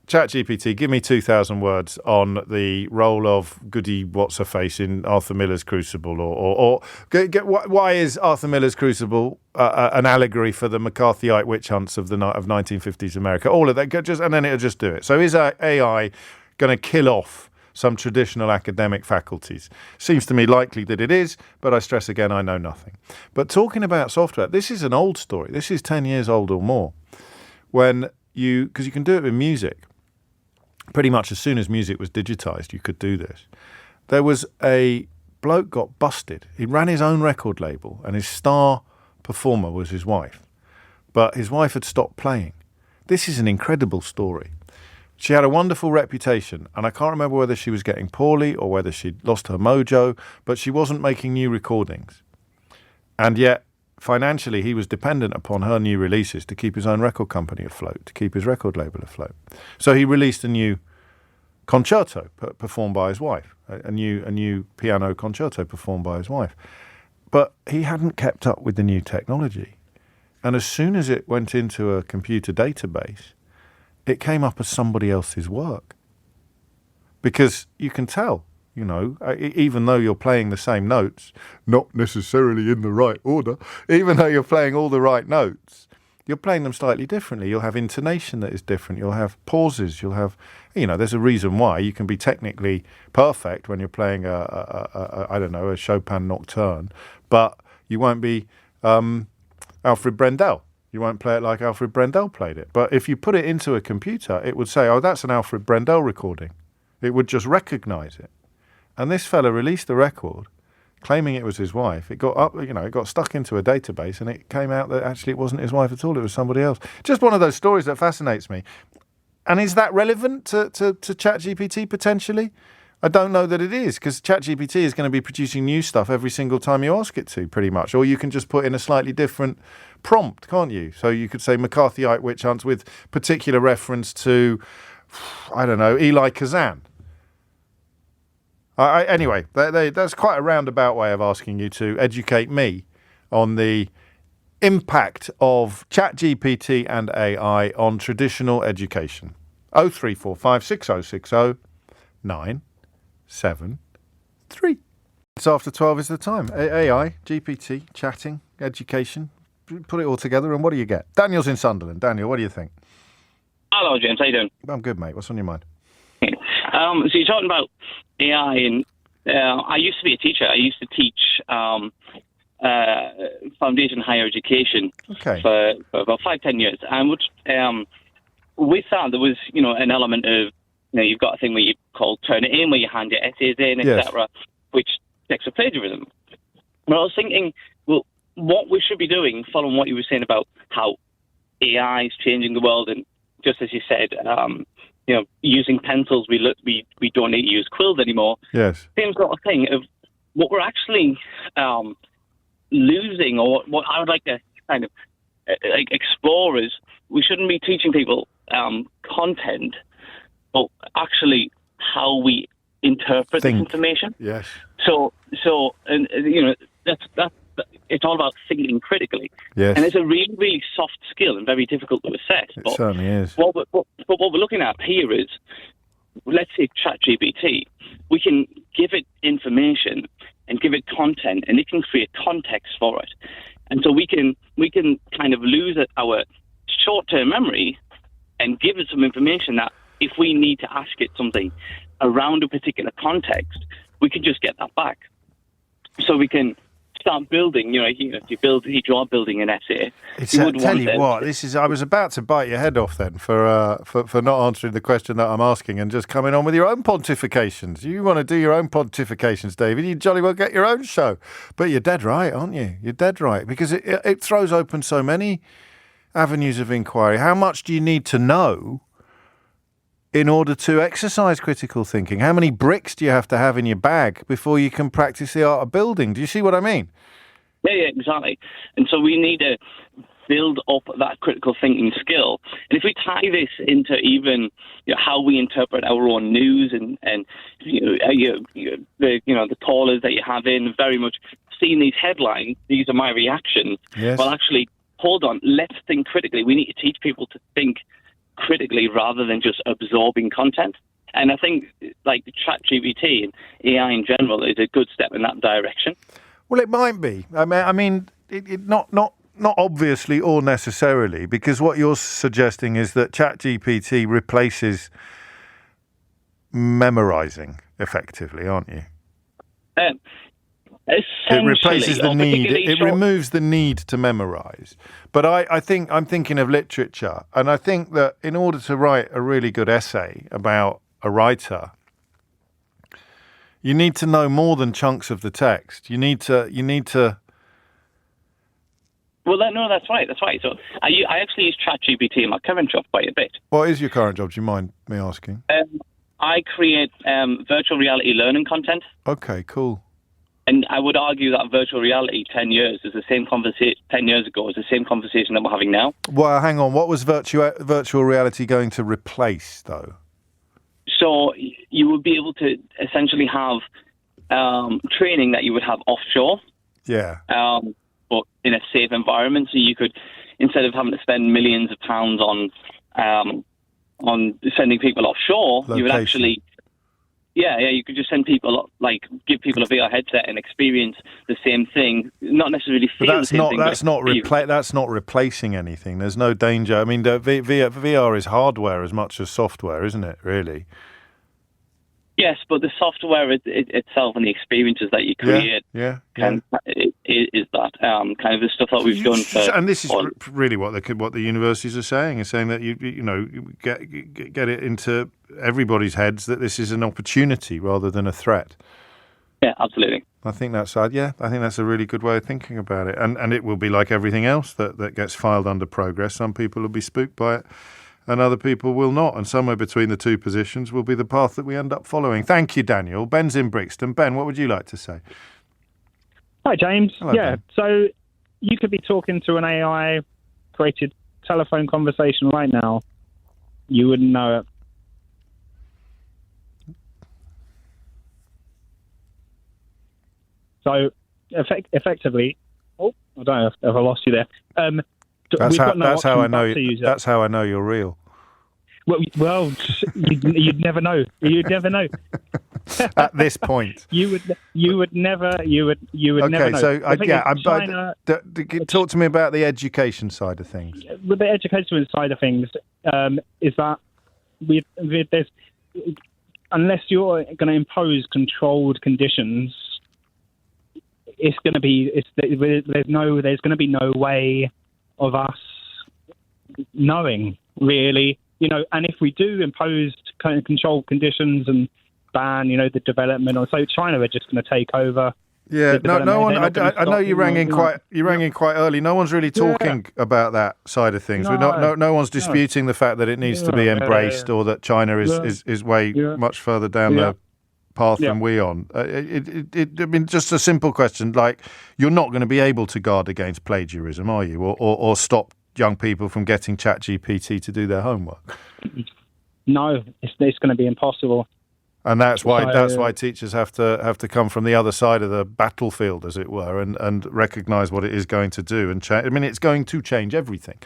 ChatGPT, give me 2,000 words on the role of Goody What's-Her-Face in Arthur Miller's Crucible why is Arthur Miller's Crucible an allegory for the McCarthyite witch hunts of 1950s America? All of that, and then it'll just do it. So is AI going to kill off some traditional academic faculties? Seems to me likely that it is, but I stress again, I know nothing. But talking about software, this is an old story. This is 10 years old or more. Because you can do it with music. Pretty much as soon as music was digitized, you could do this. There was a bloke got busted. He ran his own record label, and his star performer was his wife. But his wife had stopped playing. This is an incredible story. She had a wonderful reputation, and I can't remember whether she was getting poorly or whether she'd lost her mojo, but she wasn't making new recordings. And yet, financially, he was dependent upon her new releases to keep his own record company afloat, to keep his record label afloat. So he released a new concerto performed by his wife, a new piano concerto performed by his wife. But he hadn't kept up with the new technology. And as soon as it went into a computer database, it came up as somebody else's work. Because you can tell, even though you're playing the same notes, not necessarily in the right order, even though you're playing all the right notes, you're playing them slightly differently. You'll have intonation that is different. You'll have pauses. You'll have, there's a reason why you can be technically perfect when you're playing a Chopin nocturne, but you won't be Alfred Brendel. You won't play it like Alfred Brendel played it. But if you put it into a computer, it would say, oh, that's an Alfred Brendel recording. It would just recognize it. And this fella released the record, claiming it was his wife. It got it got stuck into a database, and it came out that actually it wasn't his wife at all. It was somebody else. Just one of those stories that fascinates me. And is that relevant to ChatGPT potentially? I don't know that it is, because ChatGPT is going to be producing new stuff every single time you ask it to, pretty much. Or you can just put in a slightly different prompt, can't you? So you could say McCarthyite witch hunts with particular reference to, Eli Kazan. Anyway, that's quite a roundabout way of asking you to educate me on the impact of ChatGPT and AI on traditional education. 0345 6060 973. It's after 12 is the time. AI, GPT, chatting, education. Put it all together, and what do you get? Daniel's in Sunderland. Daniel, what do you think? Hello, James. How you doing? I'm good, mate. What's on your mind? So you're talking about AI, and I used to be a teacher. I used to teach foundation higher education for about 5-10 years. And with that, there was, an element of, you've got a thing where you call Turnitin, where you hand your essays in, etc., which takes up plagiarism. But I was thinking, well, what we should be doing, following what you were saying about how AI is changing the world, and just as you said, using pencils, we don't need to use quills anymore. Yes. Same sort of thing of what we're actually losing, or what I would like to kind of explore is we shouldn't be teaching people content, but actually how we interpret this information. Yes. So, and that's it's all about thinking critically. Yes. And it's a really, really soft skill and very difficult to assess. It certainly is. What we're looking at here is, let's say ChatGPT, we can give it information and give it content, and it can create context for it. And so we can kind of lose our short-term memory and give it some information that if we need to ask it something around a particular context, we can just get that back. So we can start building, if you are building an essay, I was about to bite your head off then for not answering the question that I'm asking and just coming on with your own pontifications. You want to do your own pontifications, David, you jolly well get your own show. But you're dead right, aren't you? You're dead right, because it throws open so many avenues of inquiry. How much do you need to know in order to exercise critical thinking? How many bricks do you have to have in your bag before you can practice the art of building? Do you see what I mean? Yeah, exactly. And so we need to build up that critical thinking skill. And if we tie this into even how we interpret our own news and the callers that you have in, very much seeing these headlines, these are my reactions. Yes. Well, actually, hold on, let's think critically. We need to teach people to think critically rather than just absorbing content. And I think like ChatGPT and AI in general is a good step in that direction. Well, it might be. I mean, it not obviously or necessarily, because what you're suggesting is that ChatGPT replaces memorizing effectively, aren't you? It replaces the need. It removes the need to memorize. But I think I'm thinking of literature, and I think that in order to write a really good essay about a writer, you need to know more than chunks of the text. You need to. Well, no, that's right. So I actually use ChatGPT in my current job quite a bit. What is your current job? Do you mind me asking? I create virtual reality learning content. Okay, cool. And I would argue that virtual reality 10 years is the same conversation 10 years ago is the same conversation that we're having now. Well, hang on. What was virtual reality going to replace, though? So you would be able to essentially have training that you would have offshore. Yeah. But in a safe environment, so you could, instead of having to spend millions of pounds on sending people offshore, Location. you would actually. Yeah, you could just send people, give people a VR headset and experience the same thing, not necessarily feel the same thing. That's not replacing anything. There's no danger. I mean, VR is hardware as much as software, isn't it, really? Yes, but the software itself and the experiences that you create is that kind of the stuff that we've done. And this is really what the universities are saying. Is saying that you get it into everybody's heads that this is an opportunity rather than a threat. Yeah, absolutely. I think that's I think that's a really good way of thinking about it. And it will be like everything else that gets filed under progress. Some people will be spooked by it, and other people will not. And somewhere between the two positions will be the path that we end up following. Thank you, Daniel. Ben's in Brixton. Ben, what would you like to say? Hi, James. Hello, Ben. So you could be talking to an AI-created telephone conversation right now. You wouldn't know it. So, effectively, I don't know if I lost you there. That's how I know. That's how I know you're real. Well, you'd never know. You'd never know. At this point, you would never never know. So talk to me about the education side of things. With the education side of things, is that there's, unless you're going to impose controlled conditions, it's going to be there's going to be no way of us knowing, really, and if we do impose kind of controlled conditions and ban, the development, or so China are just going to take over. Yeah, no one. I know you rang in quite early. No one's really talking about that side of things. No one's disputing the fact that it needs to be embraced, or that China is way much further down the path than we on. I mean, just a simple question, like, you're not going to be able to guard against plagiarism, are you, or stop young people from getting ChatGPT to do their homework? No, it's going to be impossible. And that's why teachers have to come from the other side of the battlefield, as it were, and recognise what it is going to do and change. I mean, it's going to change everything.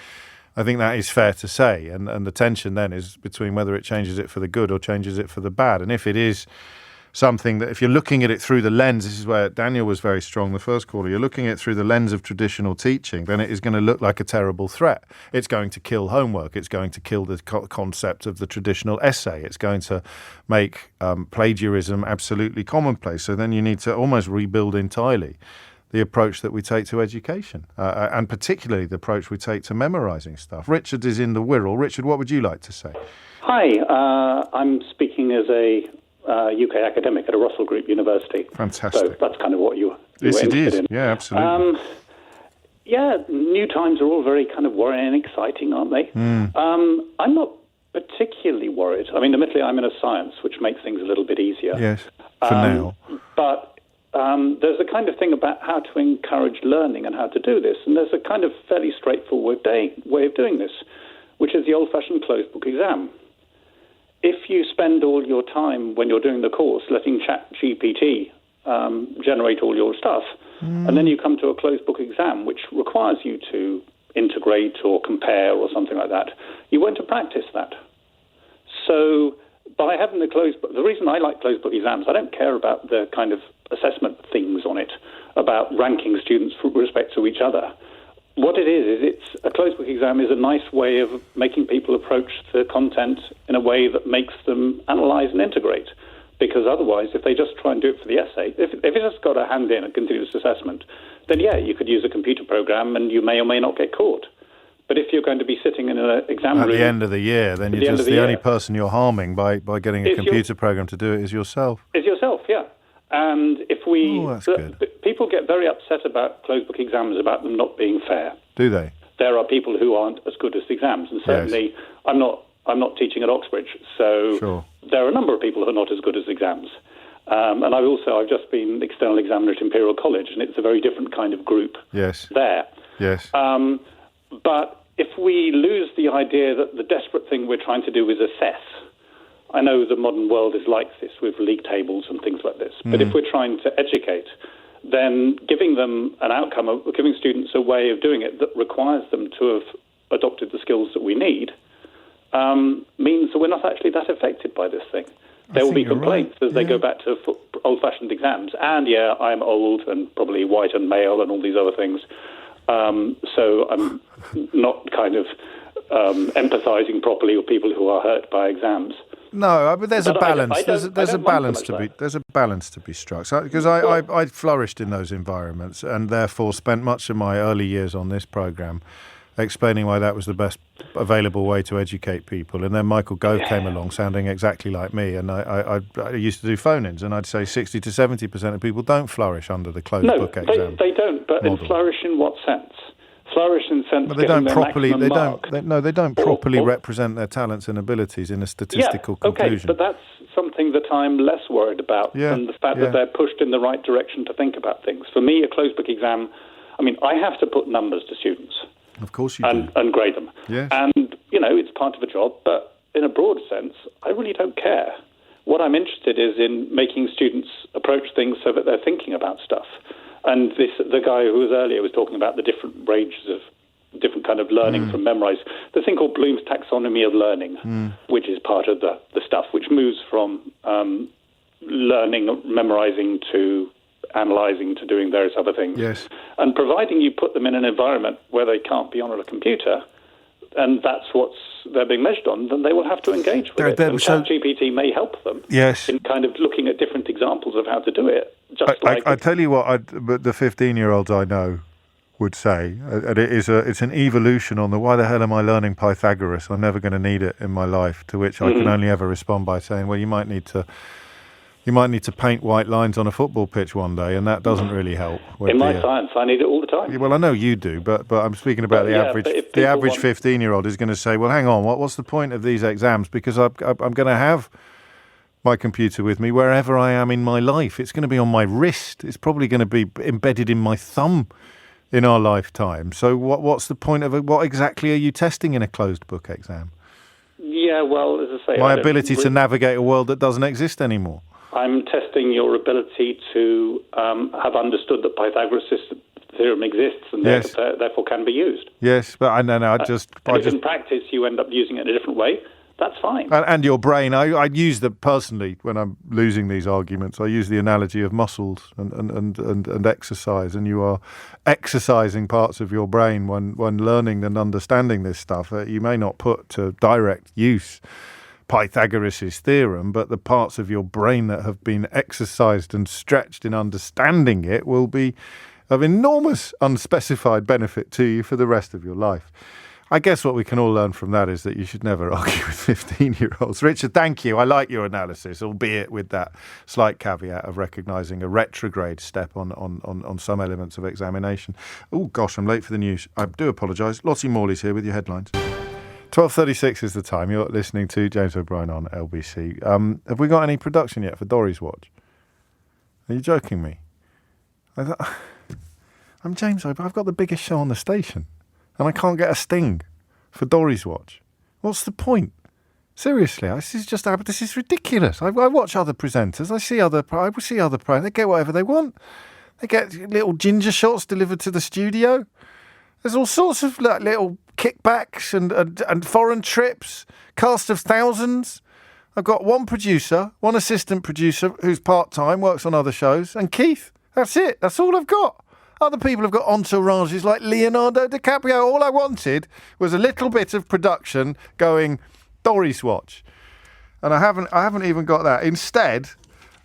I think that is fair to say, and the tension then is between whether it changes it for the good or changes it for the bad. And if it is something that, if you're looking at it through the lens, this is where Daniel was very strong the first quarter, you're looking at it through the lens of traditional teaching, then it is going to look like a terrible threat. It's going to kill homework. It's going to kill the concept of the traditional essay. It's going to make plagiarism absolutely commonplace. So then you need to almost rebuild entirely the approach that we take to education, and particularly the approach we take to memorising stuff. Richard is in the Wirral. Richard, what would you like to say? Hi, I'm speaking as a UK academic at a Russell Group University. Fantastic. So that's kind of what you were Yes, it interested is. in. Yeah, absolutely. New times are all very kind of worrying and exciting, aren't they? I'm not particularly worried. I mean, admittedly, I'm in a science, which makes things a little bit easier. Yes, for now. But there's a kind of thing about how to encourage learning and how to do this, and there's a kind of fairly straightforward way of doing this, which is the old-fashioned closed book exam. If you spend all your time when you're doing the course letting ChatGPT generate all your stuff, and then you come to a closed book exam, which requires you to integrate or compare or something like that, you won't have practiced that. So by having the closed book, the reason I like closed book exams, I don't care about the kind of assessment things on it, about ranking students with respect to each other. What it is it's a closed book exam is a nice way of making people approach the content in a way that makes them analyse and integrate. Because otherwise, if they just try and do it for the essay, if it's just got a hand in a continuous assessment, then you could use a computer program and you may or may not get caught. But if you're going to be sitting in an exam room At the end of the year, then you're just the only person you're harming by getting a computer program to do it is yourself. Is yourself, yeah. And if people get very upset about closed book exams, about them not being fair. Do they? There are people who aren't as good as the exams, and certainly I'm not teaching at Oxbridge, so there are a number of people who are not as good as exams. And I've just been external examiner at Imperial College, and it's a very different kind of group there. Yes. But if we lose the idea that the desperate thing we're trying to do is assess, I know the modern world is like this with league tables and things like this, but if we're trying to educate, then giving them an outcome, giving students a way of doing it that requires them to have adopted the skills that we need, means that we're not actually that affected by this thing. There will be complaints as they go back to old-fashioned exams. And, I'm old and probably white and male and all these other things. So I'm not kind of empathising properly with people who are hurt by exams. No, but there's a balance. There's a balance to be struck. Because I flourished in those environments and therefore spent much of my early years on this programme explaining why that was the best available way to educate people. And then Michael Gove came along sounding exactly like me. And I used to do phone-ins, and I'd say 60 to 70% of people don't flourish under the closed book exam. They don't. But in flourish in what sense? Flourish in the sense but they don't properly. They don't properly represent their talents and abilities in a statistical conclusion. But that's something that I'm less worried about than the fact that they're pushed in the right direction to think about things. For me, a closed book exam, I have to put numbers to students. Of course you do. And grade them. Yes. And, it's part of a job, but in a broad sense, I really don't care. What I'm interested is in making students approach things so that they're thinking about stuff. And the guy who was earlier was talking about the different ranges of different kind of learning from memorise. There's a thing called Bloom's taxonomy of learning, which is part of the stuff, which moves from learning, memorising to analysing to doing various other things. Yes. And providing you put them in an environment where they can't be on a computer, and that's what they're being measured on, then they will have to engage with it. And ChatGPT may help them in kind of looking at different examples of how to do it. I tell you what, but the 15-year-olds I know would say, and it's an evolution on the why the hell am I learning Pythagoras? I'm never going to need it in my life, to which I can only ever respond by saying, well, you might need to paint white lines on a football pitch one day, and that doesn't really help. In my science, I need it all the time. Well, I know you do, but I'm speaking about the average. The average 15-year-old is going to say, well, hang on, what's the point of these exams? Because I'm going to have my computer with me wherever I am in my life. It's going to be on my wrist. It's probably going to be embedded in my thumb in our lifetime. So what's the point of it? What exactly are you testing in a closed book exam? Yeah, well, as I say... My ability to navigate a world that doesn't exist anymore. I'm testing your ability to have understood that Pythagoras' theorem exists and therefore can be used. Yes, but I know. If in practice you end up using it in a different way, that's fine. And your brain, I use personally when I'm losing these arguments, I use the analogy of muscles and exercise, and you are exercising parts of your brain when learning and understanding this stuff. You may not put to direct use Pythagoras' theorem, but the parts of your brain that have been exercised and stretched in understanding it will be of enormous unspecified benefit to you for the rest of your life. I guess what we can all learn from that is that you should never argue with 15-year-olds. Richard, thank you. I like your analysis, albeit with that slight caveat of recognising a retrograde step on some elements of examination. Oh, gosh, I'm late for the news. I do apologise. Lottie Morley's here with your headlines. 12:36 is the time. You're listening to James O'Brien on LBC. Have we got any production yet for Dory's Watch? Are you joking me? I'm James O'Brien. I've got the biggest show on the station. And I can't get a sting for Dory's Watch. What's the point? Seriously, this is ridiculous. I watch other presenters. I see other presenters. They get whatever they want. They get little ginger shots delivered to the studio. There's all sorts of little kickbacks and foreign trips, cast of thousands. I've got one producer, one assistant producer who's part-time, works on other shows, and Keith. That's it. That's all I've got. Other people have got entourages like Leonardo DiCaprio. All I wanted was a little bit of production going Dory's Watch. And I haven't even got that. Instead,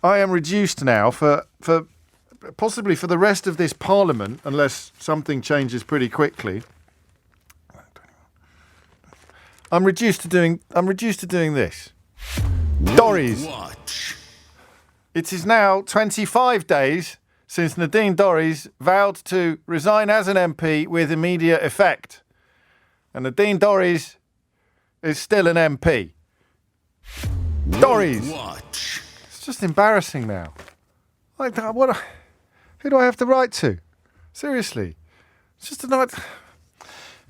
I am reduced now for possibly for the rest of this Parliament, unless something changes pretty quickly. I'm reduced to doing this. Dory's Watch. It is now 25 days since Nadine Dorries vowed to resign as an MP with immediate effect. And Nadine Dorries is still an MP. Dorries! Watch. It's just embarrassing now. Who do I have to write to? Seriously. It's just a night.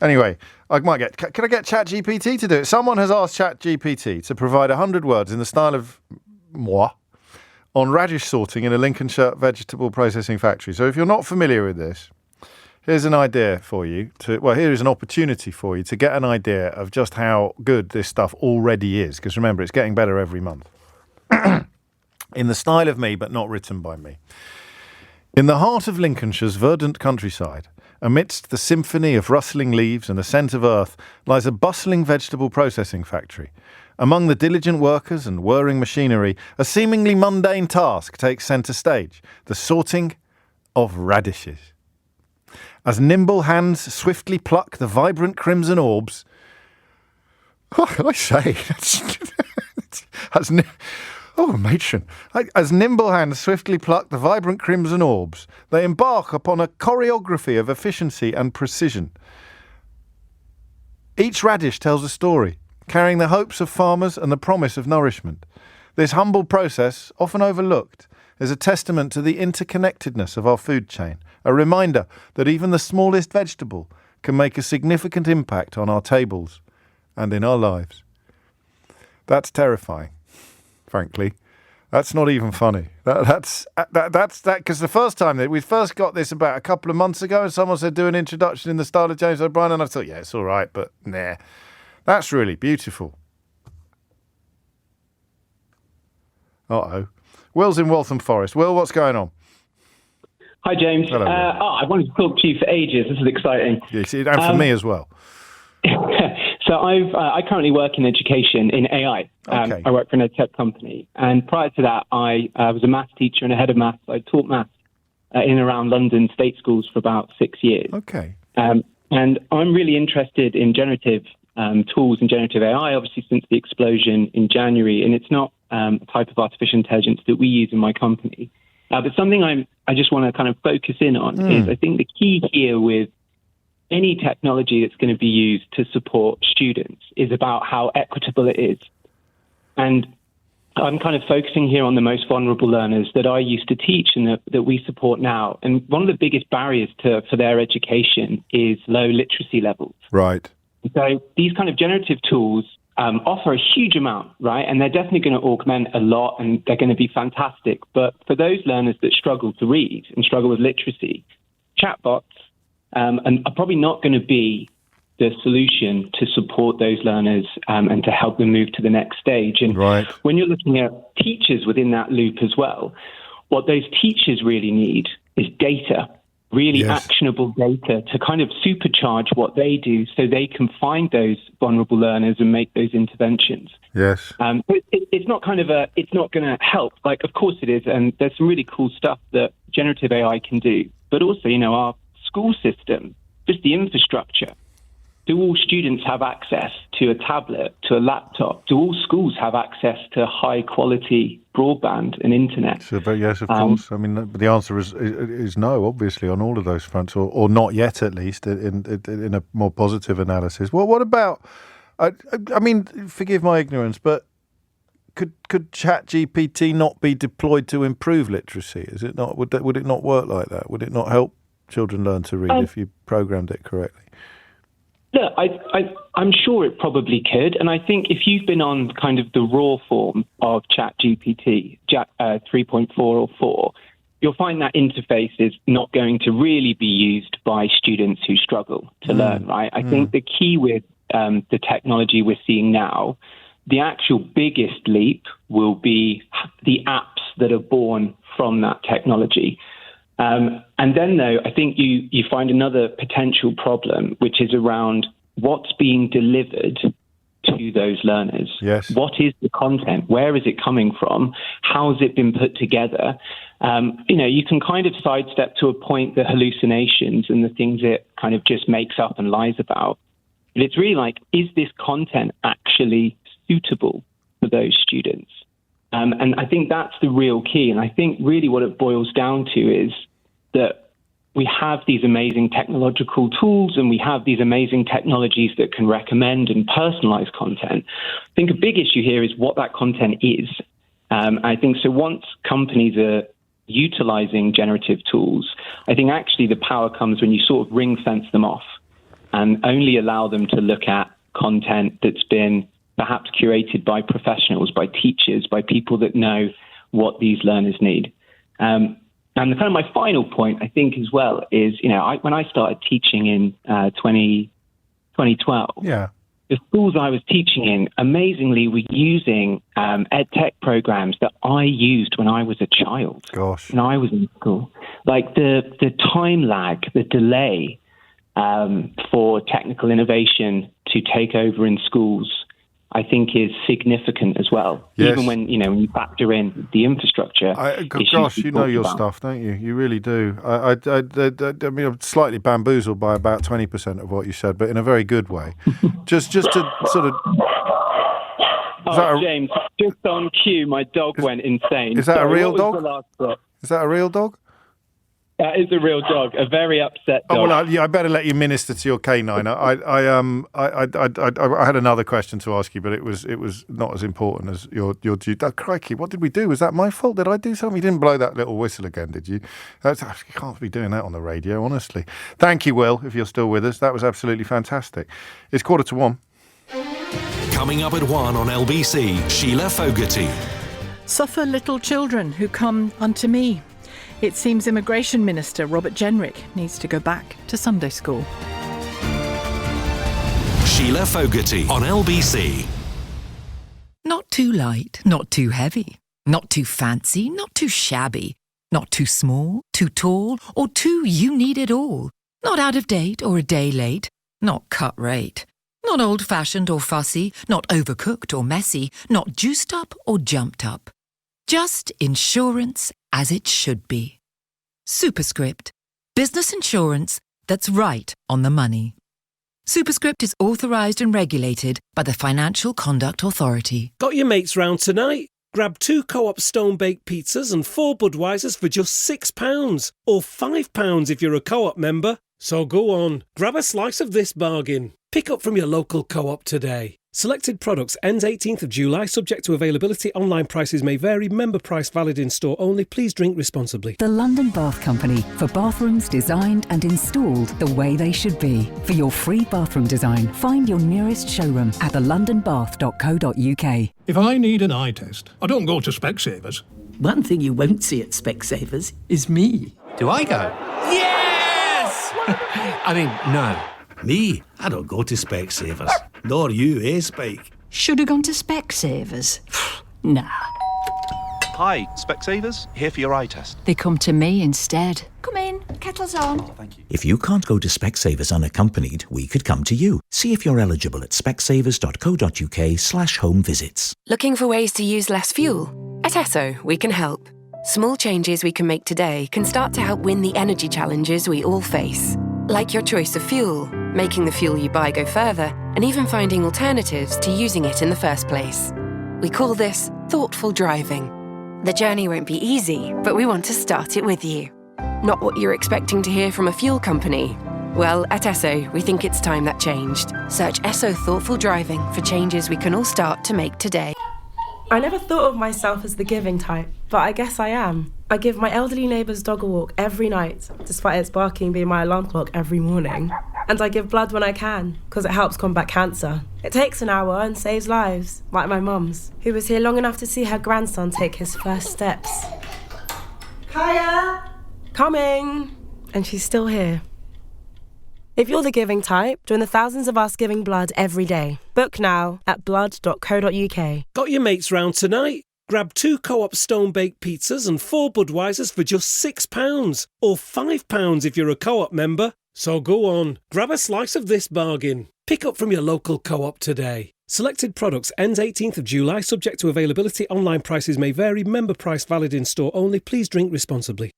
Anyway, can I get ChatGPT to do it? Someone has asked ChatGPT to provide 100 words in the style of moi on radish sorting in a Lincolnshire vegetable processing factory. So if you're not familiar with this, here's an idea for you. Here is an opportunity for you to get an idea of just how good this stuff already is. Because remember, it's getting better every month. In the style of me, but not written by me. In the heart of Lincolnshire's verdant countryside, amidst the symphony of rustling leaves and the scent of earth, lies a bustling vegetable processing factory. Among the diligent workers and whirring machinery, a seemingly mundane task takes centre stage, the sorting of radishes. As nimble hands swiftly pluck the vibrant crimson orbs... What can I say? Matron. As nimble hands swiftly pluck the vibrant crimson orbs, they embark upon a choreography of efficiency and precision. Each radish tells a story, carrying the hopes of farmers and the promise of nourishment. This humble process, often overlooked, is a testament to the interconnectedness of our food chain, a reminder that even the smallest vegetable can make a significant impact on our tables and in our lives. That's terrifying, frankly. That's not even funny. That's because the first time that we first got this about a couple of months ago, and someone said do an introduction in the style of James O'Brien, and I thought, yeah, it's all right, but nah. That's really beautiful. Uh-oh. Will's in Waltham Forest. Will, what's going on? Hi, James. Hello, I wanted to talk to you for ages. This is exciting. Yes, and for me as well. So I currently work in education in AI. Okay. I work for an ed tech company. And prior to that, I was a maths teacher and a head of maths. I taught maths in and around London state schools for about 6 years. Okay. And I'm really interested in generative tools and generative AI, obviously, since the explosion in January. And it's not a type of artificial intelligence that we use in my company. But something I just want to kind of focus in on is I think the key here with any technology that's going to be used to support students is about how equitable it is. And I'm kind of focusing here on the most vulnerable learners that I used to teach and that we support now. And one of the biggest barriers for their education is low literacy levels. Right. So these kind of generative tools offer a huge amount, right? And they're definitely going to augment a lot, and they're going to be fantastic. But for those learners that struggle to read and struggle with literacy, chatbots are probably not going to be the solution to support those learners and to help them move to the next stage. And when you're looking at teachers within that loop as well, what those teachers really need is data, really actionable data to kind of supercharge what they do so they can find those vulnerable learners and make those interventions. Yes. It's not it's not going to help. Like, of course it is. And there's some really cool stuff that generative AI can do. But also, our school system, just the infrastructure. Do all students have access to a tablet, to a laptop? Do all schools have access to high-quality broadband and internet? So, yes, of course. I mean, the answer is no, obviously, on all of those fronts, or not yet, at least, in a more positive analysis. Well, what about? I mean, forgive my ignorance, but could ChatGPT not be deployed to improve literacy? Is it not? Would it not work like that? Would it not help children learn to read if you programmed it correctly? Look, I'm sure it probably could. And I think if you've been on kind of the raw form of ChatGPT, 3.4 or 4, you'll find that interface is not going to really be used by students who struggle to learn, right? I think the key with the technology we're seeing now, the actual biggest leap will be the apps that are born from that technology. And then, though, I think you find another potential problem, which is around what's being delivered to those learners. Yes. What is the content? Where is it coming from? How has it been put together? You can kind of sidestep to a point the hallucinations and the things it kind of just makes up and lies about. But it's really like, is this content actually suitable for those students? And I think that's the real key. And I think really what it boils down to is that we have these amazing technological tools and we have these amazing technologies that can recommend and personalize content. I think a big issue here is what that content is. I think so once companies are utilizing generative tools, I think actually the power comes when you sort of ring fence them off and only allow them to look at content that's been perhaps curated by professionals, by teachers, by people that know what these learners need. And kind of my final point, I think, as well, is, when I started teaching in 2012, the schools I was teaching in, amazingly, were using ed tech programs that I used when I was a child. Gosh. When I was in school. Like the time lag, the delay for technical innovation to take over in schools, I think is signignent as well. Yes. Even when you factor in the infrastructure. Gosh, you know your stuff, don't you? You really do. I mean, I'm slightly bamboozled by about 20% of what you said, but in a very good way. just to sort of. James, just on cue, my dog went insane. Is that a real dog? What was the last bit? Is that a real dog? That is a real dog, a very upset dog. Oh, well, I better let you minister to your canine. I had another question to ask you, but it was not as important as your due. Oh, crikey, what did we do? Was that my fault? Did I do something? You didn't blow that little whistle again, did you? You can't be doing that on the radio, honestly. Thank you, Will, if you're still with us. That was absolutely fantastic. It's 1:45. Coming up at 1 on LBC, Sheila Fogarty. Suffer little children who come unto me. It seems Immigration Minister Robert Jenrick needs to go back to Sunday school. Sheila Fogarty on LBC. Not too light, not too heavy, not too fancy, not too shabby, not too small, too tall, or too you need it all. Not out of date or a day late, not cut rate. Not old-fashioned or fussy, not overcooked or messy, not juiced up or jumped up. Just insurance as it should be. Superscript. Business insurance that's right on the money. Superscript is authorised and regulated by the Financial Conduct Authority. Got your mates round tonight? Grab 2 Co-op Stone-Baked pizzas and 4 Budweisers for just £6, or £5 if you're a Co-op member. So go on, grab a slice of this bargain. Pick up from your local Co-op today. Selected products ends 18th of July, subject to availability. Online prices may vary. Member price valid in store only. Please drink responsibly. The London Bath Company, for bathrooms designed and installed the way they should be. For your free bathroom design, find your nearest showroom at thelondonbath.co.uk. If I need an eye test, I don't go to Specsavers. One thing you won't see at Specsavers is me. Do I go? Yes! No. Me, I don't go to Specsavers. Nor you, Spike? Should have gone to Specsavers. Nah. Hi, Specsavers, here for your eye test. They come to me instead. Come in, kettle's on. Thank you. If you can't go to Specsavers unaccompanied, we could come to you. See if you're eligible at specsavers.co.uk/home visits. Looking for ways to use less fuel? At Esso, we can help. Small changes we can make today can start to help win the energy challenges we all face. Like your choice of fuel, making the fuel you buy go further, and even finding alternatives to using it in the first place. We call this thoughtful driving. The journey won't be easy, but we want to start it with you. Not what you're expecting to hear from a fuel company. Well, at Esso, we think it's time that changed. Search Esso Thoughtful Driving for changes we can all start to make today. I never thought of myself as the giving type, but I guess I am. I give my elderly neighbour's dog a walk every night, despite its barking being my alarm clock every morning. And I give blood when I can, because it helps combat cancer. It takes an hour and saves lives, like my mum's, who was here long enough to see her grandson take his first steps. Kaya! Coming! And she's still here. If you're the giving type, join the thousands of us giving blood every day. Book now at blood.co.uk. Got your mates round tonight? Grab 2 Co-op Stone-Baked pizzas and 4 Budweisers for just £6. Or £5 if you're a Co-op member. So go on, grab a slice of this bargain. Pick up from your local Co-op today. Selected products ends 18th of July, subject to availability. Online prices may vary. Member price valid in store only. Please drink responsibly.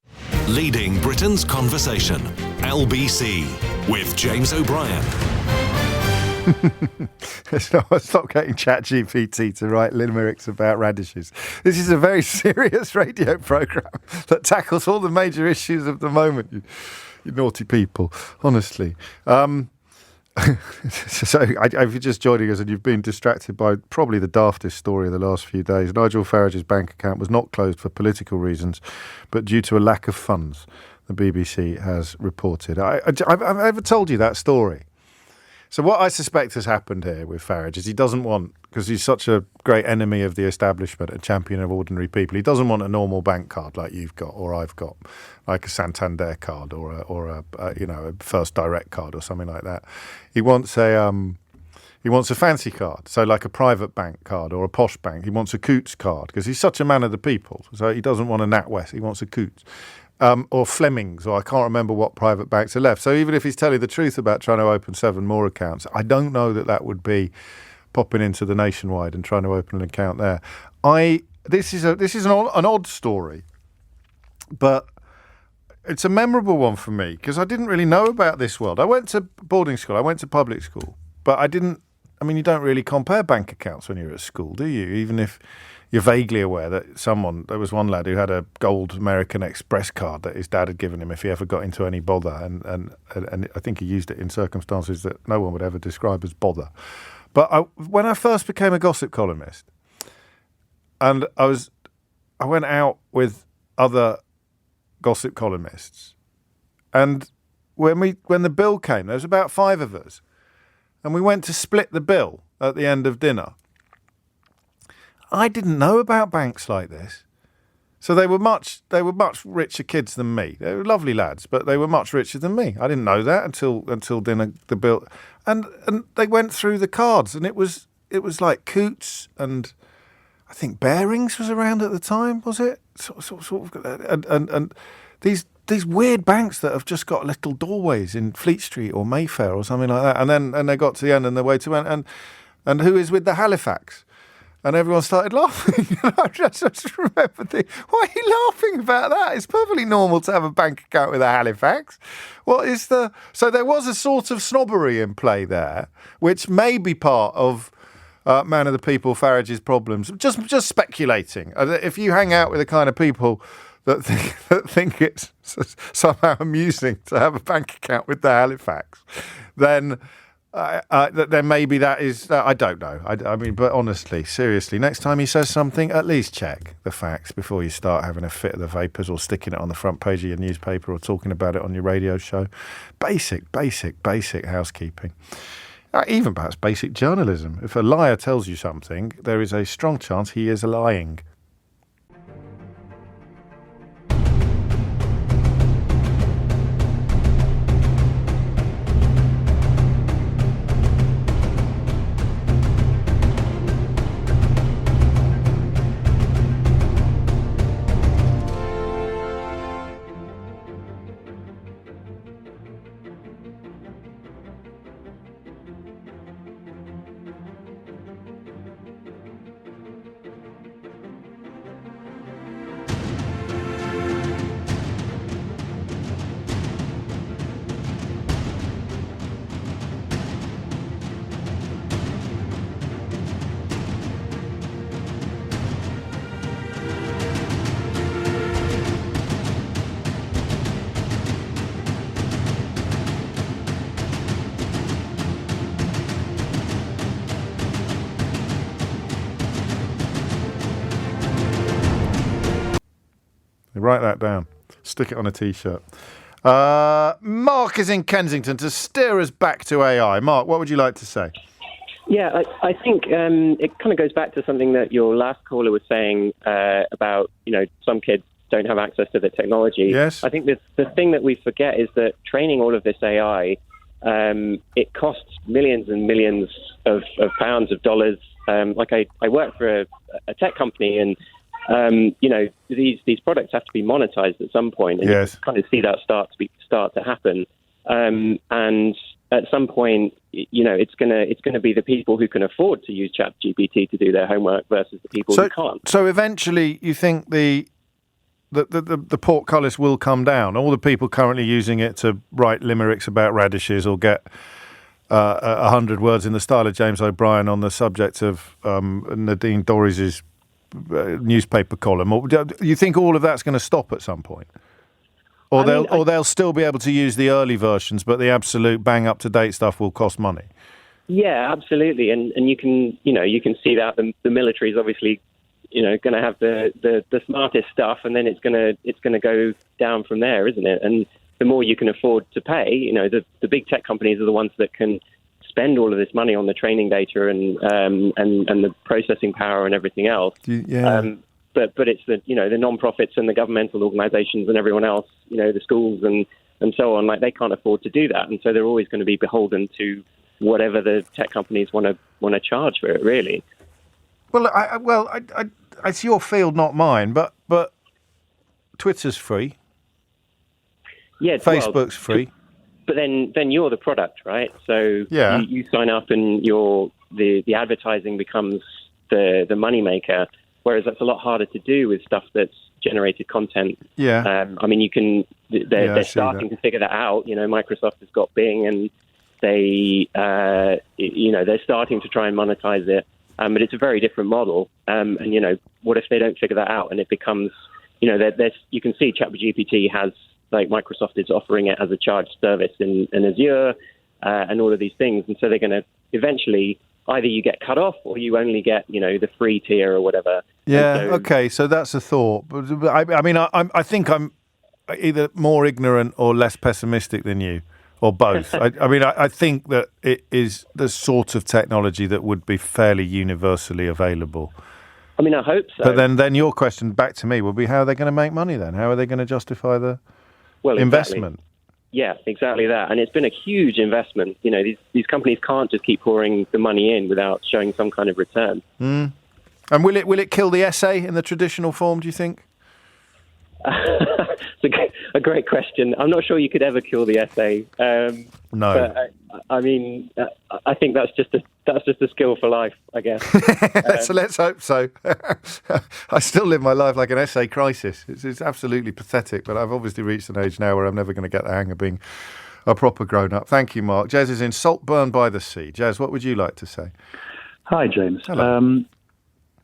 Leading Britain's conversation. LBC with James O'Brien. Stop getting ChatGPT to write limericks about radishes. This is a very serious radio programme that tackles all the major issues of the moment, you naughty people, honestly. So if you're just joining us and you've been distracted by probably the daftest story of the last few days, Nigel Farage's bank account was not closed for political reasons, but due to a lack of funds, the BBC has reported. I've ever told you that story. So what I suspect has happened here with Farage is he doesn't want, because he's such a great enemy of the establishment, a champion of ordinary people, he doesn't want a normal bank card like you've got or I've got, like a Santander card or a First Direct card or something like that. He wants a fancy card, so like a private bank card or a posh bank. He wants a Coots card because he's such a man of the people. So he doesn't want a NatWest, he wants a Coots. Or Fleming's, or I can't remember what private banks are left. So even if he's telling the truth about trying to open 7 more accounts, I don't know that would be popping into the Nationwide and trying to open an account there. This is an odd story, but it's a memorable one for me because I didn't really know about this world. I went to boarding school, I went to public school, but you don't really compare bank accounts when you're at school, do you? Even if you're vaguely aware that there was one lad who had a gold American Express card that his dad had given him if he ever got into any bother, and I think he used it in circumstances that no one would ever describe as bother. But when I first became a gossip columnist, and I went out with other gossip columnists, and when the bill came, there was about 5 of us, and we went to split the bill at the end of dinner. I didn't know about banks like this. So they were much richer kids than me. They were lovely lads, but they were much richer than me. I didn't know that until dinner, the bill. And they went through the cards, and it was like Coots, and I think Bearings was around at the time, was it? Sort of, and these weird banks that have just got little doorways in Fleet Street or Mayfair or something like that. And they got to the end and the way to end, and who is with the Halifax? And everyone started laughing. And I just remember thinking, why are you laughing about that? It's perfectly normal to have a bank account with a Halifax. So there was a sort of snobbery in play there, which may be part of man of the people Farage's problems. Just speculating. If you hang out with the kind of people that think it's somehow amusing to have a bank account with the Halifax, then then maybe that is... I don't know. I mean, but honestly, seriously, next time he says something, at least check the facts before you start having a fit of the vapours or sticking it on the front page of your newspaper or talking about it on your radio show. Basic housekeeping. Even perhaps basic journalism. If a liar tells you something, there is a strong chance he is lying. Write that down. Stick it on a T-shirt. Mark is in Kensington to steer us back to AI. Mark, what would you like to say? Yeah, I think it kind of goes back to something that your last caller was saying about, some kids don't have access to the technology. Yes. I think the thing that we forget is that training all of this AI, it costs millions and millions of pounds, of dollars. I work for a tech company, and these products have to be monetized at some point, and yes. you kind of see that start to happen. And at some point, it's gonna be the people who can afford to use ChatGPT to do their homework versus the people who can't. So eventually, you think the portcullis will come down? All the people currently using it to write limericks about radishes or get 100 words in the style of James O'Brien on the subject of Nadine Dorries' newspaper column, or do you think all of that's going to stop at some point, or they'll still be able to use the early versions, but the absolute bang up to date stuff will cost money? Yeah, absolutely, and you can see that the military is obviously going to have the smartest stuff, and then it's going to go down from there, isn't it? And the more you can afford to pay, the big tech companies are the ones that can spend all of this money on the training data and the processing power and everything else. Yeah. But it's the non-profits and the governmental organisations and everyone else, the schools and so on, like they can't afford to do that, and so they're always going to be beholden to whatever the tech companies want to charge for it, really. Well, it's your field, not mine, but Twitter's free. Yeah, Facebook's free. But then you're the product, right? So yeah. you sign up and the advertising becomes the moneymaker, whereas that's a lot harder to do with stuff that's generated content. Yeah. They're starting to figure that out. Microsoft has got Bing, and they're starting to try and monetize it. But it's a very different model. And what if they don't figure that out and it becomes, you can see ChatGPT has, like, Microsoft is offering it as a charged service in Azure and all of these things. And so they're going to eventually, either you get cut off or you only get, the free tier or whatever. Yeah, okay, so that's a thought. But I think I'm either more ignorant or less pessimistic than you, or both. I think that it is the sort of technology that would be fairly universally available. I hope so. But then your question back to me will be, how are they going to make money then? How are they going to justify the investment? Yeah, exactly that. And it's been a huge investment. These companies can't just keep pouring the money in without showing some kind of return. Mm. And will it kill the essay in the traditional form, do you think? It's a great question. I'm not sure you could ever kill the essay. No. But, I think that's just a skill for life, I guess. Let's hope so. I still live my life like an essay crisis. It's absolutely pathetic, but I've obviously reached an age now where I'm never going to get the hang of being a proper grown-up. Thank you, Mark. Jez is in Saltburn by the Sea. Jez, what would you like to say? Hi, James. Hello.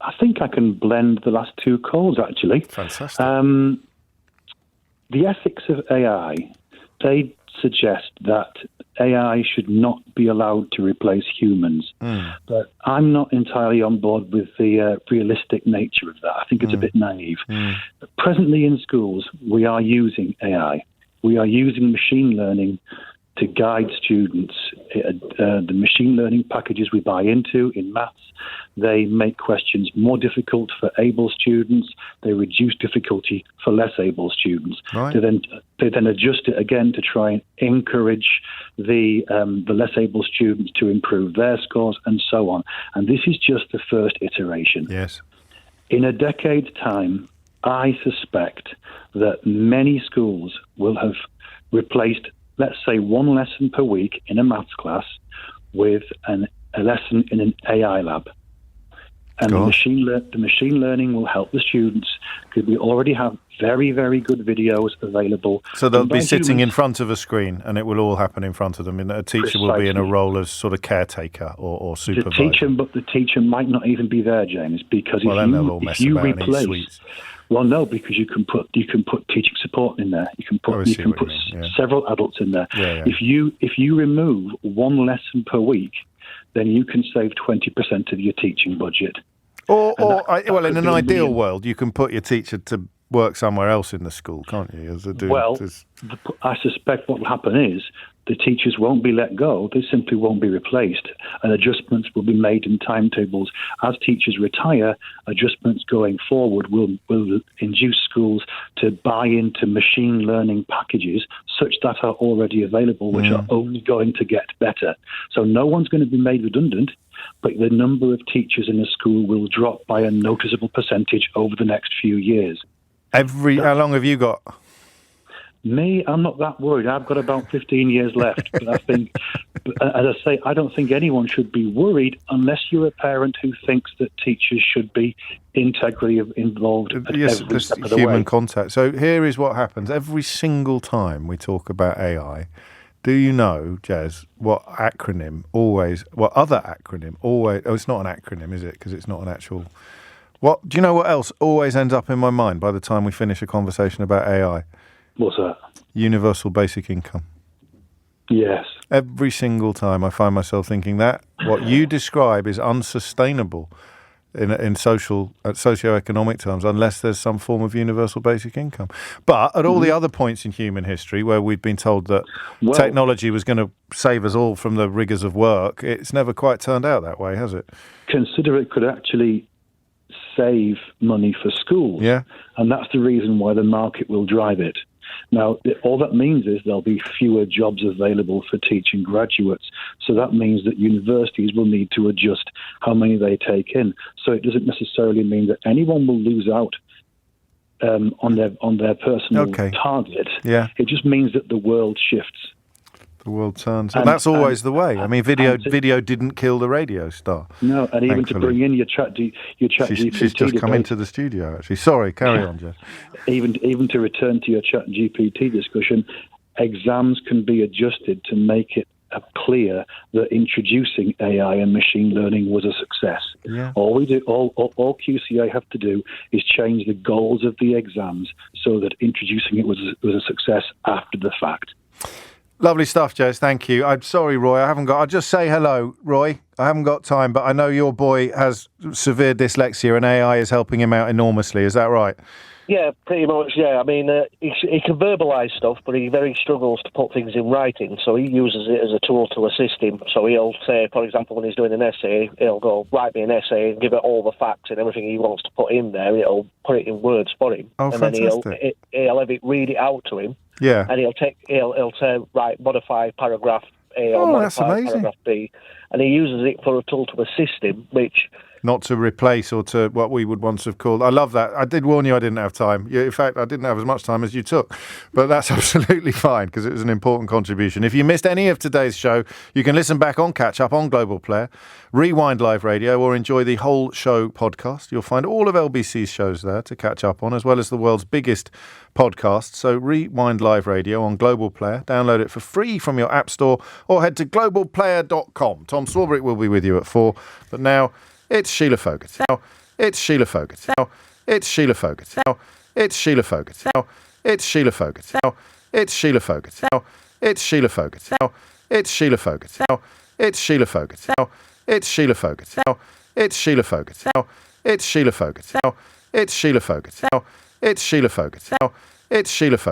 I think I can blend the last two calls, actually. Fantastic. The ethics of AI, they suggest that AI should not be allowed to replace humans. But I'm not entirely on board with the realistic nature of that. I think it's a bit naive. Presently in schools, we are using AI. We are using machine learning to guide students. The machine learning packages we buy into in maths, they make questions more difficult for able students. They reduce difficulty for less able students. Right. They then adjust it again to try and encourage the less able students to improve their scores and so on. And this is just the first iteration. Yes. In a decade's time, I suspect that many schools will have replaced, let's say, one lesson per week in a maths class with a lesson in an AI lab. And the machine learning will help the students because we already have very, very good videos available. So they'll be sitting in front of a screen and it will all happen in front of them. And a teacher will be in a role as sort of caretaker or supervisor. But the teacher might not even be there, James, because if you replace... Well, no, because you can put teaching support in there. You can put several adults in there. Yeah. If you remove one lesson per week, then you can save 20% of your teaching budget. Or in an ideal world, you can put your teacher to work somewhere else in the school, can't you? I suspect what will happen is the teachers won't be let go. They simply won't be replaced. And adjustments will be made in timetables. As teachers retire, adjustments going forward will induce schools to buy into machine learning packages such that are already available, which are only going to get better. So no one's going to be made redundant, but the number of teachers in a school will drop by a noticeable percentage over the next few years. How long have you got? Me, I'm not that worried. I've got about 15 years left. But I think, as I say, I don't think anyone should be worried unless you're a parent who thinks that teachers should be integrally involved at every step of the way. Human contact. So here is what happens. Every single time we talk about AI, do you know, Jez, what other acronym always... Oh, it's not an acronym, is it? Because it's not an actual... Do you know what else always ends up in my mind by the time we finish a conversation about AI? What's that? Universal basic income. Yes. Every single time I find myself thinking that what you describe is unsustainable in socioeconomic terms unless there's some form of universal basic income. But at all the other points in human history where we've been told that technology was going to save us all from the rigours of work, it's never quite turned out that way, has it? Consider it could actually save money for schools. Yeah. And that's the reason why the market will drive it. Now, all that means is there'll be fewer jobs available for teaching graduates. So that means that universities will need to adjust how many they take in. So it doesn't necessarily mean that anyone will lose out on their personal target. Yeah. It just means that the world shifts. The world turns. And that's always the way. I mean, video didn't kill the radio star. No, and even to bring in your chat GPT. She's just come into the studio, actually. Sorry, carry on, Jeff. Even to return to your chat GPT discussion, exams can be adjusted to make it clear that introducing AI and machine learning was a success. Yeah. All QCA have to do is change the goals of the exams so that introducing it was a success after the fact. Lovely stuff, Jez. Thank you. I'm sorry, Roy. I'll just say hello, Roy. I haven't got time, but I know your boy has severe dyslexia and AI is helping him out enormously. Is that right? Yeah, pretty much, yeah. I mean, he can verbalise stuff, but he very struggles to put things in writing, so he uses it as a tool to assist him. So he'll say, for example, when he's doing an essay, he'll go, write me an essay and give it all the facts and everything he wants to put in there. It'll put it in words for him. Oh, and fantastic. Then he'll have it read it out to him. Yeah. And he'll say, right, modify paragraph A or modify paragraph B. And he uses it for a tool to assist him, which... Not to replace or to what we would once have called... I love that. I did warn you I didn't have time. In fact, I didn't have as much time as you took. But that's absolutely fine because it was an important contribution. If you missed any of today's show, you can listen back on Catch Up on Global Player, rewind live radio or enjoy the whole show podcast. You'll find all of LBC's shows there to catch up on, as well as the world's biggest podcast. So rewind live radio on Global Player. Download it for free from your app store or head to globalplayer.com. Tom Swarbrick will be with you at 4. But now... It's Sheila Fogarty. It's Sheila Fogarty. It's Sheila Fogarty. It's Sheila Fogarty. It's Sheila Fogarty. It's Sheila Fogarty. It's Sheila Fogarty. It's Sheila Fogarty. It's Sheila Fogarty. It's Sheila Fogarty. It's Sheila Fogarty. It's Sheila Fogarty. It's Sheila Fogarty. It's Sheila Fogarty. It's Sheila Fogarty.